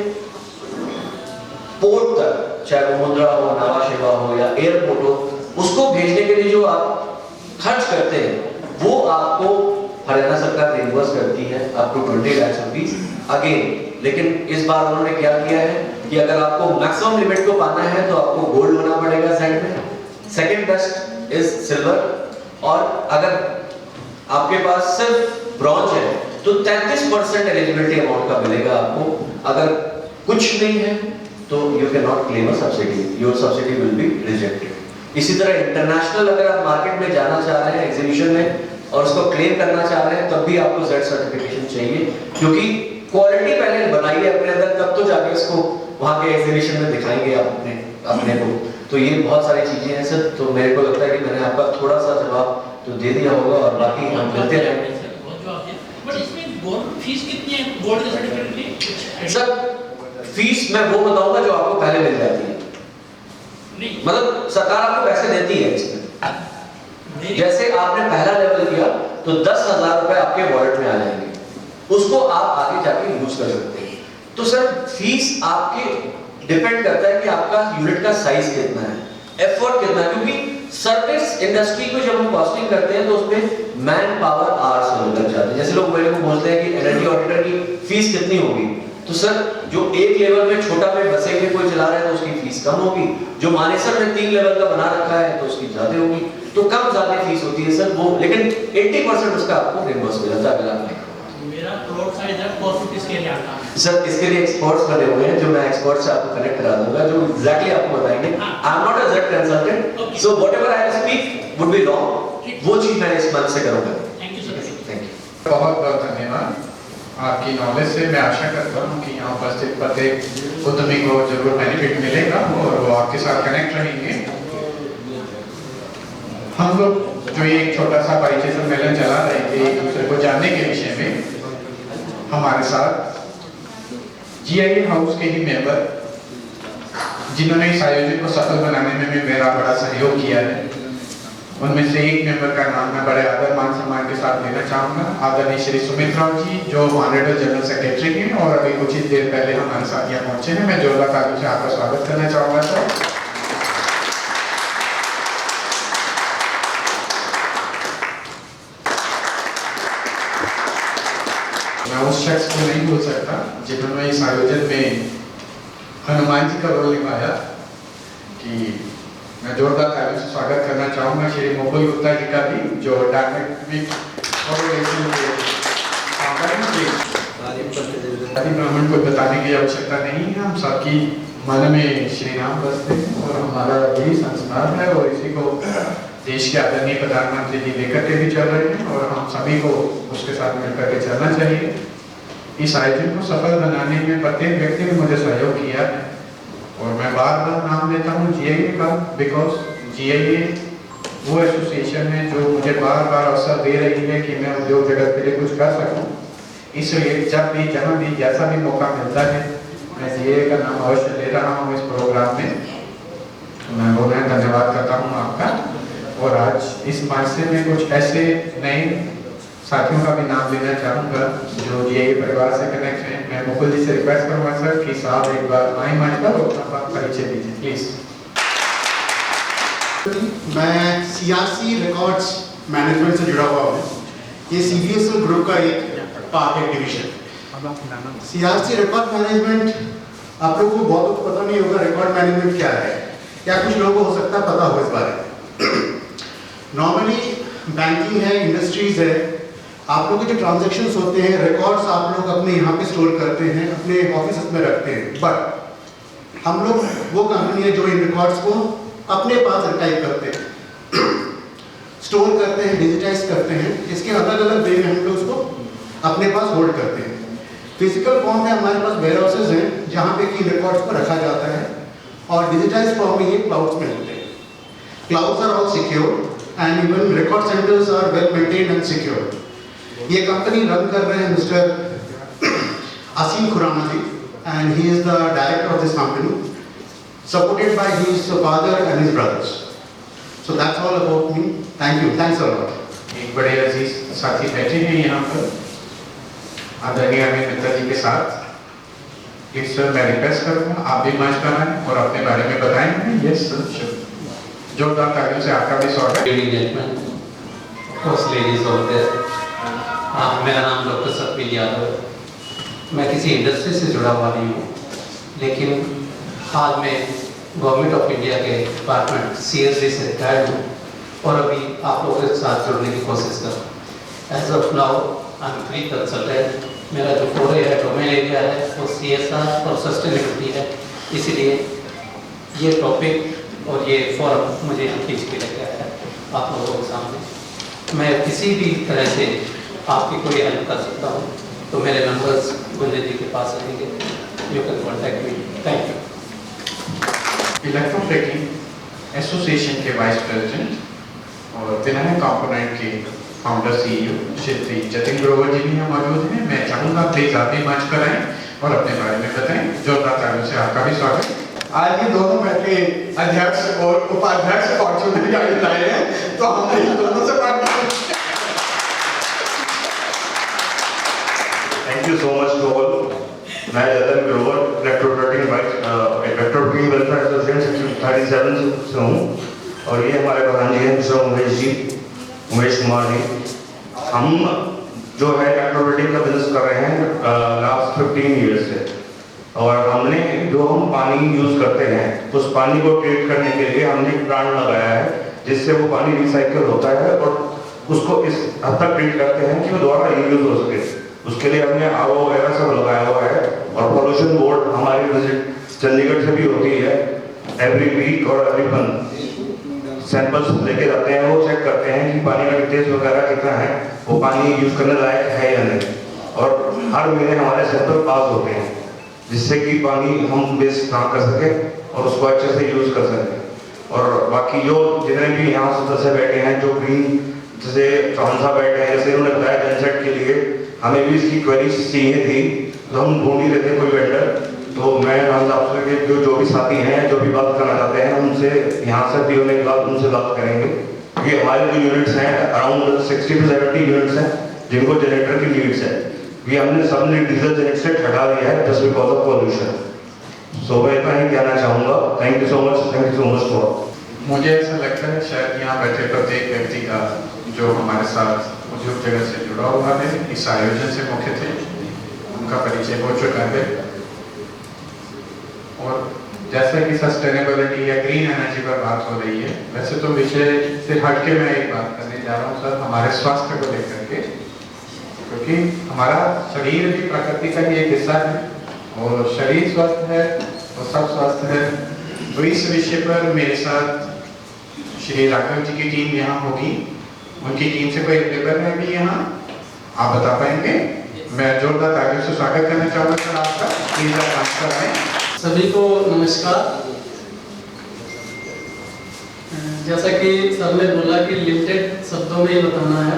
पोर्ट तक, चाहे वो मुंद्रा हो, नावा शेवा हो या एयरपोर्ट हो, उसको भेजने के लिए जो आप खर्च करते हैं वो आपको हरियाणा सरकार रिइंबर्स करती है up to 20 lakh rupees again. लेकिन इस बार उन्होंने क्या किया है कि अगर आपको मैक्सिमम लिमिट को पाना है तो आपको गोल्ड होना पड़ेगा Z में, सेकंड बेस्ट इज सिल्वर, और अगर आपके पास सिर्फ ब्रॉन्ज है तो 33% एलिजिबिलिटी अमाउंट का मिलेगा आपको। अगर कुछ नहीं है तो you can not claim a subsidy, your subsidy will be rejected. इसी तरह इंटरनेशनल अगर आप मार्केट में जाना चाह रहे हैं एग्जीबिशन में और उसको क्लेम करना चाह रहे हैं तब भी आपको Z सर्टिफिकेशन चाहिए, क्योंकि क्वालिटी पहले बनाइए अपने अंदर, तब तो जाके इसको वहां के एग्जीबिशन में दिखाएंगे अपने को। तो ये बहुत सारी चीजें हैं सर। तो मेरे को लगता है कि मैंने आपका थोड़ा सा जवाब तो दे दिया होगा और बाकी हम मिलते रहेंगे। बट इसमें बोर्ड फीस कितनी है बोर्ड के सर्टिफिकेट की? सर फीस मैं वो बताऊंगा जो आपको पहले मिल जाती है, मतलब सरकार आपको पैसे देती है इसमें। जैसे आपने पहला लेवल किया तो 10,000 रुपए आपके वॉलेट में आ जाएंगे, उसको आप आगे जाके यूज कर सकते हैं। तो सर फीस आपके डिपेंड करता है कि आपका यूनिट का साइज कितना है, एफर्ट कितना है, क्योंकि सर्विस इंडस्ट्री को जब हम कॉस्टिंग करते हैं तो उसमें मैन पावर आवर्स लग जाते हैं। जैसे लोग मेरे को बोलते हैं कि एनर्जी ऑडिटर की फीस कितनी होगी, तो सर जो एक लेवल में छोटा में बसे के कोई चला रहा है तो उसकी फीस कम होगी, जो मानेसर में 3 लेवल का बना रखा है तो उसकी ज्यादा होगी, तो कम ज्यादा फीस होती है सर वो, लेकिन 80% उसका आपको रिइंबर्स मिल जाता है। अगर मेरा प्लॉट साइज है 450 के लिए आता है सर, इसके लिए एक्सपर्ट्स बने हुए हैं जो मैं एक्सपर्ट से आपको कनेक्ट करा दूंगा जो एग्जैक्टली आपको बताएंगे। I am not a Z consultant, so whatever I speak would be long, वो चीज मैं इस मंच से करूंगा। Thank you sir. Thank you, बहुत बहुत धन्यवाद आपकी नॉलेज से। मैं आशा करता हूँ कि यहाँ उपस्थित प्रत्येक उद्यमी को जरूर बेनिफिट मिलेगा और वो आपके साथ कनेक्ट रहेंगे। हम लोग जो ये एक छोटा सा परिचय सम्मेलन चला रहे थे एक दूसरे को जानने के विषय में, हमारे साथ GIA हाउस के ही मेंबर जिन्होंने इस आयोजन को सफल बनाने में भी मेरा बड़ा सहयोग किया है, उनमें से एक मेंबर का नाम मैं बड़े आदर मान सम्मान के साथ लेना चाहूँगा। आदरणीय श्री सुमित राव जी, जो ऑनरेबल जनरल सेक्रेटरी हैं और अभी कुछ ही देर पहले हमारे साथ यहाँ पहुँचे हैं। मैं जोरदार तालियों से आपका स्वागत करना चाहूँगा सर। मैं उस शख्स को नहीं भूल सकता जिन्होंने इस आयोजन में हनुमान जी का रोल निभाया, कि मैं जोरदार तालियों से स्वागत करना चाहूँगा श्री मुकुल गुप्ता जी का भी, जो डायनेमिक ऑर्गेनाइजेशन के ब्राह्मण को बताने की आवश्यकता नहीं है। हम सबकी मन में श्री राम बसते हैं और हमारा यही संस्कार है और इसी को देश के आदरणीय प्रधानमंत्री जी लेकर के भी चल रहे हैं और हम सभी को उसके साथ मिलकर के चलना चाहिए। इस आयोजन को सफल बनाने में प्रत्येक व्यक्ति ने मुझे सहयोग किया है और मैं बार बार नाम लेता हूँ GIA का, बिकॉज GIA वो एसोसिएशन है जो मुझे बार बार अवसर दे रही है कि मैं उद्योग जगत के लिए कुछ कर सकूँ। इसलिए जब भी जहाँ भी जैसा भी मौका मिलता है मैं GIA का नाम अवश्य ले रहा हूँ इस प्रोग्राम में। मैं बहुत धन्यवाद करता हूँ आपका। और आज इस मंच से मैं कुछ ऐसे नए साथियों का भी नाम लेना चाहूँगा जो GIA परिवार से कनेक्ट हैं। मैं मुकुल जी से रिक्वेस्ट करूँगा सर कि साहब एक बार माई मंच पर अपना परिचय दीजिए प्लीज। मैं CRC रिकॉर्ड्स मैनेजमेंट से जुड़ा हुआ हूँ। ये CDSL ग्रुप का एक पार्ट है, डिवीजन। CRC रिकॉर्ड मैनेजमेंट, आप लोगों को बहुत पता नहीं होगा रिकॉर्ड मैनेजमेंट क्या है, या कुछ लोगों को हो सकता है पता हो इस बारे में। नॉर्मली बैंकिंग है, इंडस्ट्रीज है, आप लोग के जो ट्रांजैक्शंस होते हैं, रिकॉर्ड्स आप लोग अपने यहाँ पे स्टोर करते हैं, अपने ऑफिस में रखते हैं। बट हम लोग वो कंपनी है जो इन रिकॉर्ड्स को अपने पास आर्काइव करते हैं, स्टोर करते हैं, डिजिटाइज करते हैं। इसके अलग अलग वे में हम लोग उसको अपने पास होल्ड करते हैं। फिजिकल फॉर्म में हमारे पास वेयर हाउसेज हैं जहाँ पे कि रिकॉर्ड्स को रखा जाता है, और डिजिटाइज फॉर्म में ये क्लाउड्स में होते हैं। Clouds are all secure and even record centres are well maintained and secure. ये कंपनी रन कर रहे हैं mister Aseem Khurana ji, and he is the director of this company, supported by his father and his brothers. So that's all about me. Thank you, thanks a lot. एक बड़े अजीज साथी बैठे हैं यहाँ पर आदरणीय अमित मित्रा जी के साथ। प्लीज सर मैं रिक्वेस्ट करूँगा आप भी मंच पर आएं और अपने बारे में बताएं। यस सर, जोरदार तालियों से आपका भी स्वागत। मेरा नाम डॉक्टर सतवीर यादव है। मैं किसी इंडस्ट्री से जुड़ा हुआ नहीं हूँ, लेकिन हाल में गवर्नमेंट ऑफ इंडिया के डिपार्टमेंट CSD से रिटायर्ड हूँ और अभी आप लोगों के साथ जुड़ने की कोशिश कर रहा हूँ। As of now I am free consultant. मेरा जो फोरे है, डोमेन एरिया है, वो CSR और सस्टेनेबिलिटी है। इसीलिए ये टॉपिक और ये फॉरम मुझे खींच के लेके आया है आप लोगों के सामने। मैं किसी भी तरह से आपकी कोई हेल्प कर सकता हूँ तो मेरे नंबर्स गुंजे जी के पास रहेंगे, you can contact me. Thank you. Electroplating association के वाइस प्रेसिडेंट और विनायक कंपोनेंट के फाउंडर CEO श्री जतिन ग्रोवर जी भी यहाँ मौजूद हैं। मैं चाहूँगा प्लीज आप भी मंच पर आएं और अपने बारे में बताएं। जोरदार तालियों से आपका भी स्वागत। आज ये दोनों बैठे अध्यक्ष और उपाध्यक्ष फॉर्चूनर गाड़ी लाए हैं, तो हमने इन दोनों से बात की। Thank you so much to all. मैं Jatin Grover electroplating welfare association 37 से हूँ और ये हमारे प्रधान जी हैं मिस्टर उमेश कुमार जी। हम जो है इलेक्ट्रोप्लेटिंग का बिजनेस कर रहे हैं लास्ट 15 ईयर्स से, और हमने जो हम पानी यूज करते हैं उस पानी को ट्रीट करने के लिए हमने एक प्लांट लगाया है जिससे वो पानी रिसाइकल होता है और उसको इस हद तक ट्रीट करते हैं कि वो दोबारा रीयूज हो सके। उसके लिए हमने RO वगैरह सब लगाया हुआ है, और पॉल्यूशन बोर्ड हमारी विजिट चंडीगढ़ से भी होती है एवरी वीक और एवरी मंथ। सैंपल्स लेके जाते हैं, वो चेक करते हैं कि पानी का टेस्ट वगैरह कितना है, वो पानी यूज करने लायक है या नहीं, और हर महीने हमारे सैंपल पास होते हैं जिससे कि पानी हम वेस्ट ना कर सके और उसको अच्छे से यूज कर सकें। और बाकी जो जितने भी यहाँ सदस्य बैठे हैं जो ग्रीन जैसे चौहान साहब बैठे हैं, जैसे उन्होंने बताया जनसेट के लिए हमें भी इसकी क्वेरीज चाहिए थी, तो हम ढूंढ ही रहे थे कोई वेंडर। तो मैं आपसे जो भी साथी हैं जो भी बात करना चाहते हैं उनसे यहाँ से भी होने के बाद उनसे बात करेंगे। क्योंकि हमारे जो यूनिट्स हैं अराउंड 60 to 70 यूनिट्स हैं जिनको जनरेटर की नीड्स है। ये हमने सबने डीजल जनरेटर हटा दिया है जस्ट बिकॉज ऑफ पॉल्यूशन। सो मैं इतना ही कहना चाहूँगा। Thank you so much for. मुझे ऐसा लगता है शायद यहाँ बैठे प्रत्येक व्यक्ति का जो हमारे साथ उद्योग जगत से जुड़ा हुआ है, इस आयोजन से मुख्य थे, उनका परिचय हो चुका है। और जैसे कि सस्टेनेबिलिटी या ग्रीन एनर्जी पर बात हो रही है, वैसे तो विषय से हट के मैं एक बात करने जा रहा हूँ सर, हमारे स्वास्थ्य को लेकर के, क्योंकि हमारा शरीर भी प्रकृति का ही एक हिस्सा है और शरीर स्वस्थ है और सब स्वस्थ है। तो इस विषय पर मेरे साथ श्री राघव जी की टीम यहाँ होगी, उनकी टीम से कोई लेबर है भी यहाँ, आप बता पाएंगे? मैं जोरदार तालियों से स्वागत करना चाहूँगा सर आपका। प्लीज आप आंसर आए। सभी को नमस्कार। जैसा कि सर ने बोला कि लिमिटेड शब्दों में ही बताना है,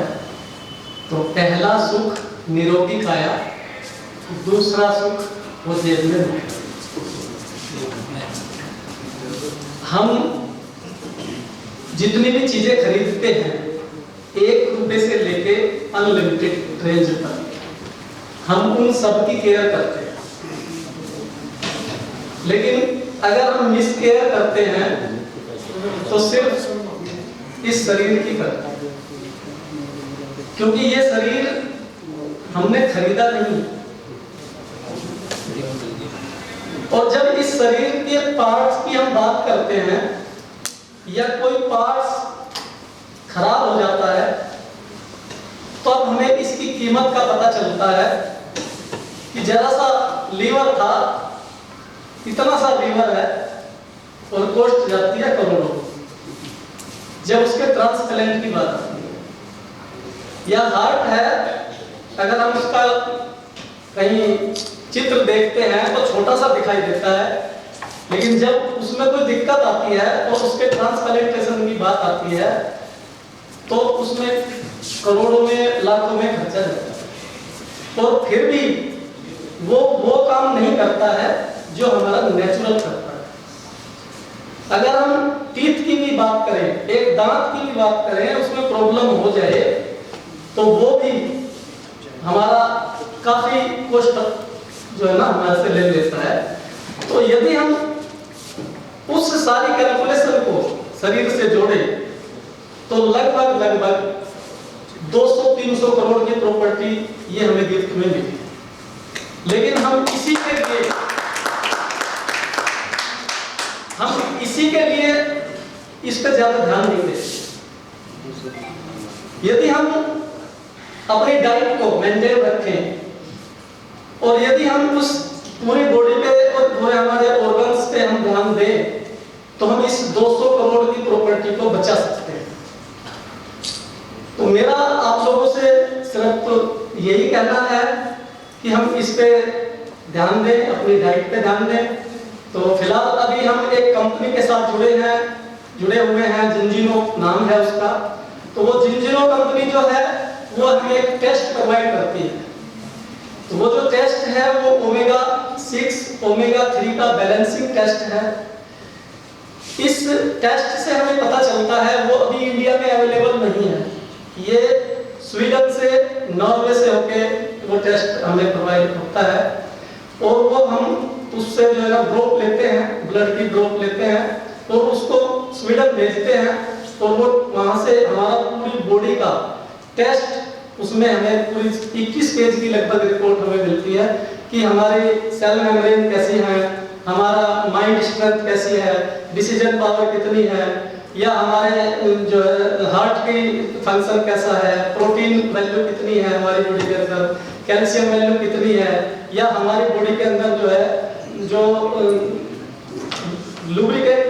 तो पहला सुख निरोगी काया, दूसरा सुख वो जेब में रुपया। हम जितनी भी चीजें खरीदते हैं 1 रुपए से लेके अनलिमिटेड रेंज तक, हम उन सब की केयर करते हैं। लेकिन अगर हम मिस केयर करते हैं तो सिर्फ इस शरीर की करते हैं, क्योंकि ये शरीर हमने खरीदा नहीं। और जब इस शरीर के पार्ट्स की हम बात करते हैं या कोई पार्ट्स खराब हो जाता है, तो अब हमें इसकी कीमत का पता चलता है कि जरा सा लीवर था, इतना सा लीवर है और कॉस्ट जाती है करोड़ों। जब उसके ट्रांसप्लांट की बात आती है, या हार्ट है, अगर हम उसका कहीं चित्र देखते हैं तो छोटा सा दिखाई देता है, लेकिन जब उसमें कोई दिक्कत आती है और उसके ट्रांसप्लांटेशन की बात आती है तो उसमें करोड़ों में लाखों में खर्चा जाता है, और फिर भी वो काम नहीं करता है जो हमारा नेचुरल करता है। अगर हम टीथ की भी बात करें, एक दांत की भी बात करें, उसमें प्रॉब्लम हो जाए तो वो भी हमारा काफी कॉस्ट जो है ना हमारे से ले लेता है। तो यदि हम उस सारी कैलकुलेशन को शरीर से जोड़े तो लगभग 200-300 करोड़ की प्रॉपर्टी ये हमें गिफ्ट में मिली। लेकिन हम इसी के लिए इस पे ज्यादा ध्यान नहीं देते। यदि हम अपनी डाइट को मेंटेन रखें और यदि हम उस पूरी बॉडी पे और पूरे हमारे ऑर्गन्स पे हम ध्यान दें तो हम इस 200 करोड़ की प्रॉपर्टी को बचा सकते हैं। तो मेरा आप लोगों से सिर्फ तो यही कहना है कि हम इस पे ध्यान दें, अपनी डाइट पे ध्यान दें। तो फिलहाल अभी हम एक कंपनी के साथ जुड़े हुए हैं, जिंजिनो नाम है उसका। तो वो जिंजिनो कंपनी जो है वो हमें एक टेस्ट प्रोवाइड करती है। तो वो जो टेस्ट है वो ओमेगा 6 ओमेगा 3 का बैलेंसिंग टेस्ट है। इस टेस्ट से हमें पता चलता है, वो अभी इंडिया में अवेलेबल नहीं है, ये स्वीडन से नॉर्वे से होके वो टेस्ट हमें प्रोवाइड होता है। और वो हम उससे जो है ना ड्रॉप लेते हैं, ब्लड की ड्रॉप लेते हैं और उसको स्वीडन भेजते हैं और वो वहाँ से हमारा पूरी बॉडी का टेस्ट, उसमें हमें पूरी 21 पेज की लगभग रिपोर्ट हमें मिलती है कि हमारी सेल मेम्ब्रेन कैसी है, हमारा माइंड स्ट्रेंथ कैसी है, डिसीजन पावर कितनी है, या हमारे जो है हार्ट की फंक्शन कैसा है, प्रोटीन वैल्यू कितनी है हमारी बॉडी के अंदर, कैल्शियम वैल्यू कितनी है, या हमारी बॉडी के अंदर जो है जो लुब्रिकेट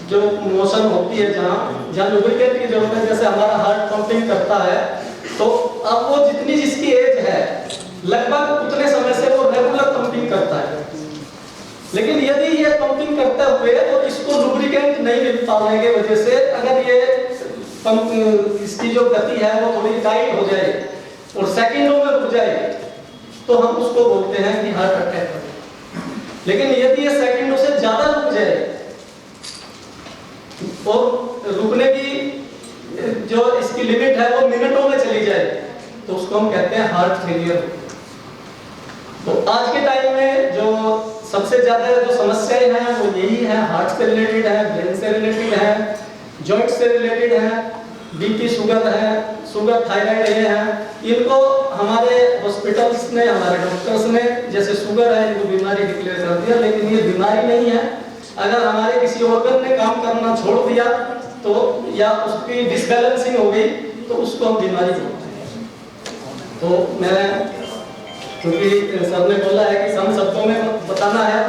जो मोशन होती है, जहाँ लुब्रिकेट की जरूरत है, जैसे हमारा हार्ट पंपिंग करता है, तो अब वो जितनी जिसकी एज है लगभग उतने समय से वो रेगुलर पंपिंग करता है। लेकिन यदि ये पंपिंग करते हुए तो इसको लुब्रिकेंट नहीं मिल पाने की वजह से अगर ये इसकी जो गति है वो थोड़ी टाइट हो जाए और सेकंडों में रुक जाए तो हम उसको बोलते हैं कि हार्ट अटैक है। लेकिन यदि ये सेकंडों से ज्यादा रुक जाए और रुकने की जो इसकी लिमिट है वो मिनटों में चली जाए तो उसको हम कहते हैं हार्ट फेलियर। तो आज के टाइम में जो सबसे ज्यादा जो समस्याएं हैं वो यही है, हार्ट से रिलेटेड है, ब्रेन से रिलेटेड है, जॉइंट से रिलेटेड है, बीपी शुगर है, शुगर थायराइड ये है। इनको हमारे हॉस्पिटल्स ने, हमारे डॉक्टर्स ने जैसे शुगर है इनको बीमारी डिक्लेयर कर दिया, लेकिन ये बीमारी नहीं है। अगर हमारे किसी ऑर्गन ने काम करना छोड़ दिया तो या उसकी डिसबैलेंसिंग हो गई तो उसको हम बीमारी बोलते हैं। तो मैं, क्योंकि सर ने बोला है कि कम शब्दों में बताना है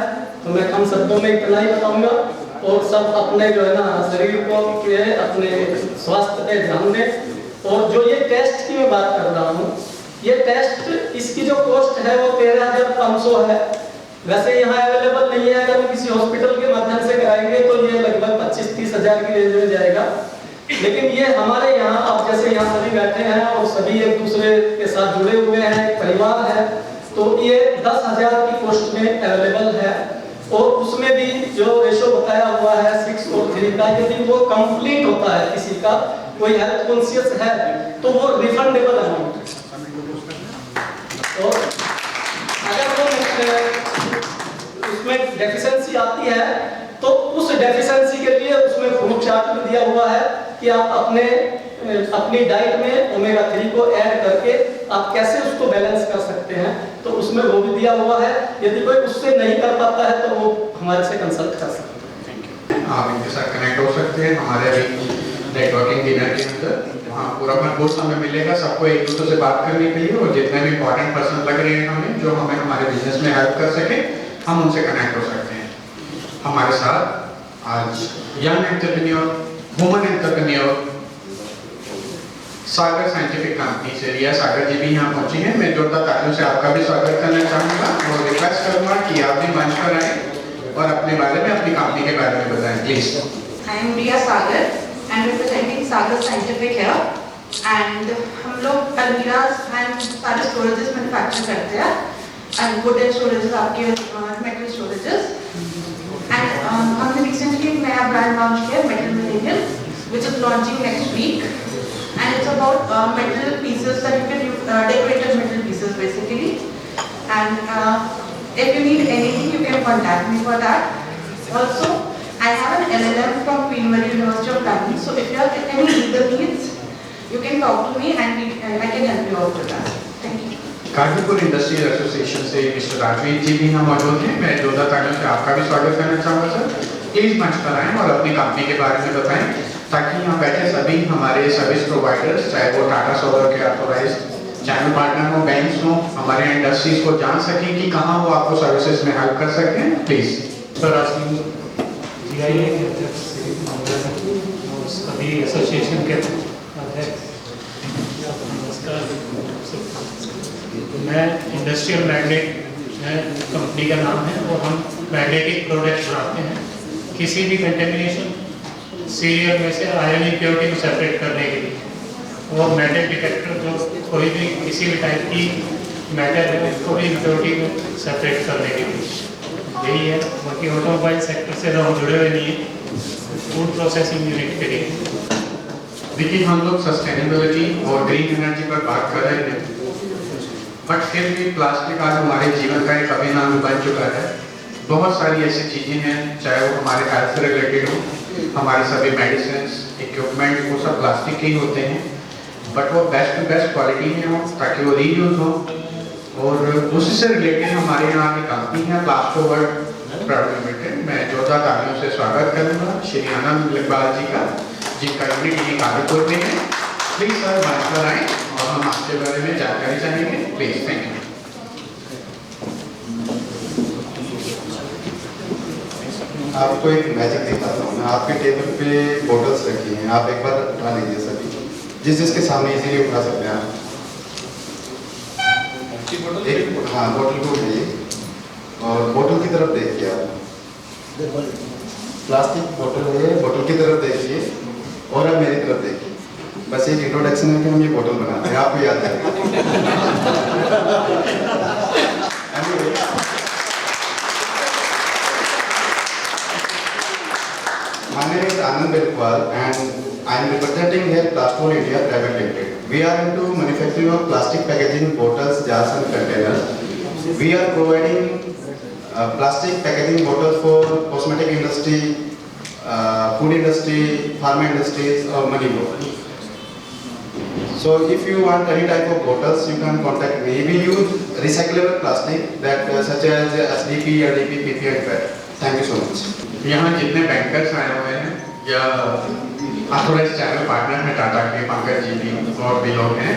तो मैं कम शब्दों में इतना ही बताऊंगा और सब अपने जो है ना शरीर को के अपने स्वास्थ्य पे ध्यान दें। और जो ये टेस्ट की मैं बात कर रहा हूँ, ये टेस्ट इसकी जो कॉस्ट है वो 13,500 है। वैसे यहाँ अवेलेबल नहीं है, अगर हम किसी हॉस्पिटल के माध्यम से कराएंगे तो ये लगभग 25-30 हज़ार की रेंज में जाएगा। लेकिन ये हमारे यहाँ, अब जैसे यहाँ सभी बैठे हैं और सभी एक दूसरे के साथ जुड़े हुए हैं, एक परिवार है, तो ये 10,000 की कॉस्ट में अवेलेबल है। और उसमें भी जो रेशो बताया हुआ है 6 और 3 का, यदि वो कंप्लीट होता है, किसी का कोई हेल्थ कॉन्शियस है तो वो रिफंडेबल अमाउंट है। तो अगर वो उसमें डेफिशिएंसी आती है तो उस डेफिशिएंसी के लिए उसमें फूड चार्ट भी दिया हुआ है कि आप अपनी डाइट में ओमेगा 3 को ऐड करके आप कैसे उसको बैलेंस कर सकते हैं, तो उसमें वो भी दिया हुआ है। यदि कोई उससे नहीं कर पाता है तो वो हमारे से कंसल्ट कर सकते हैं। आप इनके साथ कनेक्ट हो सकते हैं हमारे अभी नेटवर्किंग डिनर के अंदर, वहाँ पूरा भरपूर समय मिलेगा सबको एक दूसरे से बात करने के लिए, और जितने भी इंपॉर्टेंट पर्सन लग रहे हैं हमें, जो हमें हमारे बिजनेस में हेल्प कर सके, हम उनसे कनेक्ट हो सकते हैं। हमारे साथ आज यंग एंटरप्रेन्योर, वुमन एंटरप्रेन्योर, सागर साइंटिफिक कंपनी से रिया सागर जी भी यहाँ पहुंची हैं। मैं जोरदार तालियों से आपका भी स्वागत करना चाहूँगा और रिक्वेस्ट करूँगा कि आप भी मंच पर आए और अपने बारे में, अपनी कंपनी के बारे में बताएं please. I am Riya Sagar and representing Sagar scientific here and हम लोग अलमीराज एंड सारे स्टोरेजेस मैन्युफैक्चर करते हैं एंड वुडन स्टोरेजेस, आपके मेटल स्टोरेजेस एंड हमने रिसेंटली एक नया ब्रांड लॉन्च किया metal millennial which is launching next week and it's about metal pieces that you can use, decorative metal pieces basically, and if you need anything you can contact me for that. Also I have an LLM from Queen Mary University of London, so if you have any legal needs you can talk to me and I can help you out with that. Thank you. Kazipur industrial association से mister Rajveer ji भी यहाँ मौजूद हैं। मैं जोरदार तालियों से आपका भी स्वागत करना चाहूँगा सर। प्लीज मंच पर आएं और अपनी कंपनी के बारे में बताएं ताकि यहाँ बैठे सभी हमारे सर्विस प्रोवाइडर्स, चाहे वो टाटा सोलर के ऑथोराइज्ड चैनल पार्टनर हो, बैंक्स हो, हमारे इंडस्ट्रीज को जान सकें कि कहाँ वो आपको सर्विसेज में हेल्प कर सकते हैं। प्लीज सर, GIA के अध्यक्ष सभी एसोसिएशन के अध्यक्ष, मैं इंडस्ट्रियल मैग्नेट है कंपनी का नाम है और हम मैग्नेटिक प्रोडक्ट्स बनाते हैं। किसी भी कंटेमिनेशन सीरियल में से आयरन इम्प्योरिटी को सेपरेट करने के लिए, और मेटल डिटेक्टर जो कोई भी किसी भी टाइप की मेटल है उसको भी इम्प्योरिटी को सेपरेट करने के लिए यही है। बाकी ऑटोमोबाइल सेक्टर से तो हम जुड़े हुए नहीं हैं, फूड प्रोसेसिंग यूनिट के लिए। देखिए हम लोग सस्टेनेबिलिटी और ग्रीन एनर्जी पर बात कर रहे हैं, बट फिर भी प्लास्टिक आज हमारे जीवन का एक अभिन्न अंग बन चुका है। बहुत सारी ऐसी चीज़ें हैं, चाहे वो हमारे हेल्थ से रिलेटेड हो, हमारी सभी मेडिसिन, इक्विपमेंट, वो सब प्लास्टिक के ही होते हैं, बट वो बेस्ट टू बेस्ट क्वालिटी में हो ताकि वो रीयूज हो। और उसी से रिलेटेड हमारे यहाँ की कंपनी है प्लास्टो वर्ल्ड प्राइवेट लिमिटेड। मैं जोरदार तालियों से स्वागत करूँगा श्री आनंद इकबाल जी का, जिनका यूनिट यही कादीपुर में है। प्लीज सर मंच पर आएँ और हम आपके बारे में जानकारी चाहेंगे प्लीज। Thank you. आपको एक मैजिक दिखाता हूँ मैं। आपके टेबल पे बोटल्स रखी हैं, आप एक बार उठा लीजिए सभी, जिसके सामने इजीली उठा सकते हैं आप। एक हाँ बोतल को उठाइए और बोतल की तरफ देखिए आप। प्लास्टिक बोतल है, बोतल की तरफ देखिए और अब मेरी तरफ देखिए। बस एक इंट्रोडक्शन है कि हम ये बोतल बनाते हैं, आपको याद है। My name is Anand Belkwal and I am representing here Plastol India Private Limited. We are into manufacturing of plastic packaging, bottles, jars and containers. We are providing plastic packaging bottles for cosmetic industry, food industry, pharma industries or many more. So if you want any type of bottles, you can contact me. We use recyclable plastic that such as SDP, RDP, PP and PET. Thank you so much. यहाँ जितने bankers आए हुए हैं या authorised channel partner हैं टाटा के, पंकज जी भी और भी लोग हैं,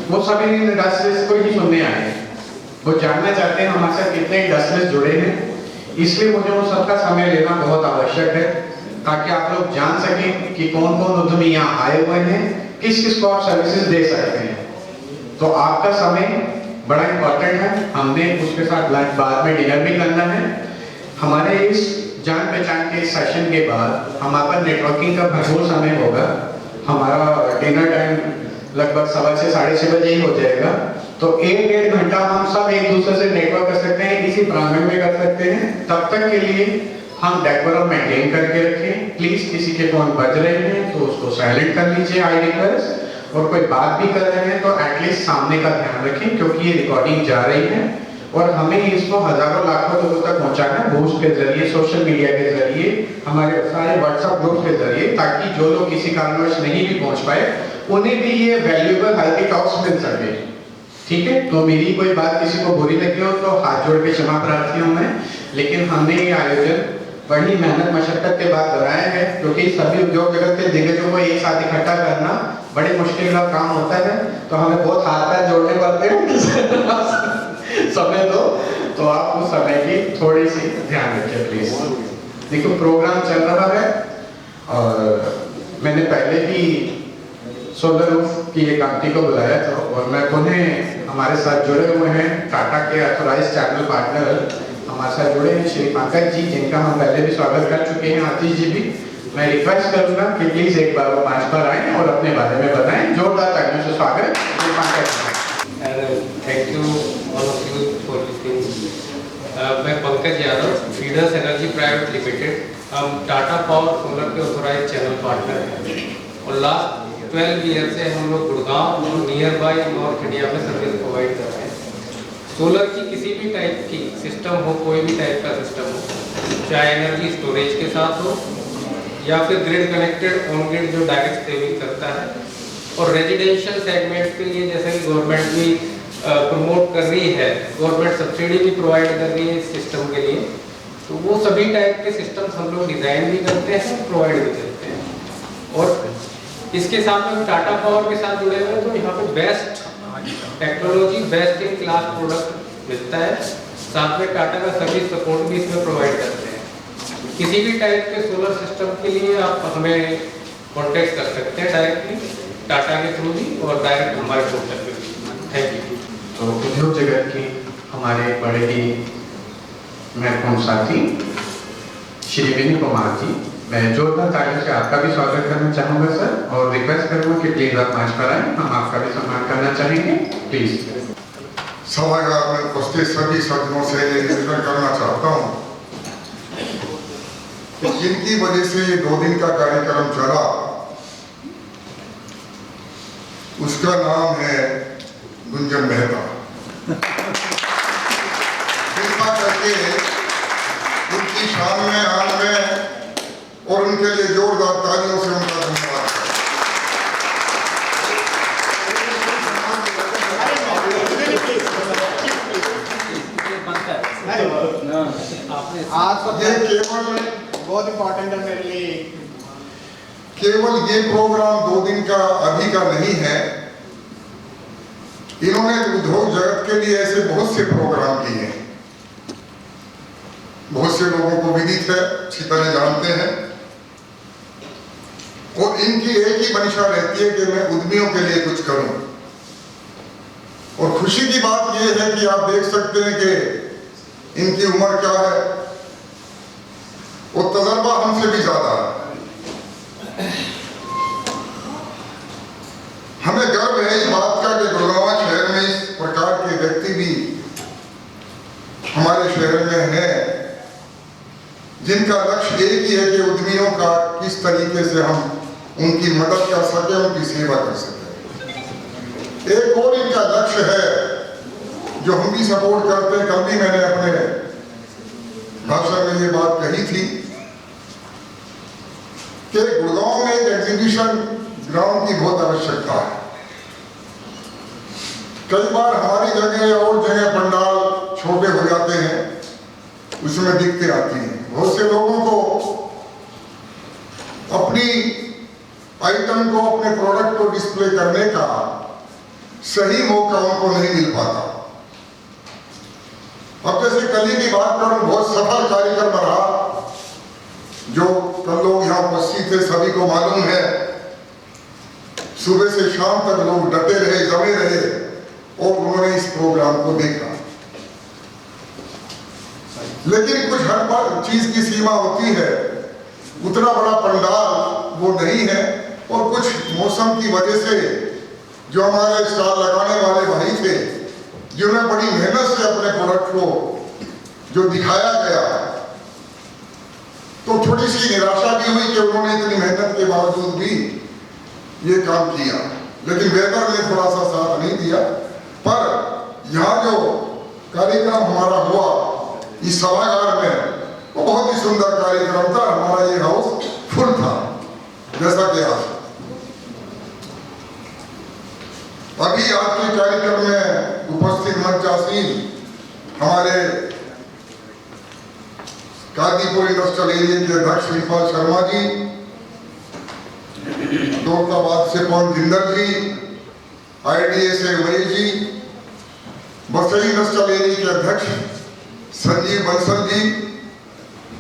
वो सभी इंडस्ट्रीज को ही सुनने आए हैं। वो जानना चाहते हैं हमारे साथ कितने इंडस्ट्रीज जुड़े हैं, इसलिए मुझे उन सबका समय लेना बहुत आवश्यक है ताकि आप लोग जान सकें कि कौन कौन उद्यमी यहाँ आए हुए हैं, किस किस को आप सर्विसेज दे सकते हैं। तो आपका समय बड़ा इंपॉर्टेंट है। हमने उसके साथ लंच बाद में डिनर भी करना है। हमारे इस जान पहचान के सेशन के बाद हमारे पास नेटवर्किंग का भरपूर समय होगा। हमारा डिनर टाइम लगभग 6:15 से 6:30 बजे ही हो जाएगा। तो 1-1.5 घंटा हम सब एक दूसरे से नेटवर्क कर सकते हैं, इसी प्रांगण में कर सकते हैं। तब तक के लिए हम डेकोरम मेंटेन करके रखें। प्लीज किसी के फोन बज रहे हैं तो उसको साइलेंट कर लीजिए, आई रिक्वेस्ट। और कोई बात भी कर रहे हैं तो एटलीस्ट सामने का ध्यान रखें, क्योंकि ये रिकॉर्डिंग जा रही है और हमें इसको हजारों लाखों लोगों तक पहुंचाना है, बूस्ट के जरिए, सोशल मीडिया के जरिए, हमारे सारे व्हाट्सएप ग्रुप के जरिए, ताकि जो लोग किसी कारणवश नहीं भी पहुंच पाए उन्हें भी ये वैल्यूएबल हेल्थी टॉक्स मिल सके। ठीक है, तो मेरी कोई बात किसी को बुरी लगी हो तो हाथ जोड़ के क्षमा प्रार्थी हूं मैं। लेकिन हमने ये आयोजन बड़ी मेहनत मशक्कत के बाद कराया है, क्योंकि सभी उद्योग जगत के दिग्गजों को एक साथ इकट्ठा करना बड़ी मुश्किल का काम होता है। तो हमें बहुत हाथ पैर जोड़ने पड़ते हैं। समय दो तो आप उस समय की थोड़ी सी ध्यान रखें प्लीज। देखो प्रोग्राम चल रहा है और मैंने पहले भी सोलर रूफ की एक कंपनी को बुलाया था और मैं पुनः हमारे साथ जुड़े हुए हैं टाटा के ऑथोराइज्ड चैनल पार्टनर हमारे साथ जुड़े हैं श्री पंकज जी, जिनका हम पहले भी स्वागत कर चुके हैं, आतिश जी भी। मैं रिक्वेस्ट करूंगा कि प्लीज एक बार वो मंच पर आए और अपने बारे में बताएं। जोरदार तालियों से स्वागत Shri Pankaj ji. Thank you all of you for listening. मैं Pankaj Yadav, feeders energy private limited, हम टाटा पावर सोलर के ऑथोराइज्ड चैनल पार्टनर हैं और लास्ट 12 ईयर से हम लोग गुड़गांव और नियर बाई नॉर्थ इंडिया में सर्विस प्रोवाइड कर रहे हैं। सोलर की किसी भी टाइप की सिस्टम हो, कोई भी टाइप का सिस्टम हो, चाहे एनर्जी स्टोरेज के साथ हो या फिर ग्रिड कनेक्टेड ऑन ग्रिड जो डायरेक्ट सेविंग करता है, और रेजिडेंशियल सेगमेंट के लिए जैसे कि गवर्नमेंट भी प्रमोट कर रही है, गवर्नमेंट सब्सिडी भी प्रोवाइड कर रही है इस सिस्टम के लिए, तो वो सभी टाइप के सिस्टम्स हम लोग डिज़ाइन भी करते हैं, प्रोवाइड भी करते हैं। और इसके साथ में टाटा पावर के साथ जुड़े हुए हैं, तो यहाँ पे best technology, best in class product मिलता है। साथ में टाटा का सर्विस सपोर्ट भी इसमें प्रोवाइड करते हैं। किसी भी टाइप के सोलर सिस्टम के लिए आप हमें कॉन्टेक्ट कर सकते हैं डायरेक्टली टाटा के थ्रू भी और डायरेक्ट हमारे पोर्टल पे भी। Thank you. तो उद्योग जगत के हमारे बड़े ही महत्वपूर्ण साथी श्री विनय कुमार जी, मैं जोरदार तालियों से आपका भी स्वागत करना चाहूँगा सर, और रिक्वेस्ट करूँगा कि प्लीज आप मंच पर आएं, हम आपका भी सम्मान करना चाहेंगे प्लीज। सभागार में उपस्थित सभी सज्जनों से ये निवेदन करना चाहता हूँ कि जिनकी वजह से ये 2 दिन का कार्यक्रम चला, उसका नाम है गुंजन मेहता। कृपा करके उनकी शान में आन में और उनके लिए जोरदार तालियों से उनका धन्यवाद। आज ये केवल बहुत इम्पोर्टेंट है मेरे लिए। केवल ये प्रोग्राम 2 दिन का अभी का नहीं है, इन्होंने उद्योग जगत के लिए ऐसे बहुत से प्रोग्राम किए हैं, बहुत से लोगों को विदित है, अच्छी तरह जानते हैं, और इनकी एक ही मंशा रहती है कि मैं उद्यमियों के लिए कुछ करूं। और खुशी की बात यह है कि आप देख सकते हैं कि इनकी उम्र क्या है और तजर्बा हमसे भी ज्यादा है। हमें गर्व है इस बात का कि गुड़गांव शहर में इस प्रकार के व्यक्ति भी हमारे शहर में हैं, जिनका लक्ष्य एक ही है कि उद्यमियों का किस तरीके से हम उनकी मदद कर सके, उनकी सेवा कर सके। एक और इनका लक्ष्य है जो हम भी सपोर्ट करते हैं, कल भी मैंने अपने भाषण में ये बात कही थी कि गुड़गांव में एक एग्जीबिशन ग्राउंड की बहुत आवश्यकता है। कई बार हमारी जगह और जगह पंडाल छोटे हो जाते हैं, उसमें दिक्कतें आती हैं। बहुत से लोगों को अपनी आइटम को, अपने प्रोडक्ट को डिस्प्ले करने का सही मौका उनको नहीं मिल पाता। अब जैसे कल की बात करूं, बहुत सफल कार्यक्रम रहा, जो कल लोग यहाँ उपस्थित थे सभी को मालूम है। सुबह से शाम तक लोग डटे रहे, जमे रहे और उन्होंने इस प्रोग्राम को देखा। लेकिन कुछ हर चीज की सीमा होती है, उतना बड़ा पंडाल वो नहीं है, और कुछ मौसम की वजह से जो हमारे स्टॉल लगाने वाले भाई थे, जिन्होंने बड़ी मेहनत से अपने प्रोडक्ट को जो दिखाया गया, तो थोड़ी सी निराशा भी हुई कि उन्होंने इतनी मेहनत के बावजूद भी ये काम किया, लेकिन वेदर ने थोड़ा सा साथ नहीं दिया। पर यहाँ जो कार्यक्रम हमारा हुआ इस सभागार में, वो बहुत ही सुंदर कार्यक्रम था। हमारा ये हाउस फुल था, जैसा कि आज अभी आज के कार्यक्रम में उपस्थित मंचासीन हमारे कादीपुर इंडस्ट्रियल एरिया के अध्यक्ष विपाल शर्मा जी, दौलताबाद से पवन जिंदल जी, IDA से महेश जी, बसई इंडस्ट्रियल एरिया के अध्यक्ष संजीव बंसल जी,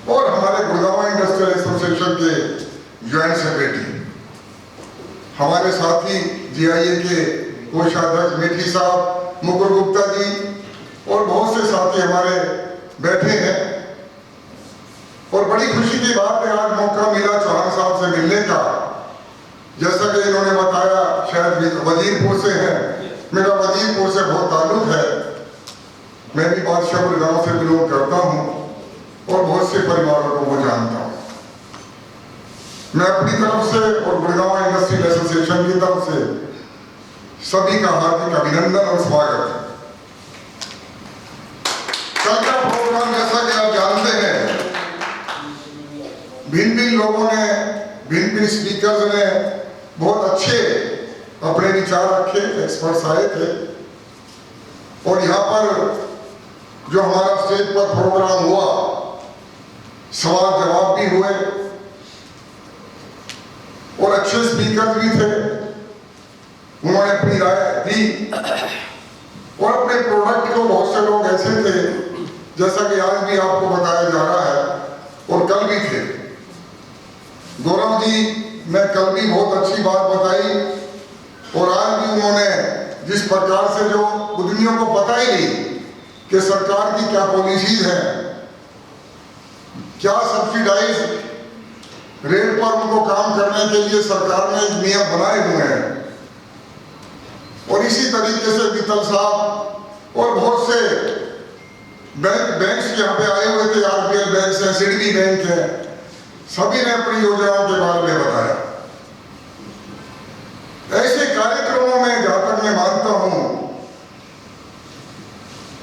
और हमारे गुड़गांव इंडस्ट्रियल एसोसिएशन के ज्वाइंट सेक्रेटरी, हमारे साथी GIA के कोषाध्यक्ष मेठी साहब, मुकुल गुप्ता जी, और बहुत से साथी हमारे बैठे हैं। और बड़ी खुशी की बात है, आज मौका मिला चौहान साहब से मिलने का। जैसा कि इन्होंने बताया, शायद वजीरपुर से हैं, मेरा वजीरपुर से बहुत ताल्लुक है। मैं भी बादशाहपुर गांव से बिलोंग करता हूं और बहुत से परिवारों को वो जानता हूं। मैं अपनी तरफ से और गुड़गांव इंडस्ट्रियल एसोसिएशन की तरफ से सभी का हार्दिक अभिनंदन और स्वागत। कल का प्रोग्राम जैसा कि आप जानते हैं, भिन्न भिन्न लोगों ने, भिन्न भिन्न स्पीकर्स ने बहुत अच्छे अपने विचार रखे, एक्सपर्ट्स आए थे। और यहाँ पर जो हमारा स्टेज पर प्रोग्राम हुआ, सवाल जवाब भी हुए और अच्छे स्पीकर भी थे, उन्होंने अपनी राय दी। और अपने प्रोडक्ट को, बहुत से लोग ऐसे थे, जैसा कि आज भी आपको बताया जा रहा है और कल भी थे। गौरव जी ने कल भी बहुत अच्छी बात बताई, और आज भी उन्होंने जिस प्रकार से जो उद्यमियों को पता ही नहीं कि सरकार की क्या पॉलिसीज हैं, क्या सब्सिडाइज रेट पर उनको काम करने के लिए सरकार ने नियम बनाए हुए हैं। और इसी तरीके से मित्तल साहब और बहुत से बैंक्स यहाँ पे आए हुए थे, RBL बैंक है, सिडबी बैंक है, सभी ने अपनी योजनाओं के बारे में बताया। ऐसे कार्यक्रमों में जहां तक मैं मानता हूं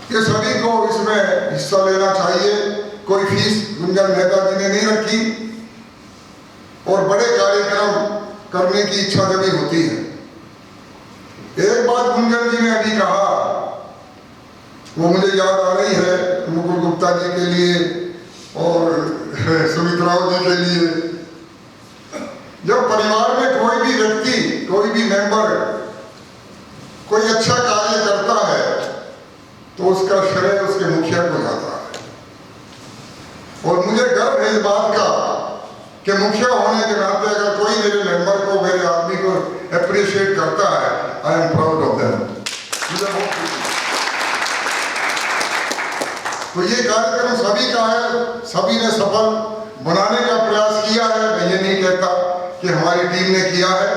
कि सभी को इसमें हिस्सा लेना चाहिए। कोई फीस गुंजन मेहता जी ने नहीं रखी, और बड़े कार्यक्रम करने की इच्छा जब होती है। एक बात गुंजन जी ने अभी कहा, वो मुझे याद आ रही है, मुकुल गुप्ता जी के लिए और सुमित्राओ जी के लिए। जब परिवार में कोई भी व्यक्ति, कोई भी मेंबर कोई अच्छा कार्य करता है, तो उसका श्रेय उसके मुखिया को जाता है। और मुझे गर्व है इस बात का कि मुखिया होने के नाते अगर कोई मेरे मेंबर को, मेरे आदमी को अप्रिशिएट करता है, I am proud of them. मुझे बहुत खुशी। तो ये कार्यक्रम सभी का है, सभी ने सफल बनाने का प्रयास किया है। मैं ये नहीं कहता कि हमारी टीम ने किया है,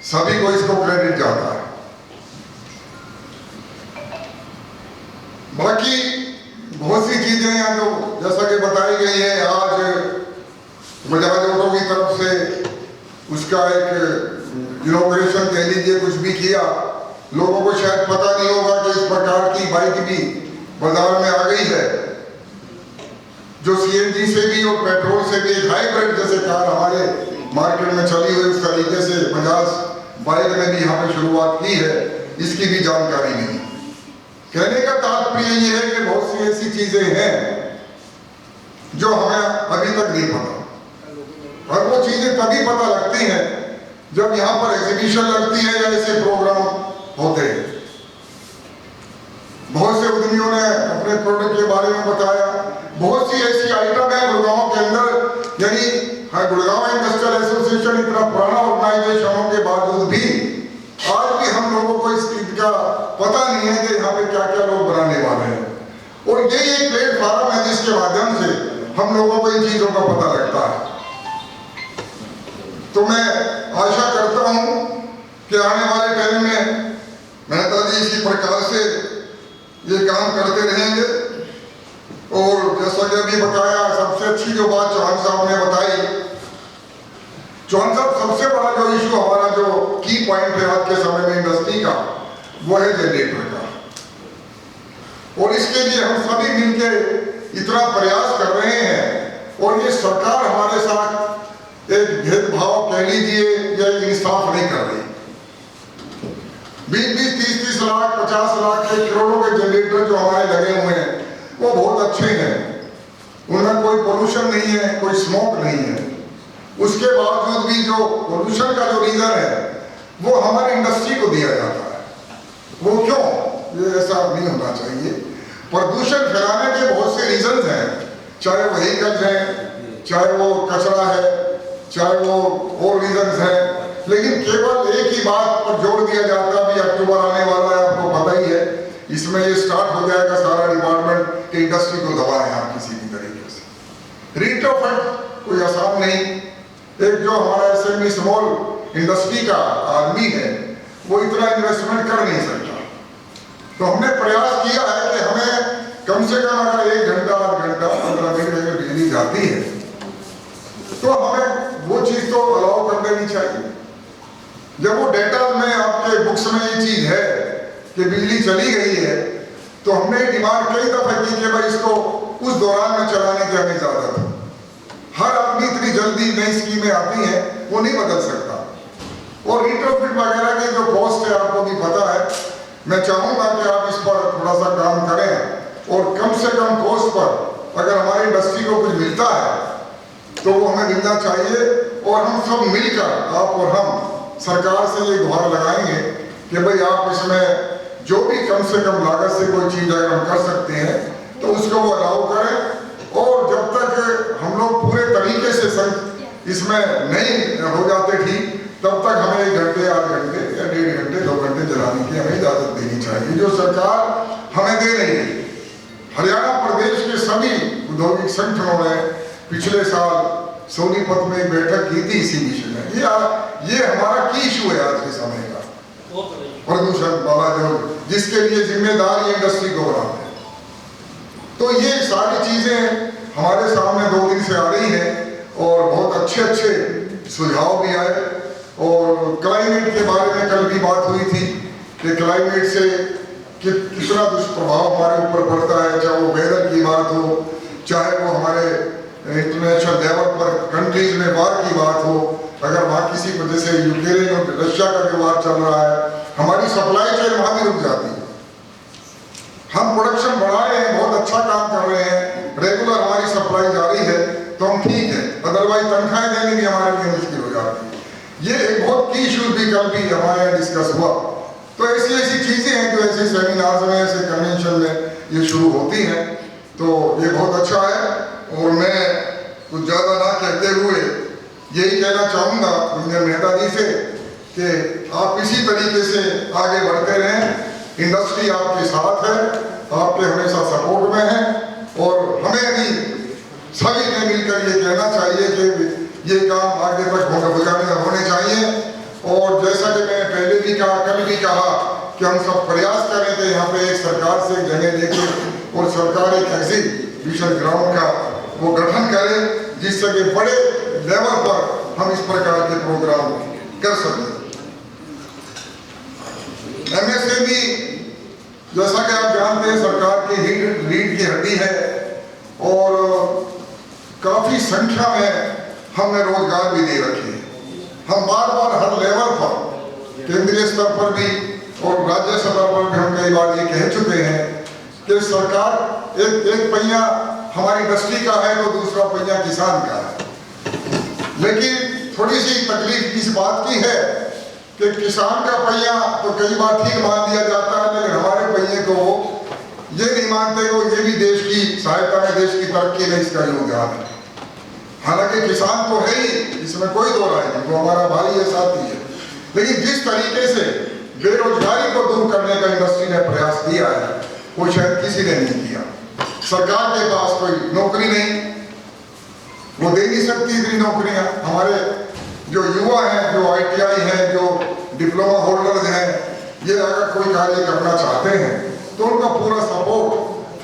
सभी को इसको क्रेडिट जाता है। बाकी बहुत सी चीजें हैं जो जैसा कि बताई गई है। आज बजाज ऑटो की तरफ से उसका इसका एक इनॉग्रेशन कह लीजिए, कुछ भी किया, लोगों को शायद पता नहीं होगा कि इस प्रकार की बाइक भी बाजार में आ गई है, जो सीएनजी से भी और पेट्रोल से भी एक हाइब्रिड जैसे कार हमारे मार्केट में चली हुई, उस तरीके से बजाज बाइक ने भी यहाँ पे शुरुआत की है, इसकी भी जानकारी नहीं। कहने का तात्पर्य ये है कि बहुत सी ऐसी चीजें हैं जो हमें अभी तक नहीं पता, और वो चीजें तभी पता लगती हैं जब यहाँ पर एग्जीबिशन लगती है या ऐसे प्रोग्राम होते हैं। बहुत से उद्यमियों ने अपने प्रोडक्ट के बारे में बताया, बहुत सी ऐसी आइटम है गुड़गांव के अंदर, यानी गुड़गांव इंडस्ट्रियल एसोसिएशन इतना पुराना ऑर्गेनाइजेशन होने के बावजूद भी आज भी हम लोगों को इस चीज का पता नहीं है कि यहाँ पे क्या क्या लोग बनाने वाले हैं, और यही एक प्लेटफॉर्म है जिसके माध्यम से हम लोगों को इन चीजों का पता लगता है। तो मैं आशा करता हूं कि आने वाले टाइम में मेहता जी इसी प्रकार से ये काम करते रहेंगे, और जैसा कि अभी बताया, सबसे अच्छी जो बात चौहान साहब ने बताई, चौहान साहब सबसे बड़ा जो इशू हमारा जो की पॉइंट है आज के समय में इंडस्ट्री का, वो है जनरेटर का, और इसके लिए हम सभी मिलके इतना प्रयास कर रहे हैं, और ये सरकार हमारे साथ एक भेदभाव कह लीजिए या इंसाफ नहीं कर रही। 20-20, 30-30 लाख, 50 लाख के करोड़ों के जनरेटर जो हमारे लगे हुए हैं वो बहुत अच्छे हैं, उनमें कोई पोल्यूशन नहीं है, कोई स्मोक नहीं है, उसके बावजूद भी जो पोल्यूशन का जो रीजन है वो हमारी इंडस्ट्री को दिया जाता है। वो क्यों? ये ऐसा नहीं होना चाहिए। प्रदूषण फैलाने के बहुत से रीजन हैं, चाहे वो व्हीकल्स हैं, चाहे वो कचरा है, चाहे वो और रीजन हैं, लेकिन केवल एक ही बात पर जोर दिया जाता है। अभी अक्टूबर आने वाला है, आपको पता ही है, इसमें ये स्टार्ट हो जाएगा सारा डिपार्टमेंट कि इंडस्ट्री को दबाएं आप किसी भी तरीके से। रिट्रोफिट कोई आसान नहीं, एक जो हमारा एसएमई स्मॉल इंडस्ट्री का आदमी है वो इतना इन्वेस्टमेंट कर नहीं सकता, तो हमने प्रयास किया है कि हमें कम से कम अगर 1 घंटा, 8 घंटा, 15 मिनट अगर बिजली जाती है तो हमें वो चीज तो अलाउ कर देनी चाहिए। जब वो डेटा में आपके बुक्स में ये चीज है कि बिजली चली गई है, तो हमने डिमांड कई दफा की कि भाई इसको उस दौरान में चलाने की हमें इजाजत है। हर आदमी इतनी जल्दी नई स्कीमें आती हैं वो नहीं बदल सकता, और रिट्रोफिट वगैरह की जो कॉस्ट है आपको भी पता है। मैं चाहूंगा कि आप इस पर थोड़ा सा काम करें, और कम से कम कॉस्ट पर अगर हमारी इंडस्ट्री को कुछ मिलता है तो वो हमें मिलना चाहिए, और हम सब मिलकर, आप और हम, सरकार से ये गुहार लगाएंगे कि भाई आप इसमें जो भी कम से कम लागत से कोई चीज अगर हम कर सकते हैं तो उसको वो अलाउ करें, और जब तक हम लोग पूरे तरीके से इसमें नहीं हो जाते ठीक, तब तक हमें 1 घंटे, 8 घंटे या 1.5 घंटे, 2 घंटे चलाने की हमें इजाजत देनी चाहिए, जो सरकार हमें दे रही है। हरियाणा प्रदेश के सभी औद्योगिक संगठनों ने पिछले साल सोनीपत में एक बैठक की थी इसी विषय में। ये हमारा की इशू है आज के समय का, प्रदूषण वाला जो, जिसके लिए जिम्मेदार ये इंडस्ट्री को बनाते हैं। तो ये सारी चीजें हमारे सामने 2 दिन से आ रही हैं, और बहुत अच्छे सुझाव भी आए। और क्लाइमेट के बारे में कल भी बात हुई थी कि क्लाइमेट से कितना दुष्प्रभाव हमारे ऊपर पड़ता है, चाहे वो वेदर की बात हो, चाहे वो हमारे इंटरनेशनल लेवल पर कंट्रीज में वार की बात हो। अगर वहाँ किसी वजह से यूक्रेन और रशिया का जो वार चल रहा है, हमारी सप्लाई चेन वहाँ भी रुक जाती है। हम प्रोडक्शन बढ़ा रहे हैं, बहुत अच्छा काम कर रहे हैं, रेगुलर हमारी सप्लाई जारी है, तो हम ठीक है, अदरवाइज तनख्वाहें देनी भी हमारे लिए मुश्किल हो जाती है। ये एक बहुत की इशू भी कल भी हमारे यहाँ डिस्कस हुआ। तो ऐसी ऐसी चीजें हैं जो ऐसे सेमिनार्स में, ऐसे कन्वेंशन में ये शुरू होती हैं, तो ये बहुत अच्छा है। और मैं कुछ ज्यादा ना कहते हुए यही कहना चाहूंगा इंजन मेहता जी से कि आप इसी तरीके से आगे बढ़ते रहें, इंडस्ट्री आपके साथ है, आपके हमेशा सपोर्ट में है, और हमें भी सभी ने मिलकर ये कहना चाहिए कि ये काम आगे तक होने चाहिए। और जैसा कि मैं पहले भी कहा, कल भी कहा कि हम सब प्रयास करें कि यहाँ पे एक सरकार से जगह लेके, और सरकार एक एग्जीबिशन ग्राउंड का वो गठन करे जिससे कि बड़े लेवल पर हम इस प्रकार के प्रोग्राम कर सकते हैं। MSME जैसा कि आप जानते हैं सरकार की रीढ़ की हड्डी है और काफी संख्या में हमने रोजगार भी दे रखे हैं। हम बार बार हर लेवल पर, केंद्रीय स्तर पर भी और राज्य स्तर पर भी हम कई बार ये कह चुके हैं कि सरकार एक पहिया हमारी इंडस्ट्री का है तो दूसरा पहिया किसान का है। लेकिन थोड़ी सी तकलीफ इस बात की है कि किसान का पहिया तो कई बार ठीक मान लिया जाता है, लेकिन हमारे पहिए को ये नहीं मानते कि ये भी देश की सहायता है, देश की तरक्की में इसका योगदान है। हालांकि किसान तो है ही, इसमें कोई दो राय नहीं, वो हमारा भाई है, साथी है। लेकिन जिस तरीके से बेरोजगारी को दूर करने का इंडस्ट्री ने प्रयास किया है वो शायद किसी ने नहीं किया। सरकार के पास कोई नौकरी नहीं, वो दे नहीं सकती इतनी नौकरियां। हमारे जो युवा हैं, जो ITI हैं, जो डिप्लोमा होल्डर्स हैं, ये अगर कोई कार्य करना चाहते हैं तो उनका पूरा सपोर्ट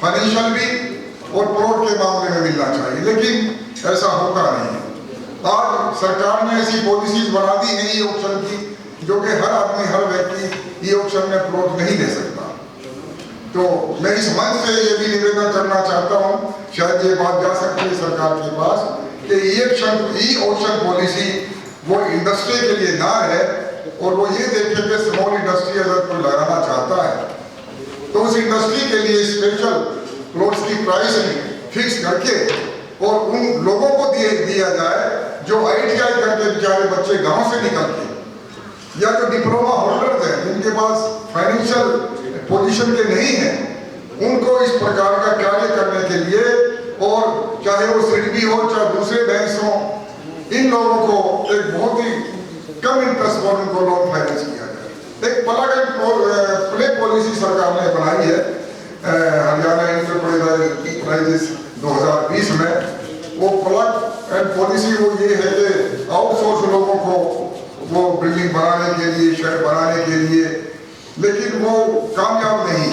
फाइनेंशियल भी और प्लॉट के मामले में मिलना चाहिए, लेकिन ऐसा होता नहीं है। आज सरकार ने ऐसी पॉलिसीज बना दी है ई ऑक्शन की, जो कि हर आदमी, हर व्यक्ति ई ऑक्शन में प्लॉट नहीं दे सकता। तो मैं इस मंच से ये भी निवेदन करना चाहता हूँ, शायद ये बात जा सकती है सरकार के पास, कि ई ऑक्शन पॉलिसी वो इंडस्ट्री के लिए ना है और वो ये देखे कि स्मॉल इंडस्ट्री अगर कोई लगाना चाहता है तो उस इंडस्ट्री के लिए स्पेशल प्लॉट्स की प्राइस फिक्स करके और उन लोगों को दिया जाए जो ITI करके बेचारे बच्चे गांव से निकल के, या जो डिप्लोमा होल्डर्स हैं जिनके पास फाइनेंशियल पोजीशन के नहीं है, उनको इस प्रकार का कार्य करने के लिए, और चाहे वो सिडबी हो चाहे दूसरे बैंक हो, इन लोगों को एक बहुत ही कम इंटरेस्ट पर उनको लोन फाइनेंस किया जाए। एक प्लग एंड प्ले पॉलिसी सरकार ने बनाई है हरियाणा इंटरप्राइजेस 2020 में। वो प्लग एंड पॉलिसी वो ये है कि आउटसोर्स लोगों को वो बिल्डिंग बनाने के लिए, शेड बनाने के लिए, लेकिन वो कामयाब नहीं।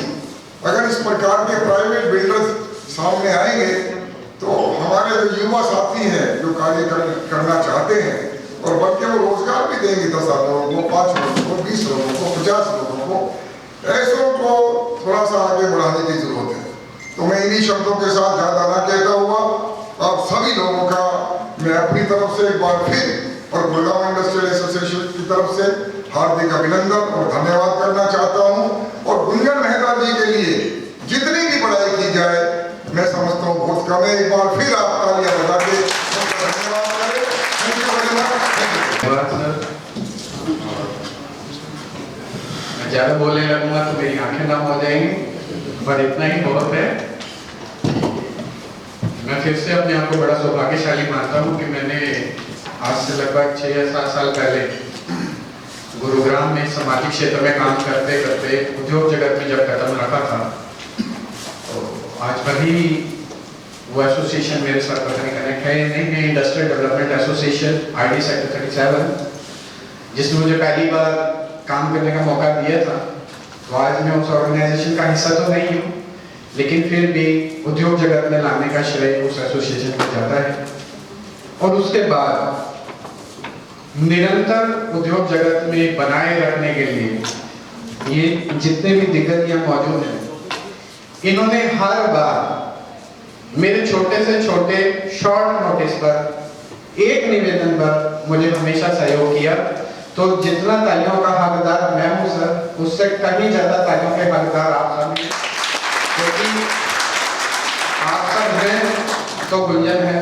अगर इस प्रकार के प्राइवेट बिल्डर्स सामने आएंगे तो हमारे जो युवा साथी हैं जो कार्य करना चाहते हैं, और बल्कि वो रोजगार भी देंगे 10 लोगों को, 5 लोगों को, 20 लोगों को, 50 लोगों को, ऐसों को थोड़ा सा आगे बढ़ाने की जरूरत है। तो मैं इन्हीं शब्दों के साथ ज्यादा ना कहता हुआ आप सभी लोगों का मैं अपनी तरफ से एक बार फिर और गुड़गांव इंडस्ट्रियल एसोसिएशन की तरफ से हार्दिक अभिनंदन और धन्यवाद करना चाहता हूं। और गुंजन मेहता जी के लिए जितनी भी पढ़ाई की जाए मैं समझता हूँ बहुत कम है। एक बार फिर आप तालियां बजा के धन्यवाद करें। धन्यवाद सर। मैं ज़्यादा बोलने लगूंगा तो मेरी आंखें नम हो जाएंगी, पर इतना ही बहुत है। मैं फिर से अपने आप को बड़ा सौभाग्यशाली मानता हूँ कि मैंने आज से लगभग 6 या 7 साल पहले गुरुग्राम में सामाजिक क्षेत्र में काम करते करते उद्योग जगत में जब कदम रखा था, तो आज वही वो एसोसिएशन मेरे साथ कनेक्ट है, नई industrial development association ID sector 37, जिसने मुझे पहली बार काम करने का मौका दिया था। तो आज मैं उस ऑर्गेनाइजेशन का हिस्सा तो नहीं हूँ, लेकिन फिर भी उद्योग जगत में लाने का श्रेय उस एसोसिएशन को जाता है। और उसके बाद निरंतर उद्योग जगत में बनाए रखने के लिए ये जितने भी दिग्गज यहाँ मौजूद हैं, इन्होंने हर बार मेरे छोटे से छोटे शॉर्ट नोटिस पर एक निवेदन पर मुझे हमेशा सहयोग किया। तो जितना तालियों का हकदार मैं हूँ सर, उससे कहीं ज्यादा तालियों के हकदार आप सब हैं, क्योंकि आप सब हैं तो गुंजन है,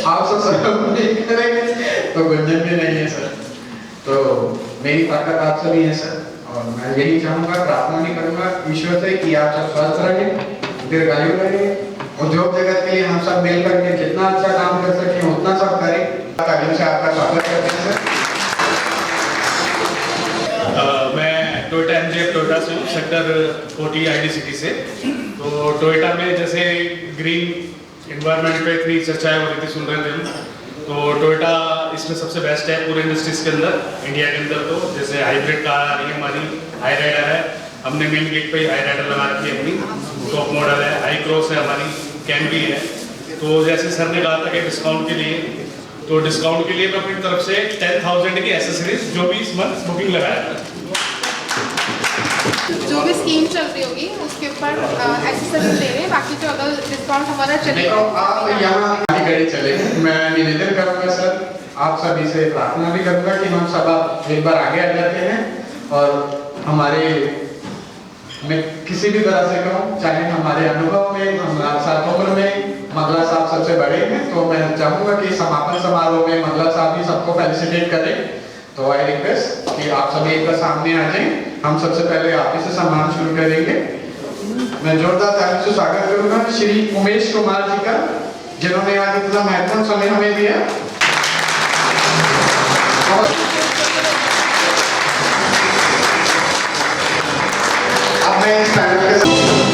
आप सब सहयोग नहीं करेंगे तो गुंजन भी नहीं है सर। तो मेरी ताकत आप सभी है सर, और मैं यही चाहूंगा, प्रार्थना नहीं करूंगा ईश्वर से कि आप सब स्वस्थ रहें, दीर्घायु रहें, उद्योग जगत के लिए हम सब मिल करके जितना अच्छा काम कर सकें उतना सब करें। तालियों से आपका स्वागत करते हैं सर। मैं टोयोटा MJ टोयोटा से हूँ, सेक्टर 40 ID सिटी से। तो टोयोटा में जैसे ग्रीन एनवायरनमेंट पे इतनी चर्चाएं हो रही थी, सुन रहे थे हम, तो टोयोटा इसमें सबसे बेस्ट है पूरे इंडस्ट्रीज के अंदर, इंडिया के अंदर। तो जैसे हाइब्रिड कार आ रही है हमारी, हाई राइडर है, हमने मेन गेट पे हाई राइडर लगा रखी है अपनी, टॉप मॉडल है, हाई क्रॉस है हमारी, कैम्पी है। तो जैसे सर ने कहा था कि डिस्काउंट के लिए तो डिस्काउंट के लिए मैं अपनी तरफ से 10,000 की एसेसरीज जो भी इस मंथ बुकिंग लगाया था। जो भी स्कीम चल रही होगी उसके ऊपर एक्सेसरीज दे रहे हैं, बाकी जो अगर डिस्काउंट हमारा चलेगा। देखो आप यहाँ गाड़ी चले, मैं निवेदन करूँगा सर, आप सभी से प्रार्थना भी करूँगा कि हम सब आप एक बार आगे आ जाते हैं और हमारे, मैं किसी भी तरह से कहूँ, चाहे हमारे अनुभव में, हमारे साथ उम्र में मंगला साहब सबसे बड़े हैं, तो मैं चाहूँगा कि समापन समारोह में मंगला साहब ही सबको फेलिसिटेट करें। तो आई रिक्वेस्ट कि आप सभी एक बार सामने आ जाएं। हम सबसे पहले आप ही से सम्मान शुरू करेंगे। मैं जोरदार ताली से स्वागत करूँगा श्री उमेश कुमार जी का, जिन्होंने आज इतना महत्वपूर्ण समय हमें दिया। अब मैं इस पैनल के